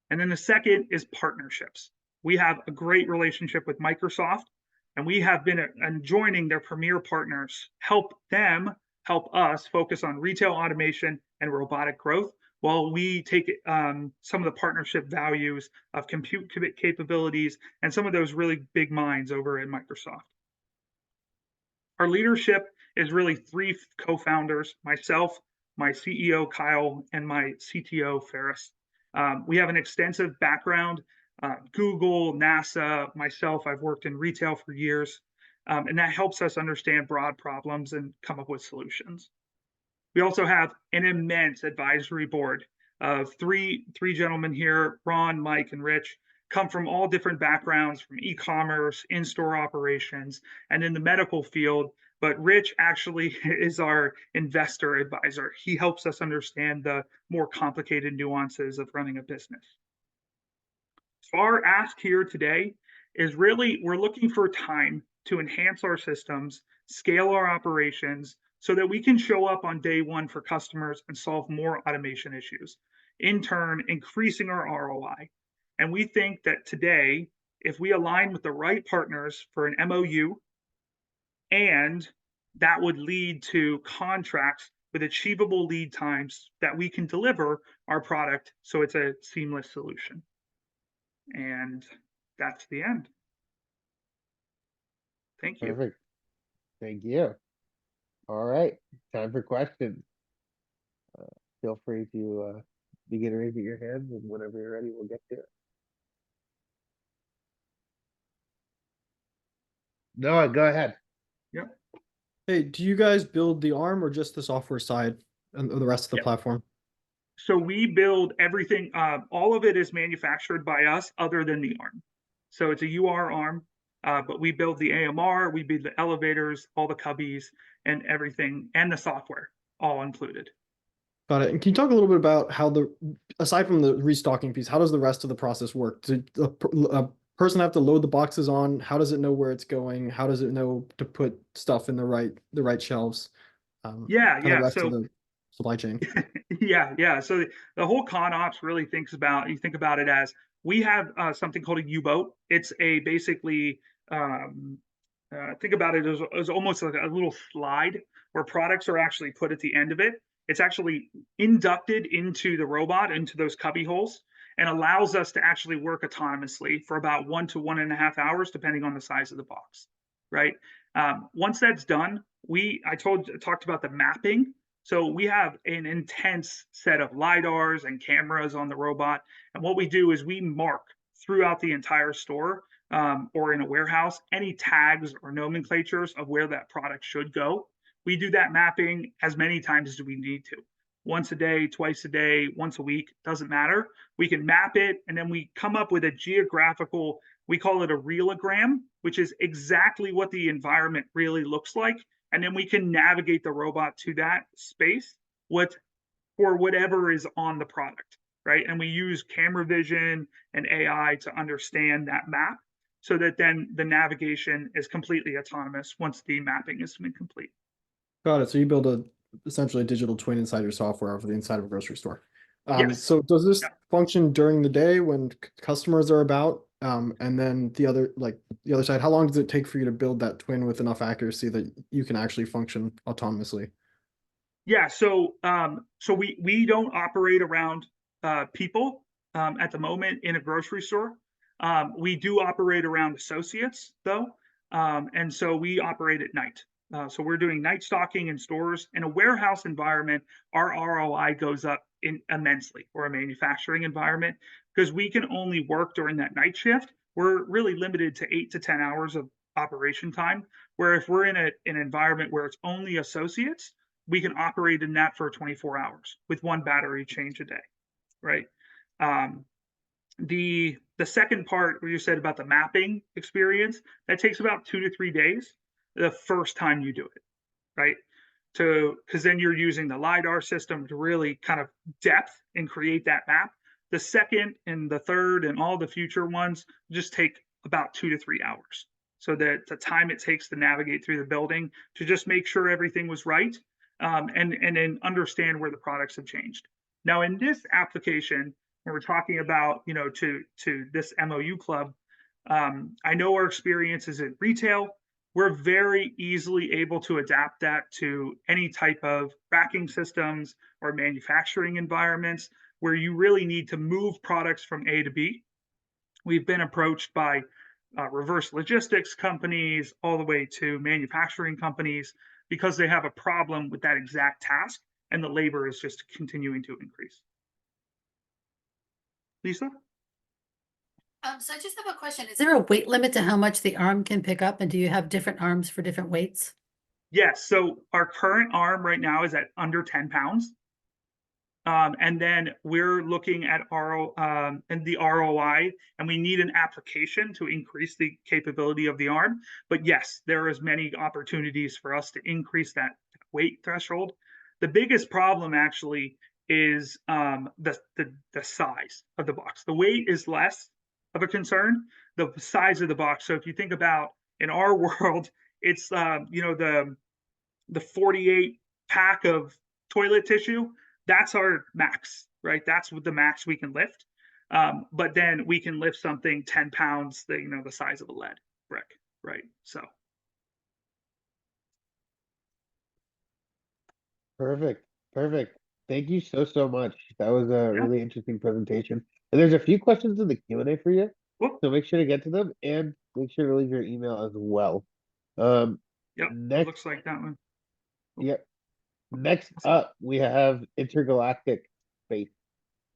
And then the second is partnerships. We have a great relationship with Microsoft, and we have been joining their premier partners, help them help us focus on retail automation and robotic growth, while we take some of the partnership values of compute capabilities and some of those really big minds over at Microsoft. Our leadership is really three co-founders, myself, my CEO, Kyle, and my CTO, Ferris. We have an extensive background, Google, NASA, myself, I've worked in retail for years, and that helps us understand broad problems and come up with solutions. We also have an immense advisory board of three gentlemen here, Ron, Mike, and Rich, come from all different backgrounds, from e-commerce, in-store operations, and in the medical field, but Rich actually is our investor advisor. He helps us understand the more complicated nuances of running a business. So our ask here today is really, we're looking for time to enhance our systems, scale our operations, so that we can show up on day one for customers and solve more automation issues, in turn, increasing our ROI. And we think that today, if we align with the right partners for an MOU, and that would lead to contracts with achievable lead times that we can deliver our product so it's a seamless solution. And that's the end. Thank you. Perfect. Thank you. All right, time for questions. Feel free to begin raising your hands, and whenever you're ready, we'll get to it. Noah, go ahead. Yep. Hey, do you guys build the ARM or just the software side and the rest of the Yep. platform? So we build everything, all of it is manufactured by us other than the ARM. So it's a UR ARM, but we build the AMR, we build the elevators, all the cubbies and everything, and the software all included. Got it. And can you talk a little bit about how aside from the restocking piece, how does the rest of the process work? Does a person have to load the boxes on? How does it know where it's going? How does it know to put stuff in the right shelves? Yeah. The rest So of the supply chain. Yeah. So the whole con ops really you think about it as, we have something called a U-boat. It's a basically, think about it as almost like a little slide where products are actually put at the end of it. It's actually inducted into the robot, into those cubby holes, and allows us to actually work autonomously for about 1 to 1.5 hours, depending on the size of the box, right? Once that's done, I talked about the mapping. So we have an intense set of LiDARs and cameras on the robot. And what we do is we mark throughout the entire store or in a warehouse any tags or nomenclatures of where that product should go. We do that mapping as many times as we need to. Once a day, twice a day, once a week, doesn't matter. We can map it, and then we come up with a geographical, we call it a realogram, which is exactly what the environment really looks like. And then we can navigate the robot to that space for whatever is on the product, right? And we use camera vision and AI to understand that map so that then the navigation is completely autonomous once the mapping has been complete. Got it. So you build essentially a digital twin inside your software over the inside of a grocery store. Yes. So does this function during the day when customers are about? And then the other side, how long does it take for you to build that twin with enough accuracy that you can actually function autonomously? Yeah. So we don't operate around people at the moment in a grocery store. We do operate around associates though. And so we operate at night. So we're doing night stocking in stores. In a warehouse environment, our ROI goes up immensely, or a manufacturing environment, because we can only work during that night shift. We're really limited to 8 to 10 hours of operation time, where if we're in an environment where it's only associates, we can operate in that for 24 hours with one battery change a day, right? The second part where you said about the mapping experience, that takes about 2 to 3 days the first time you do it, right? Because then you're using the LiDAR system to really kind of depth and create that map. The second and the third and all the future ones just take about 2 to 3 hours. So that the time it takes to navigate through the building to just make sure everything was right, and then understand where the products have changed. Now in this application, when we're talking about, to this MOU club, I know our experience is in retail. We're very easily able to adapt that to any type of racking systems or manufacturing environments where you really need to move products from A to B. We've been approached by reverse logistics companies all the way to manufacturing companies because they have a problem with that exact task and the labor is just continuing to increase. Lisa? So I just have a question. Is there a weight limit to how much the arm can pick up? And do you have different arms for different weights? Yes. So our current arm right now is at under 10 pounds. And then we're looking at the ROI, and we need an application to increase the capability of the arm. But yes, there is many opportunities for us to increase that weight threshold. The biggest problem actually is the size of the box. The weight is less of a concern, the size of the box. So if you think about in our world, it's the 48 pack of toilet tissue. That's our max, right? That's what the max we can lift. But then we can lift something 10 pounds, the size of a lead brick, right? So. Perfect. Perfect. Thank you so much. That was a really interesting presentation. And there's a few questions in the Q&A for you. So make sure to get to them and make sure to leave your email as well. Next, looks like that one. Yep. Next up, we have Intergalactic Space.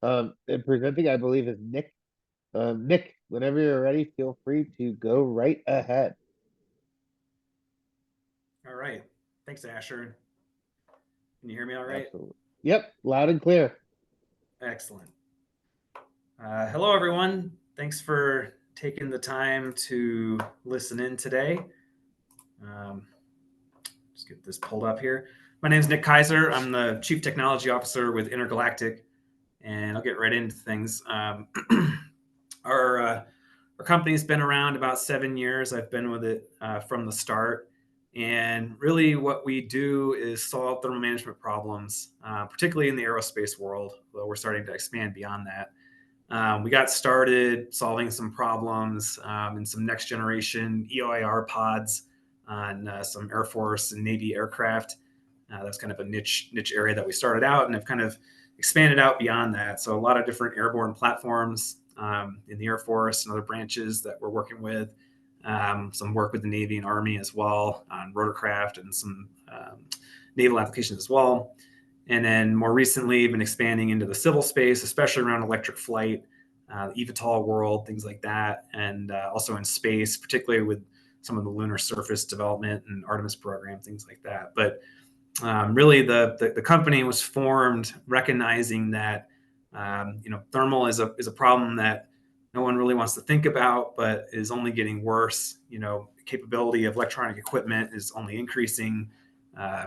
And presenting, I believe, is Nick. Nick, whenever you're ready, feel free to go right ahead. All right. Thanks, Asher. Can you hear me all right? Absolutely. Yep, loud and clear. Excellent. Hello, everyone. Thanks for taking the time to listen in today. Just get this pulled up here. My name is Nick Kaiser. I'm the Chief Technology Officer with Intergalactic, and I'll get right into things. Our company's been around about 7 years. I've been with it from the start. And really what we do is solve thermal management problems, particularly in the aerospace world, though we're starting to expand beyond that. We got started solving some problems in some next generation EOIR pods on some Air Force and Navy aircraft. That's kind of a niche area that we started out and have kind of expanded out beyond that. So a lot of different airborne platforms in the Air Force and other branches that we're working with. Some work with the Navy and Army as well on rotorcraft and some naval applications as well. And then more recently, been expanding into the civil space, especially around electric flight, eVTOL world, things like that. And also in space, particularly with some of the lunar surface development and Artemis program, things like that. But really the company was formed recognizing that, thermal is a problem that no one really wants to think about, but is only getting worse. Capability of electronic equipment is only increasing.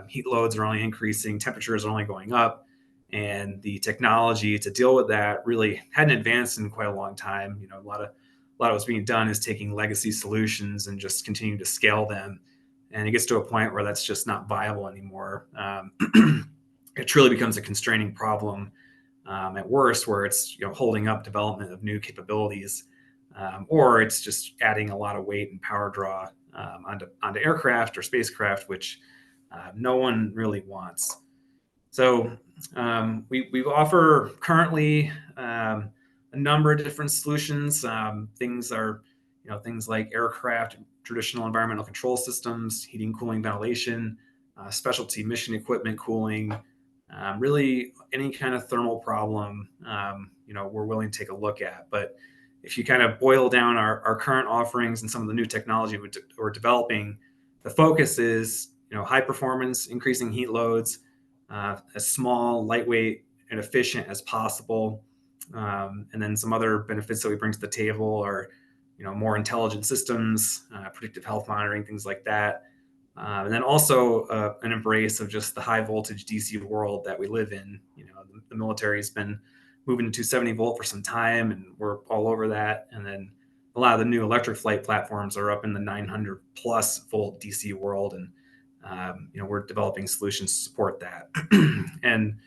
Heat loads are only increasing. Temperatures are only going up. And the technology to deal with that really hadn't advanced in quite a long time. A lot of what's being done is taking legacy solutions and just continuing to scale them. And it gets to a point where that's just not viable anymore. It truly becomes a constraining problem. At worst, where it's holding up development of new capabilities, or it's just adding a lot of weight and power draw onto aircraft or spacecraft, which no one really wants. So we offer currently a number of different solutions. Things like aircraft, traditional environmental control systems, heating, cooling, ventilation, specialty mission equipment cooling. Really any kind of thermal problem, we're willing to take a look at. But if you kind of boil down our current offerings and some of the new technology we're developing, the focus is, high performance, increasing heat loads, as small, lightweight, and efficient as possible. And then some other benefits that we bring to the table are, more intelligent systems, predictive health monitoring, things like that. And then also an embrace of just the high voltage DC world that we live in. The military has been moving to 270 volt for some time, and we're all over that. And then a lot of the new electric flight platforms are up in the 900 plus volt DC world, and we're developing solutions to support that. And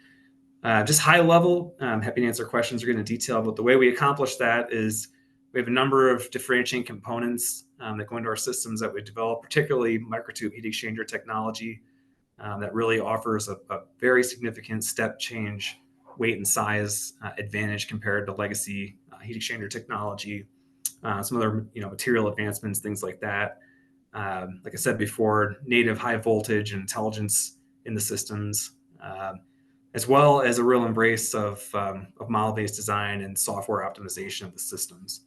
just high level, happy to answer questions or get into detail. But the way we accomplish that is we have a number of differentiating components that go into our systems that we develop, particularly microtube heat exchanger technology that really offers a very significant step change weight and size advantage compared to legacy heat exchanger technology. Some other material advancements, things like that. Like I said before, native high voltage and intelligence in the systems, as well as a real embrace of model-based design and software optimization of the systems.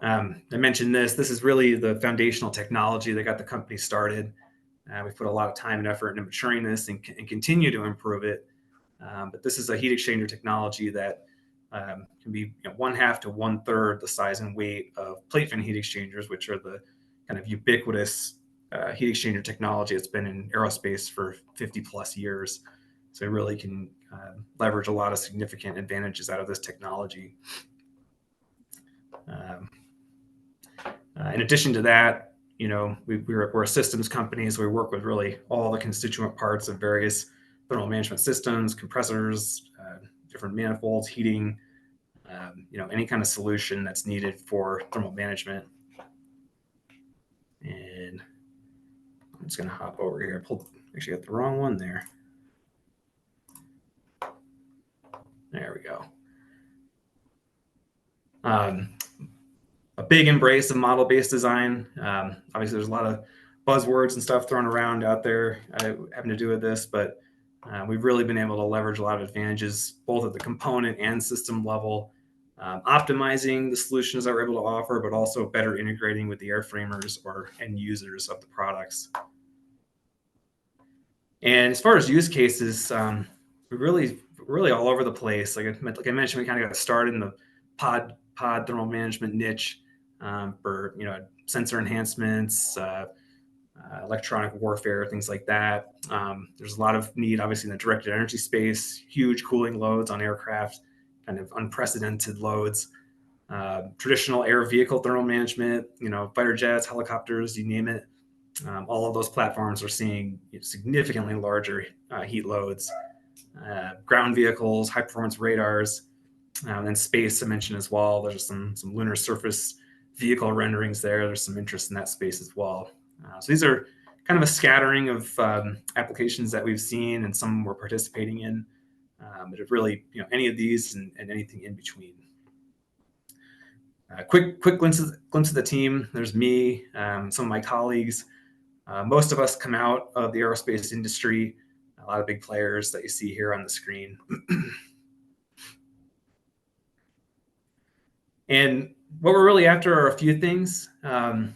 I mentioned this is really the foundational technology that got the company started. We've put a lot of time and effort into maturing this and continue to improve it. But this is a heat exchanger technology that can be 1/2 to 1/3 the size and weight of plate fin heat exchangers, which are the kind of ubiquitous heat exchanger technology that's been in aerospace for 50 plus years. So it really can leverage a lot of significant advantages out of this technology. In addition to that, we're a systems company, so we work with really all the constituent parts of various thermal management systems, compressors, different manifolds, heating, any kind of solution that's needed for thermal management. And I'm just going to hop over here. Actually got the wrong one there. There we go. A big embrace of model-based design. Obviously, there's a lot of buzzwords and stuff thrown around out there having to do with this, but we've really been able to leverage a lot of advantages, both at the component and system level, optimizing the solutions that we're able to offer, but also better integrating with the airframers or end users of the products. And as far as use cases, we're really all over the place. Like I mentioned, we kind of got started in the pod thermal management niche for sensor enhancements, electronic warfare, things like that. There's a lot of need, obviously, in the directed energy space, huge cooling loads on aircraft, kind of unprecedented loads. Traditional air vehicle thermal management, fighter jets, helicopters, you name it. All of those platforms are seeing significantly larger heat loads. Ground vehicles, high performance radars, and space I mentioned as well. There's some lunar surface vehicle renderings there. There's some interest in that space as well. So these are kind of a scattering of applications that we've seen and some we're participating in. But it really, any of these and anything in between. Quick glimpse of the team. There's me, some of my colleagues. Most of us come out of the aerospace industry. A lot of big players that you see here on the screen. And what we're really after are a few things. In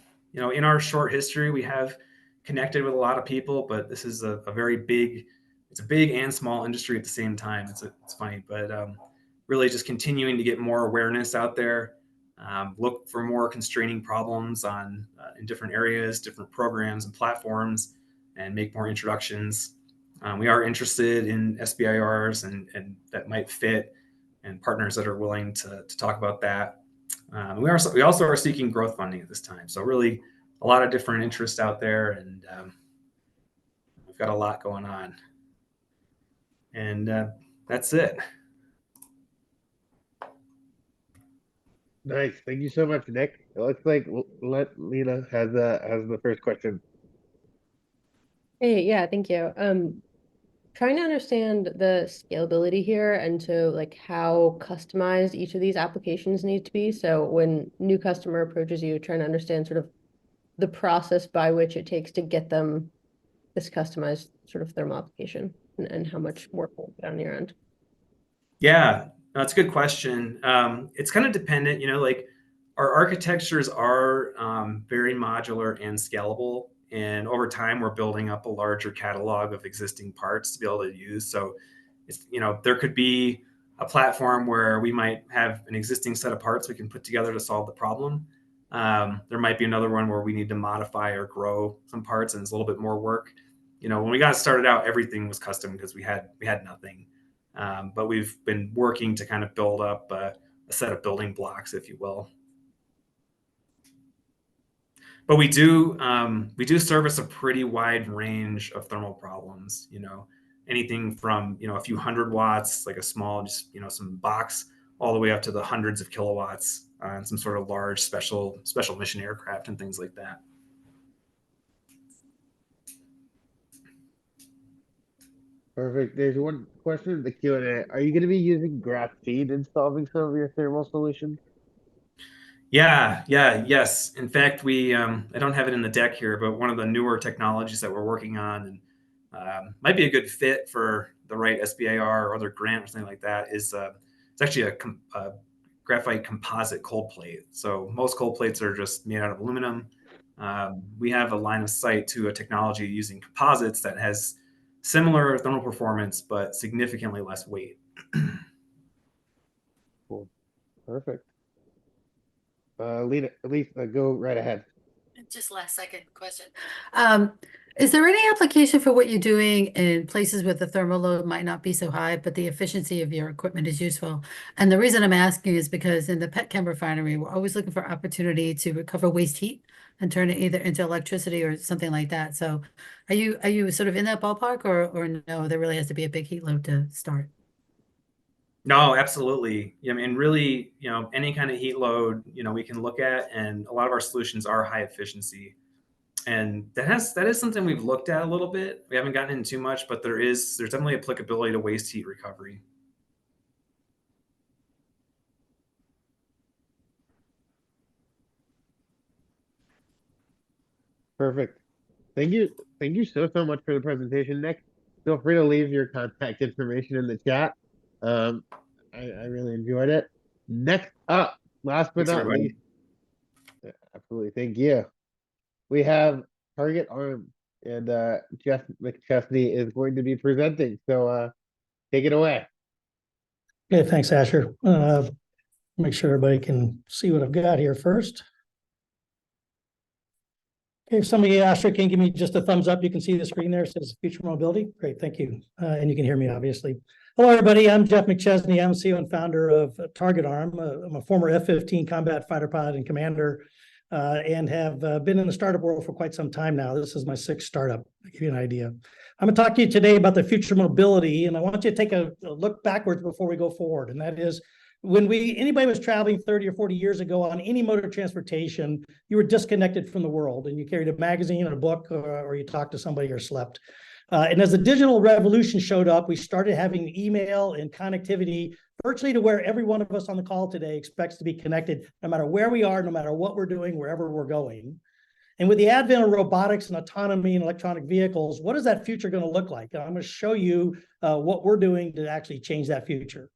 our short history, we have connected with a lot of people, but this is a very big, it's a big and small industry at the same time. It's funny, but really just continuing to get more awareness out there. Look for more constraining problems in different areas, different programs and platforms, and make more introductions. We are interested in SBIRs and that might fit, and partners that are willing to talk about that. We also are seeking growth funding at this time. So really a lot of different interests out there, and we've got a lot going on. And that's it. Nice. Thank you so much, Nick. It looks like Lena has the first question. Hey, yeah, thank you. Trying to understand the scalability here and to how customized each of these applications need to be. So when new customer approaches you, trying to understand sort of the process by which it takes to get them this customized sort of thermal application and how much work will be on your end. Yeah, that's a good question. It's kind of dependent, our architectures are very modular and scalable. And over time, we're building up a larger catalog of existing parts to be able to use. So, there could be a platform where we might have an existing set of parts we can put together to solve the problem. There might be another one where we need to modify or grow some parts, and it's a little bit more work. When we got started out, everything was custom because we had nothing. But we've been working to kind of build up a set of building blocks, if you will. But we do service a pretty wide range of thermal problems. Anything from a few hundred watts, like a small, just some box, all the way up to the hundreds of kilowatts on some sort of large special mission aircraft and things like that. Perfect. There's one question in the Q&A. Are you going to be using graphene in solving some of your thermal solutions? Yes. In fact, I don't have it in the deck here, but one of the newer technologies that we're working on and might be a good fit for the right SBIR or other grant or something like that is it's actually a graphite composite cold plate. So most cold plates are just made out of aluminum. We have a line of sight to a technology using composites that has similar thermal performance, but significantly less weight. Cool. Perfect. Lisa, go right ahead. Just last second question. Is there any application for what you're doing in places where the thermal load might not be so high, but the efficiency of your equipment is useful? And the reason I'm asking is because in the petchem refinery, we're always looking for opportunity to recover waste heat and turn it either into electricity or something like that. So are you sort of in that ballpark, or no, there really has to be a big heat load to start? No, absolutely. I mean, really, any kind of heat load, we can look at, and a lot of our solutions are high efficiency. And that is something we've looked at a little bit. We haven't gotten into too much, but there's definitely applicability to waste heat recovery. Perfect. Thank you. Thank you so much for the presentation, Nick. Feel free to leave your contact information in the chat. I really enjoyed it. Next up, last but Thanks, not everybody. least, absolutely, thank you. We have Target Arm, and Jeff McChesney is going to be presenting. So take it away. Okay, thanks, Asher. Make sure everybody can see what I've got here first. Okay, if somebody, Asher, can give me just a thumbs up, you can see the screen there, it says Future Mobility. Great, thank you. And you can hear me, obviously. Hello, everybody. I'm Jeff McChesney. I'm CEO and founder of Target Arm. I'm a former F-15 combat fighter pilot and commander, and have been in the startup world for quite some time now. This is my 6th startup, to give you an idea. I'm going to talk to you today about the future mobility, and I want you to take a look backwards before we go forward. And that is, when anybody was traveling 30 or 40 years ago on any mode of transportation, you were disconnected from the world, and you carried a magazine or a book, or you talked to somebody or slept. And as the digital revolution showed up, we started having email and connectivity virtually to where every one of us on the call today expects to be connected, no matter where we are, no matter what we're doing, wherever we're going. And with the advent of robotics and autonomy and electronic vehicles, what is that future going to look like? I'm going to show you what we're doing to actually change that future.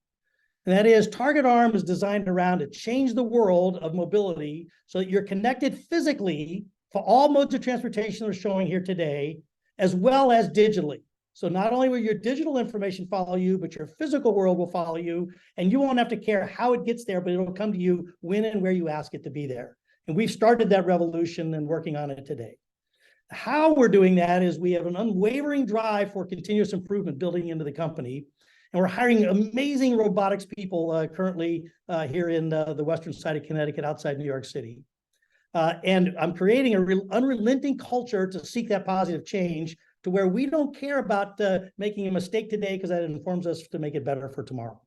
And that is, Target Arm is designed around to change the world of mobility so that you're connected physically for all modes of transportation we're showing here today, as well as digitally. So not only will your digital information follow you, but your physical world will follow you, and you won't have to care how it gets there, but it'll come to you when and where you ask it to be there. And we've started that revolution and working on it today. How we're doing that is we have an unwavering drive for continuous improvement building into the company. And we're hiring amazing robotics people currently here in the western side of Connecticut, outside New York City. And I'm creating an unrelenting culture to seek that positive change, to where we don't care about making a mistake today, because that informs us to make it better for tomorrow.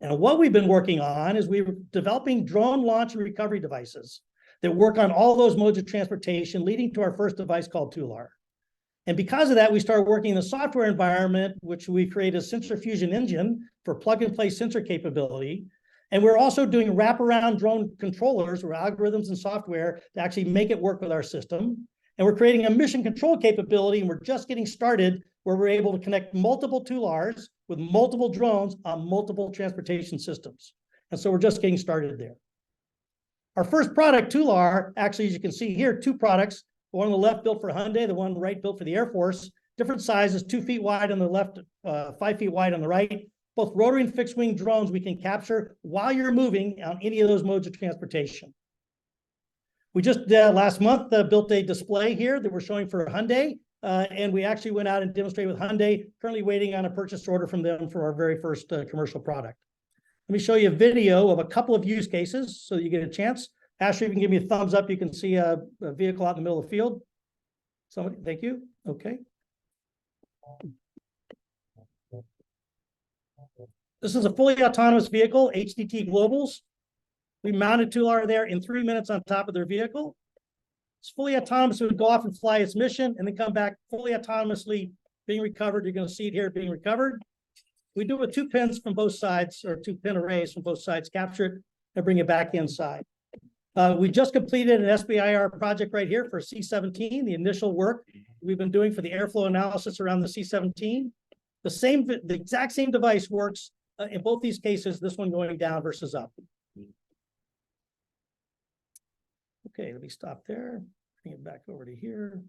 And what we've been working on is we're developing drone launch and recovery devices that work on all those modes of transportation, leading to our first device called QuLab. And because of that, we started working in the software environment, which we created a sensor fusion engine for plug-and-play sensor capability. And we're also doing wraparound drone controllers, or algorithms and software, to actually make it work with our system. And we're creating a mission control capability, and we're just getting started, where we're able to connect multiple QuLabs with multiple drones on multiple transportation systems. And so we're just getting started there. Our first product, QuLab, actually, as you can see here, 2 products. The one on the left built for Hyundai, the one on the right built for the Air Force. Different sizes, 2 feet wide on the left, 5 feet wide on the right. Both rotary and fixed wing drones we can capture while you're moving on any of those modes of transportation. We just last month built a display here that we're showing for Hyundai, and we actually went out and demonstrated with Hyundai, currently waiting on a purchase order from them for our very first commercial product. Let me show you a video of a couple of use cases so you get a chance. Ashley, if you can give me a thumbs up, you can see a vehicle out in the middle of the field. Somebody, thank you. Okay. This is a fully autonomous vehicle, HDT Globals. We mounted QuLab there in 3 minutes on top of their vehicle. It's fully autonomous. It would go off and fly its mission and then come back fully autonomously being recovered. You're going to see it here being recovered. We do it with 2 pins from both sides, or 2 pin arrays from both sides, capture it and bring it back inside. We just completed an SBIR project right here for C-17, the initial work we've been doing for the airflow analysis around the C-17. The exact same device works in both these cases, this one going down versus up. Okay, let me stop there. Bring it back over to here.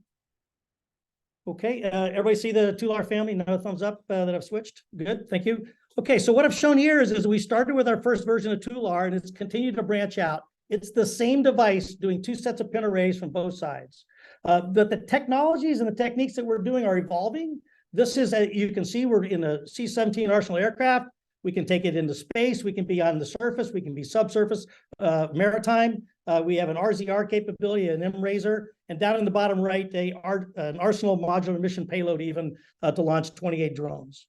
Okay, everybody see the Tular family? No thumbs up that I've switched? Good, thank you. Okay, so what I've shown here is we started with our first version of Tular and it's continued to branch out. It's the same device doing 2 sets of pin arrays from both sides. But the technologies and the techniques that we're doing are evolving. This is, you can see we're in a C-17 Arsenal aircraft. We can take it into space. We can be on the surface. We can be subsurface, maritime. We have an RZR capability, an MRASER, and down in the bottom right, an Arsenal modular mission payload even to launch 28 drones.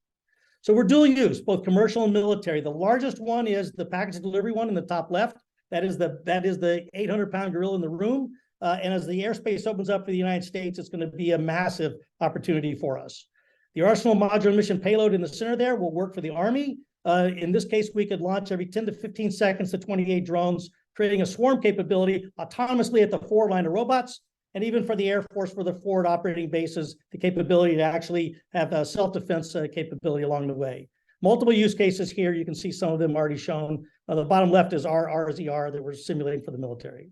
So we're dual use, both commercial and military. The largest one is the package delivery one in the top left. That is the 800-pound gorilla in the room. And as the airspace opens up for the United States, it's going to be a massive opportunity for us. The Arsenal modular mission payload in the center there will work for the Army. In this case, we could launch every 10 to 15 seconds to 28 drones, creating a swarm capability autonomously at the forward line of robots, and even for the Air Force for the forward operating bases, the capability to actually have a self-defense capability along the way. Multiple use cases here. You can see some of them already shown. The bottom left is our RZR that we're simulating for the military.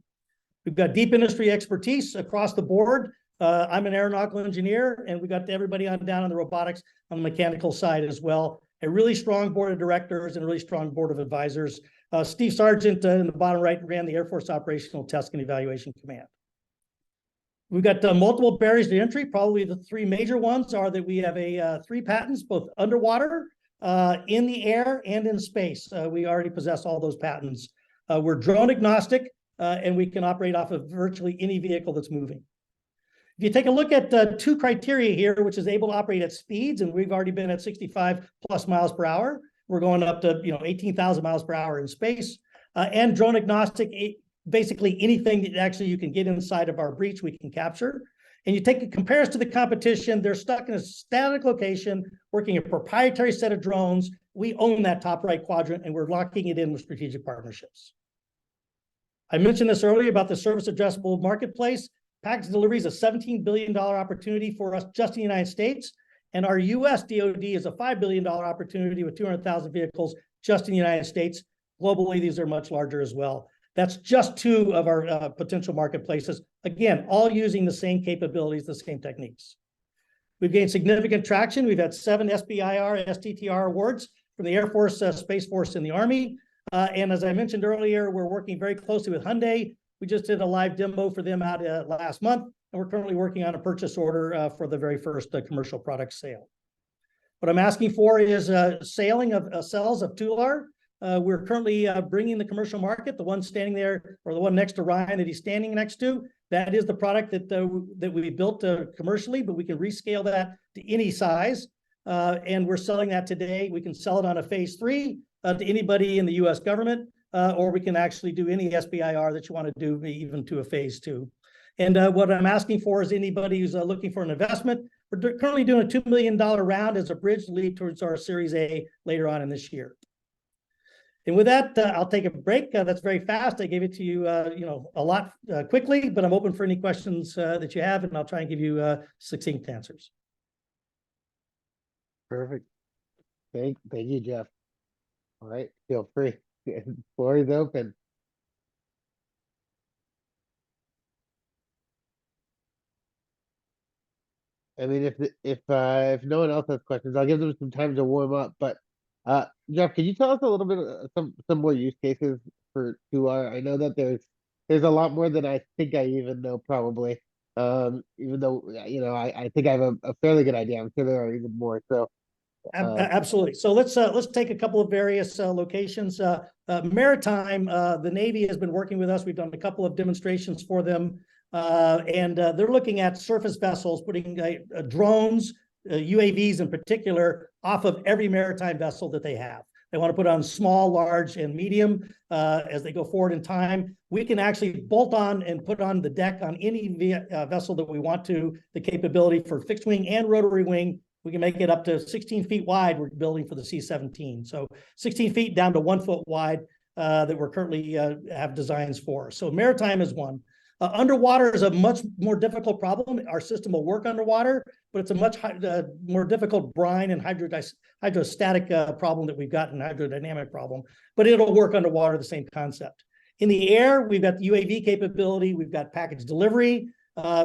We've got deep industry expertise across the board. I'm an aeronautical engineer, and we got everybody on down on the robotics on the mechanical side as well. A really strong board of directors and a really strong board of advisors. Steve Sargent in the bottom right ran the Air Force Operational Test and Evaluation Command. We've got multiple barriers to entry. Probably the 3 major ones are that we have 3 patents, both underwater, in the air, and in space. We already possess all those patents. We're drone agnostic, and we can operate off of virtually any vehicle that's moving. If you take a look at 2 criteria here, which is able to operate at speeds, and we've already been at 65 plus miles per hour. We're going up to 18,000 miles per hour in space, and drone agnostic. Basically anything that actually you can get inside of our breach, we can capture. And you take a comparison to the competition, they're stuck in a static location, working a proprietary set of drones. We own that top right quadrant, and we're locking it in with strategic partnerships. I mentioned this earlier about the service addressable marketplace. Package delivery is a $17 billion opportunity for us just in the United States. And our US DoD is a $5 billion opportunity with 200,000 vehicles just in the United States. Globally, these are much larger as well. That's just 2 of our potential marketplaces. Again, all using the same capabilities, the same techniques. We've gained significant traction. We've had 7 SBIR, STTR awards from the Air Force, Space Force, and the Army. And as I mentioned earlier, we're working very closely with Hyundai. We just did a live demo for them out last month, and we're currently working on a purchase order for the very first commercial product sale. What I'm asking for is sailing of cells of Tular. We're currently bringing the commercial market, the one standing there, or the one next to Ryan that he's standing next to. That is the product that we built commercially, but we can rescale that to any size. And we're selling that today. We can sell it on a phase 3 to anybody in the US government, or we can actually do any SBIR that you want to do, even to a phase 2. And what I'm asking for is anybody who's looking for an investment. We're currently doing a $2 million round as a bridge to lead towards our Series A later on in this year. And with that, I'll take a break. That's very fast. I gave it to you, a lot quickly, but I'm open for any questions that you have, and I'll try and give you succinct answers. Perfect. Thank you, Jeff. All right, feel free. The floor is open. I mean, if no one else has questions, I'll give them some time to warm up. But Jeff, can you tell us a little bit some more use cases for Tular? I know that there's a lot more than I think I even know, probably. Even though I think I have a fairly good idea. I'm sure there are even more. So absolutely. So let's take a couple of various locations. Maritime, the Navy has been working with us. We've done a couple of demonstrations for them. And they're looking at surface vessels, putting drones, UAVs in particular, off of every maritime vessel that they have. They want to put on small, large, and medium as they go forward in time. We can actually bolt on and put on the deck on any vessel that we want to, the capability for fixed wing and rotary wing. We can make it up to 16 feet wide. We're building for the C-17. So 16 feet down to 1 foot wide that we're currently have designs for. So maritime is one. Underwater is a much more difficult problem. Our system will work underwater, but it's a much more difficult brine and hydrostatic problem that we've got, and hydrodynamic problem, but it'll work underwater, the same concept. In the air, we've got the UAV capability, we've got package delivery,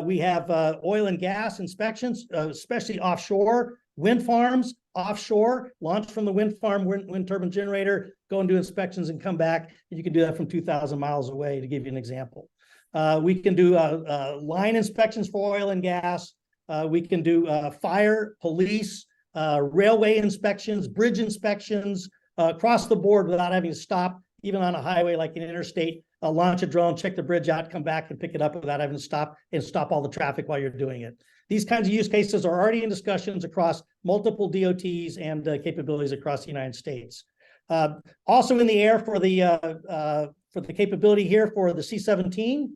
we have oil and gas inspections, especially offshore, wind farms, offshore, launch from the wind farm, wind turbine generator, go and do inspections and come back. And you can do that from 2,000 miles away, to give you an example. We can do line inspections for oil and gas. We can do fire, police, railway inspections, bridge inspections, across the board without having to stop, even on a highway like an interstate, launch a drone, check the bridge out, come back and pick it up without having to stop and stop all the traffic while you're doing it. These kinds of use cases are already in discussions across multiple DOTs and capabilities across the United States. Also in the air for the capability here for the C-17,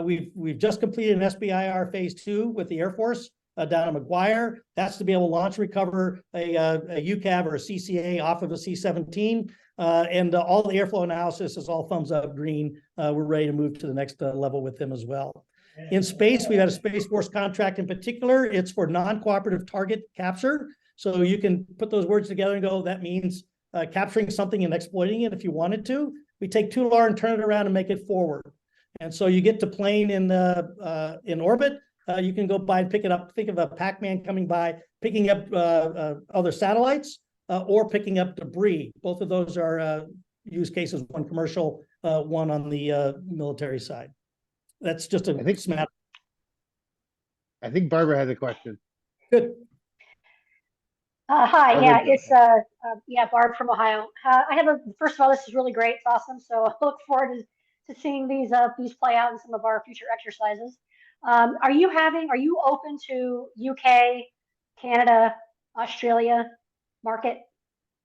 we've just completed an SBIR phase 2 with the Air Force down at McGuire. That's to be able to launch and recover a UCAV or a CCA off of a C-17. And all the airflow analysis is all thumbs up green. We're ready to move to the next level with them as well. In space, we had a Space Force contract in particular. It's for non-cooperative target capture. So you can put those words together and go, that means capturing something and exploiting it if you wanted to. We take TULAR and turn it around and make it forward. And so you get to plane in orbit. You can go by and pick it up. Think of a Pac-Man coming by, picking up other satellites or picking up debris. Both of those are use cases, one commercial, one on the military side. That's just a smattering. I think Barbara has a question. Good. Hi, Barbara, yeah, it's Barb from Ohio. First of all, this is really great, it's awesome. So I look forward to seeing these play out in some of our future exercises. Are you open to UK, Canada, Australia market?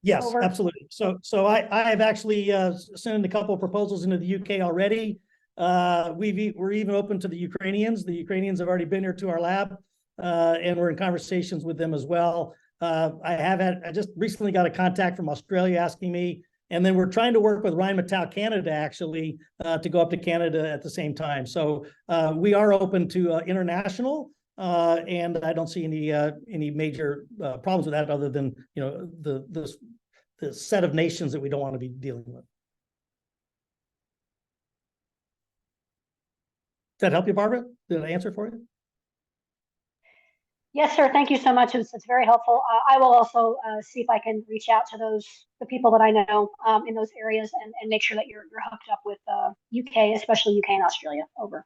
Yes, over? absolutely. So I have actually sent a couple of proposals into the UK already. We're even open to the Ukrainians. The Ukrainians have already been here to our lab, and we're in conversations with them as well. I just recently got a contact from Australia asking me, and then we're trying to work with Rheinmetall Canada actually to go up to Canada at the same time. So we are open to international, and I don't see any major problems with that, other than the set of nations that we don't want to be dealing with. Does that help you, Barbara? Did I answer for you? Yes, sir. Thank you so much. It's very helpful. I will also see if I can reach out to the people that I know in those areas and make sure that you're hooked up with UK, especially UK and Australia. Over.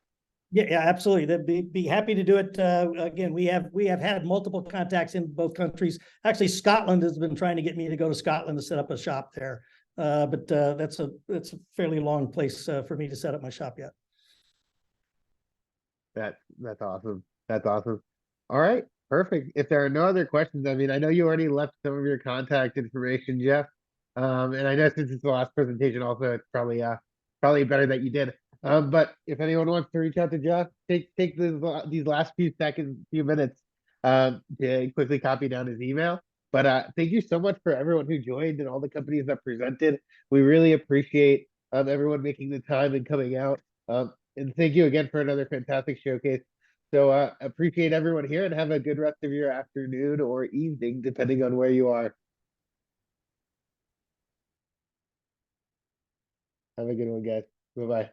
Yeah, absolutely. They'd be happy to do it. Again, we have had multiple contacts in both countries. Actually, Scotland has been trying to get me to go to Scotland to set up a shop there, but that's a fairly long place for me to set up my shop yet. That's awesome. That's awesome. All right, perfect. If there are no other questions, I mean, I know you already left some of your contact information, Jeff. And I know since it's the last presentation, also it's probably better that you did. But if anyone wants to reach out to Jeff, take these last few minutes to quickly copy down his email. But thank you so much for everyone who joined and all the companies that presented. We really appreciate everyone making the time and coming out. And thank you again for another fantastic showcase. So appreciate everyone here, and have a good rest of your afternoon or evening, depending on where you are. Have a good one, guys. Bye-bye.